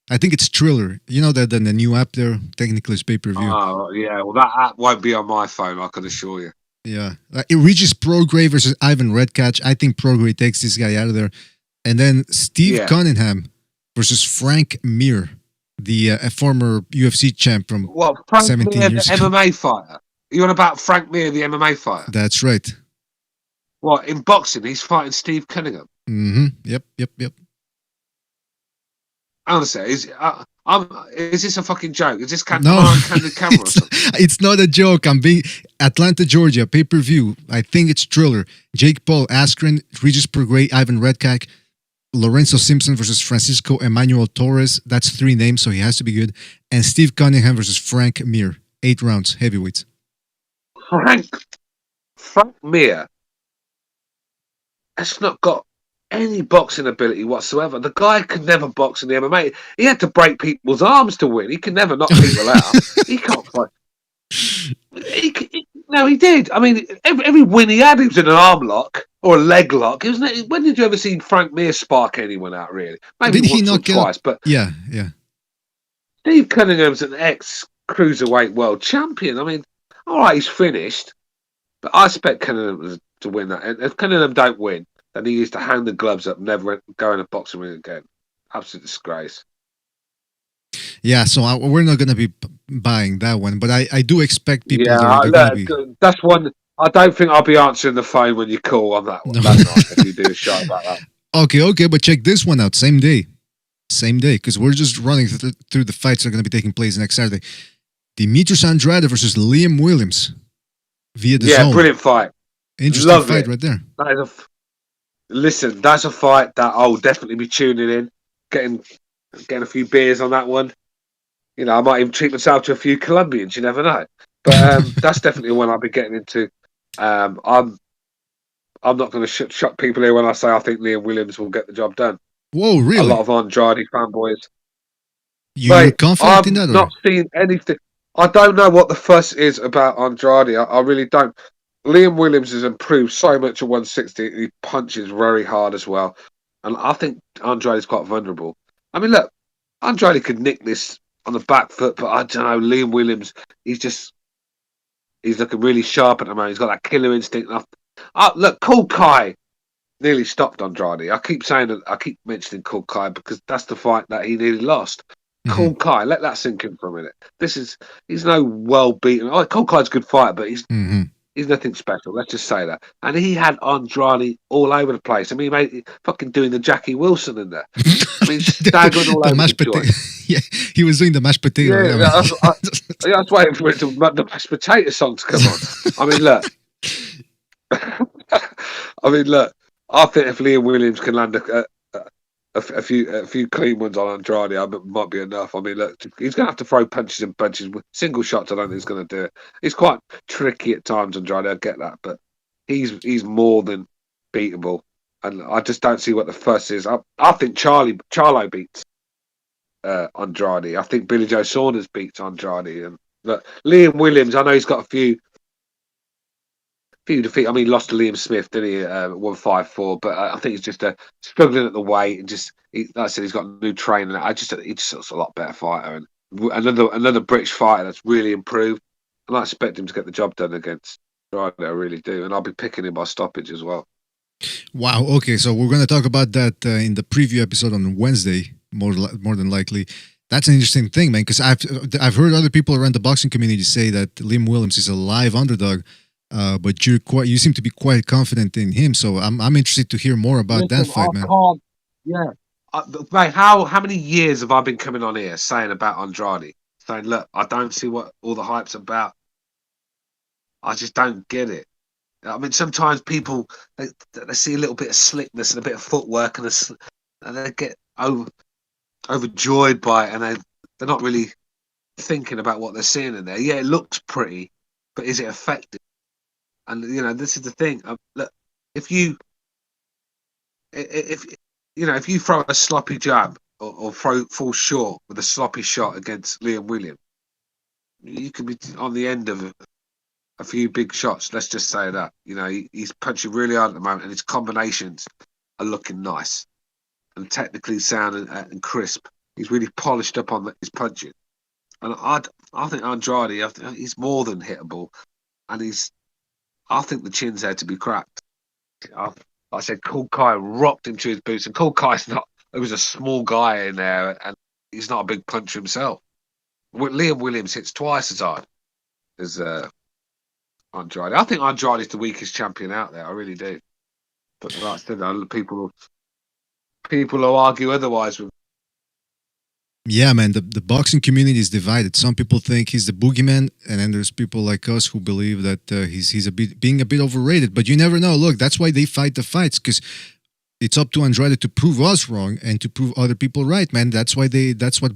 S8: I think it's Triller. You know that the new app there technically is pay-per-view.
S7: Oh, yeah. Well, that app won't be on my phone, I can assure you.
S8: Yeah. It reaches Prograis versus Ivan Redkach. I think Prograis takes this guy out of there. And then Steve Cunningham versus Frank Mir, the former UFC champ from
S7: Frank
S8: 17
S7: Mir,
S8: years
S7: the
S8: ago.
S7: MMA fighter? You on about Frank Mir, the MMA fighter?
S8: That's right.
S7: What, in boxing, he's fighting Steve Cunningham?
S8: Mm-hmm. Yep.
S7: Honestly, is this a fucking joke? Is this candid camera or something?
S8: It's not a joke. I'm being Atlanta, Georgia, pay-per-view. I think it's Triller. Jake Paul, Askren, Regis Prograis, Ivan Redkach, Lorenzo Simpson versus Francisco Emmanuel Torres. That's 3 names, so he has to be good. And Steve Cunningham versus Frank Mir. 8 rounds, heavyweights.
S7: Frank Mir has not got any boxing ability whatsoever. The guy could never box in the MMA. He had to break people's arms to win. He could never knock people out. He can't fight. No, he did. I mean, every win he had, he was in an arm lock or a leg lock. When did you ever see Frank Mir spark anyone out, really? Maybe
S8: Did he
S7: once or
S8: knock
S7: twice, but
S8: yeah.
S7: Steve Cunningham's an ex-cruiserweight world champion. I mean, all right, he's finished, but I expect Cunningham to win that. And if Cunningham don't win, then he used to hang the gloves up and never go in a boxing ring again. Absolute disgrace.
S8: Yeah, so we're not going to be buying that one, but I do expect people
S7: that's one. I don't think I'll be answering the phone when you call on that one.
S8: No.
S7: That night if you do a show about that.
S8: Okay, but check this one out. Same day, because we're just running through the fights that are going to be taking place next Saturday. Demetrius Andrade versus Liam Williams via the zone.
S7: Brilliant fight.
S8: Interesting fight right there.
S7: Listen, that's a fight that I'll definitely be tuning in, getting a few beers on that one. You know, I might even treat myself to a few Colombians. You never know. But that's definitely one I'll be getting into. I'm not going to shock people here when I say I think Liam Williams will get the job done.
S8: Whoa, really?
S7: A lot of Andrade fanboys.
S8: You're confident in that?
S7: I've not seen anything. I don't know what the fuss is about Andrade. I really don't. Liam Williams has improved so much at 160. He punches very hard as well. And I think Andrade is quite vulnerable. I mean, look, Andrade could nick this on the back foot, but I don't know. Liam Williams, he's looking really sharp at the moment. He's got that killer instinct. Look, Cool Kai nearly stopped Andrade. I keep mentioning Cool Kai because that's the fight that he nearly lost. Mm-hmm. Cool Kai, let that sink in for a minute. He's no well beaten. Cool Kai's a good fighter, but he's nothing special. Let's just say that. And he had Andrade all over the place. I mean, mate, fucking doing the Jackie Wilson in there. I mean, staggering all over the joint.
S8: Yeah, he was doing the mashed potato.
S7: Yeah, I was waiting for the mashed potato song to come on. I mean, look. I think if Liam Williams can land a few clean ones on Andrade, it might be enough. I mean, look, he's going to have to throw punches and punches. Single shots, I don't think he's going to do it. He's quite tricky at times, Andrade. I get that, but he's more than beatable. And I just don't see what the fuss is. I think Charlo beats Andrade. I think Billy Joe Saunders beats Andrade, and Look, Liam Williams, I know he's got a few defeats. I mean, he lost to Liam Smith, didn't he? 154, but I think he's just struggling at the weight and just, like I said, he's got a new trainer. He just looks a lot better fighter, and another British fighter that's really improved. And I expect him to get the job done against Andrade. I really do, and I'll be picking him by stoppage as well.
S8: Wow. Okay, so we're going to talk about that in the preview episode on Wednesday, more than likely. That's an interesting thing, man, because I've heard other people around the boxing community say that Liam Williams is a live underdog, but you seem to be quite confident in him. So I'm interested to hear more about that fight, man.
S7: Yeah, mate. How many years have I been coming on here saying about Andrade? Saying, look, I don't see what all the hype's about. I just don't get it. I mean, sometimes people they see a little bit of slickness and a bit of footwork, and they get overjoyed by it, and they're not really thinking about what they're seeing in there. Yeah, it looks pretty, but is it effective? And this is the thing. Look, if you throw a sloppy jab or fall short with a sloppy shot against Liam Williams, you could be on the end of a few big shots. Let's just say that. He's punching really hard at the moment, and his combinations are looking nice and technically sound and crisp. He's really polished up on his punching, and I think Andrade, he's more than hittable, and I think the chin's there to be cracked. Like I said, Cool Kai rocked him to his boots, and Cool Kai's he was a small guy in there, and he's not a big puncher himself. Liam Williams hits twice as hard as Andrade. I think Andrade is the weakest champion out there. I really do. But like I said, people will argue otherwise.
S8: Yeah, man, the boxing community is divided. Some people think he's the boogeyman, and then there's people like us who believe that he's being a bit overrated. But you never know. Look, that's why they fight the fights, because it's up to Andrade to prove us wrong and to prove other people right, man. That's what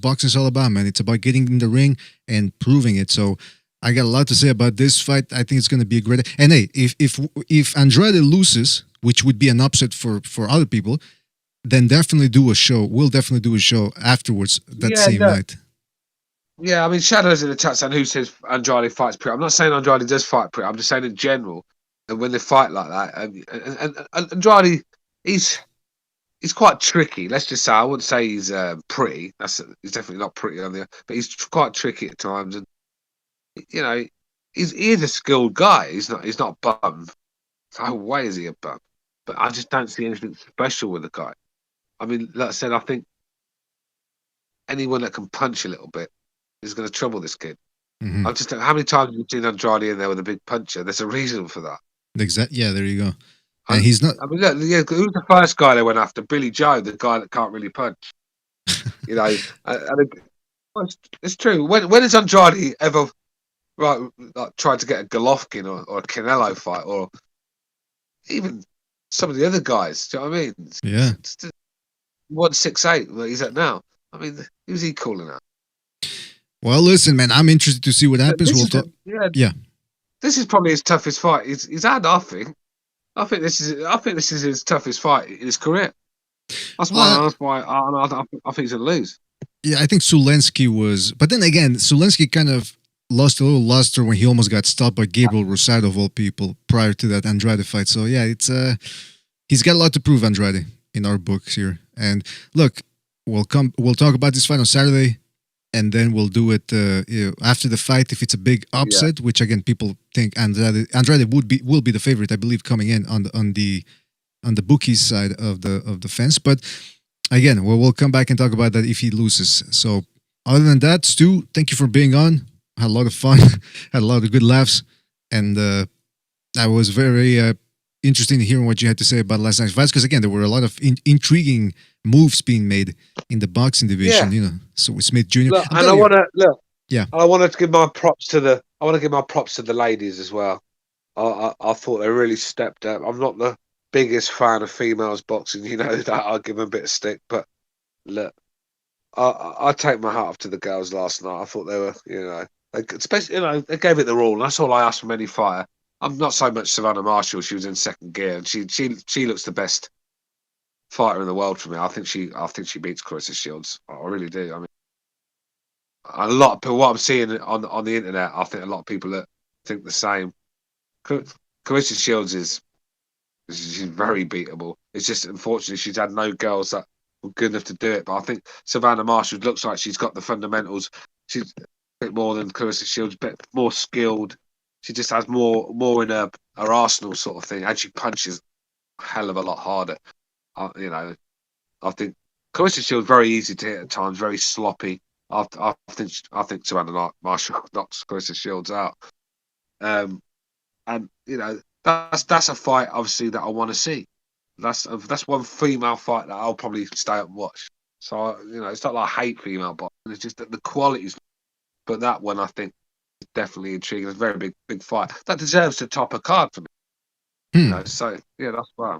S8: boxing's all about, man. It's about getting in the ring and proving it. So I got a lot to say about this fight. I think it's going to be a great. And hey, if Andrade loses, which would be an upset for other people, then definitely do a show. We'll definitely do a show afterwards that same night.
S7: Yeah, I mean, Shadow's in the chat saying who says Andrade fights pretty. I'm not saying Andrade does fight pretty. I'm just saying in general, and when they fight like that, and Andrade, he's quite tricky. Let's just say I wouldn't say he's pretty. He's definitely not pretty on the, but he's quite tricky at times, and he is a skilled guy. He's not a bum. No way is he a bum. But I just don't see anything special with the guy. I mean, like I said, I think anyone that can punch a little bit is going to trouble this kid.
S8: Mm-hmm.
S7: I just how many times have you seen Andrade in there with a big puncher? There's a reason for that.
S8: Exactly. Yeah, there you go. And he's not.
S7: I mean, look, who's the first guy they went after? Billy Joe, the guy that can't really punch. It's true. When has Andrade ever tried to get a Golovkin or a Canelo fight, or even some of the other guys? Do you know what I mean?
S8: Yeah.
S7: 168 where he's at now. I mean, who's he calling out?
S8: Well, listen, man, I'm interested to see what happens. We'll talk. Yeah.
S7: This is probably his toughest fight he's had. I think this is his toughest fight in his career. That's why I think he's gonna lose.
S8: Yeah, I think Zulensky was, but then again, Zulensky kind of lost a little luster when he almost got stopped by Gabriel Rosado of all people prior to that Andrade fight. So yeah, it's he's got a lot to prove, Andrade, in our books here. And look, we'll talk about this fight on Saturday, and then we'll do it after the fight if it's a big upset, which again people think Andrade will be the favorite, I believe, coming in on the bookies side of the fence. But again, we'll come back and talk about that if he loses. So other than that, Stu, thank you for being on. Had a lot of fun, had a lot of good laughs, and I was very interesting hearing what you had to say about last night's fights, because again, there were a lot of intriguing moves being made in the boxing division.
S7: Yeah.
S8: So with Smith Jr.
S7: Look, and I want to look.
S8: Yeah,
S7: I want to give my props to the ladies as well. I thought they really stepped up. I'm not the biggest fan of females boxing, that I'll give them a bit of stick, but look, I take my hat off to the girls last night. I thought they were, especially, they gave it their all. That's all I ask from any fighter. I'm not so much Savannah Marshall. She was in second gear, and she looks the best fighter in the world for me. I think she beats Clarissa Shields. I really do. I mean, a lot of people, what I'm seeing on the internet, I think a lot of people that think the same. Clarissa Shields she's very beatable. It's just unfortunately she's had no girls that were good enough to do it. But I think Savannah Marshall looks like she's got the fundamentals. She's a bit more than Clarissa Shields, a bit more skilled. She just has more in her arsenal sort of thing, and she punches a hell of a lot harder. I think Clarissa Shields very easy to hit at times, very sloppy. I think Savannah Marshall knocks Clarissa Shields out. And that's a fight obviously that I want to see. That's one female fight that I'll probably stay up and watch. So it's not like I hate female boxing. It's just that the quality's. But that one I think is definitely intriguing. It's a very big fight that deserves to top a card for me. So yeah, that's why.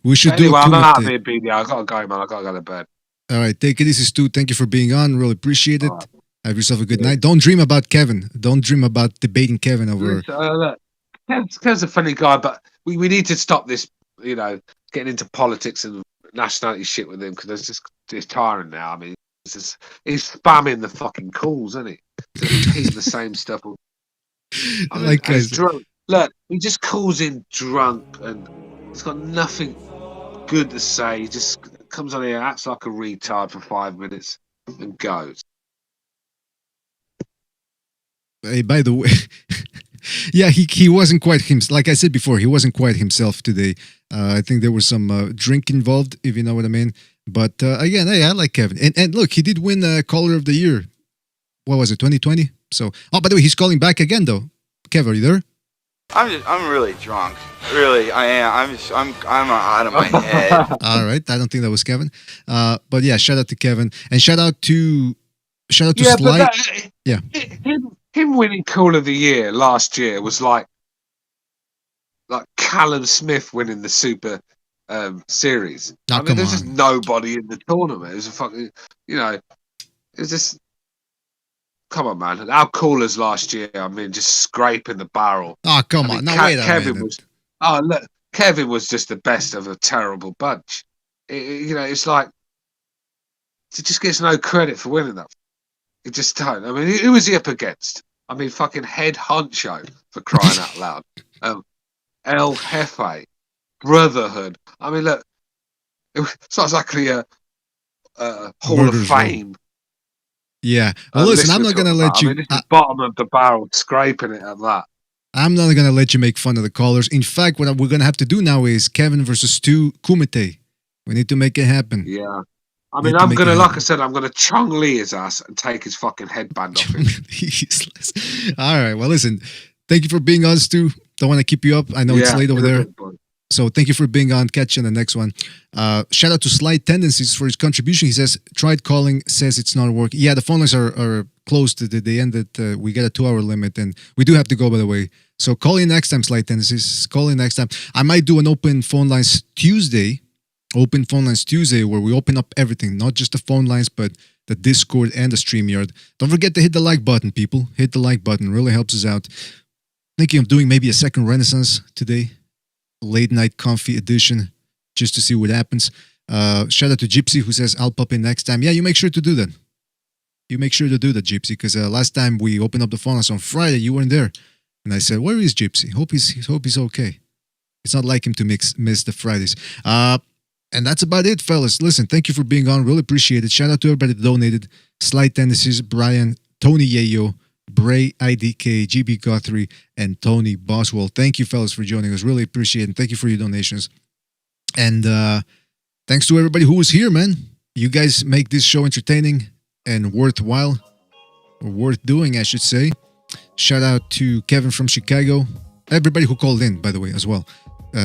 S8: We should
S7: anyway,
S8: do.
S7: I'm out of here, BD. I gotta go, man. I gotta go to bed.
S8: All right, take it easy, Stu. Thank you for being on. Really appreciate it.
S7: Right.
S8: Have yourself a good night. Don't dream about Kevin. Don't dream about debating Kevin over.
S7: Look, Kev's a funny guy, but we need to stop this. Getting into politics and nationality shit with him because it's tiring now. I mean, he's spamming the fucking calls, isn't he? Just repeating the same stuff. I mean, he's drunk. Look, he just calls in drunk and he's got nothing good to say. He just comes on here, acts like a retard for 5 minutes and goes.
S8: Hey, by the way, yeah, he wasn't quite himself. Like I said before, he wasn't quite himself today. I think there was some drink involved, if you know what I mean. But again, hey, I like Kevin. And look, he did win Caller of the Year. What was it, 2020? So, by the way, he's calling back again, though. Kev, are you there?
S3: I'm really drunk. Really, I am. I'm out of my head.
S8: All right, I don't think that was Kevin. But yeah, shout out to Kevin and shout out to Sly. Yeah.
S7: Him winning Call of the Year last year was like Callum Smith winning the Super Series. I mean, there's just nobody in the tournament. It was a fucking, it was just. Come on, man. Our callers last year, I mean, just scraping the barrel.
S8: Oh, come on. Now, wait a minute.
S7: Look, Kevin was just the best of a terrible bunch. It's like, he just gets no credit for winning that. He just don't. I mean, who was he up against? I mean, fucking head honcho, for crying out loud. El Jefe, Brotherhood. I mean, look, it's not exactly a Hall of Fame.
S8: Yeah. Well, listen, I'm not going to let you...
S7: I mean, this is bottom of the barrel, scraping it at that.
S8: I'm not going to let you make fun of the callers. In fact, what we're going to have to do now is Kevin versus Stu Kumite. We need to make it happen.
S7: Yeah. I mean, I'm going to, like I said, I'm going to Chong Lee his ass and take his fucking headband off him.
S8: Useless. All right. Well, listen, thank you for being on, Stu. Don't want to keep you up. I know it's late over there. So thank you for being on. Catch you in the next one. Shout out to Slight Tendencies for his contribution. He says, tried calling, says it's not working. Yeah, the phone lines are closed. They ended. We get a 2-hour limit, and we do have to go, by the way. So call in next time, Slight Tendencies. Call in next time. I might do an open phone lines Tuesday, where we open up everything, not just the phone lines, but the Discord and the StreamYard. Don't forget to hit the like button, people. Hit the like button. Really helps us out. Thinking of doing maybe a second Renaissance today. Late night comfy edition, just to see what happens. Shout out to Gypsy who says I'll pop in next time. Yeah, you make sure to do that. Gypsy, because last time we opened up the phone on Friday, you weren't there, and I said, "Where is Gypsy? Hope he's okay." It's not like him to miss the Fridays. And that's about it, fellas. Listen, thank you for being on. Really appreciate it. Shout out to everybody that donated: Slight Tendencies, Brian, Tony Yayo, Bray, IDK, GB Guthrie, and Tony Boswell. Thank you, fellas, for joining us. Really appreciate it. And thank you for your donations. And thanks to everybody who was here, man. You guys make this show entertaining and worthwhile, or worth doing, I should say. Shout out to Kevin from Chicago. Everybody who called in, by the way, as well.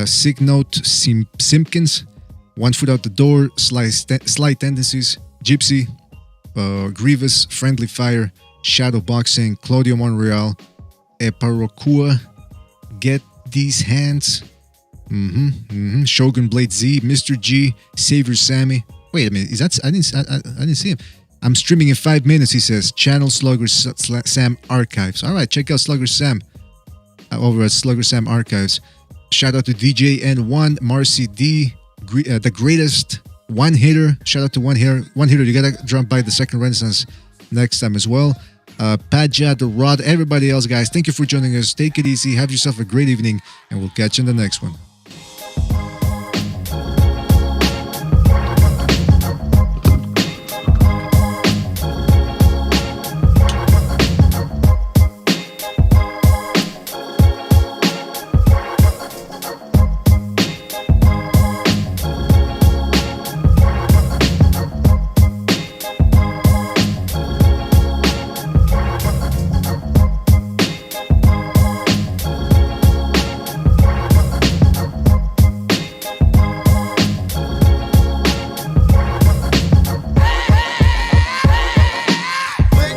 S8: Sick Note, Simpkins, One Foot Out the Door, Slight Tendencies, Gypsy, Grievous, Friendly Fire, Shadow Boxing, Claudio Monreal, Eparokua, Get These Hands, Shogun Blade Z, Mr. G, Savior Sammy. Wait a minute, is that? I didn't see him. I'm streaming in 5 minutes. He says Channel Slugger Sam Archives. All right, check out Slugger Sam over at Slugger Sam Archives. Shout out to DJ N1, Marcy D, the greatest one hitter. Shout out to one hitter. You gotta drop by the second Renaissance next time as well. Padja, the Rod, everybody else, guys, thank you for joining us. Take it easy. Have yourself a great evening, and we'll catch you in the next one.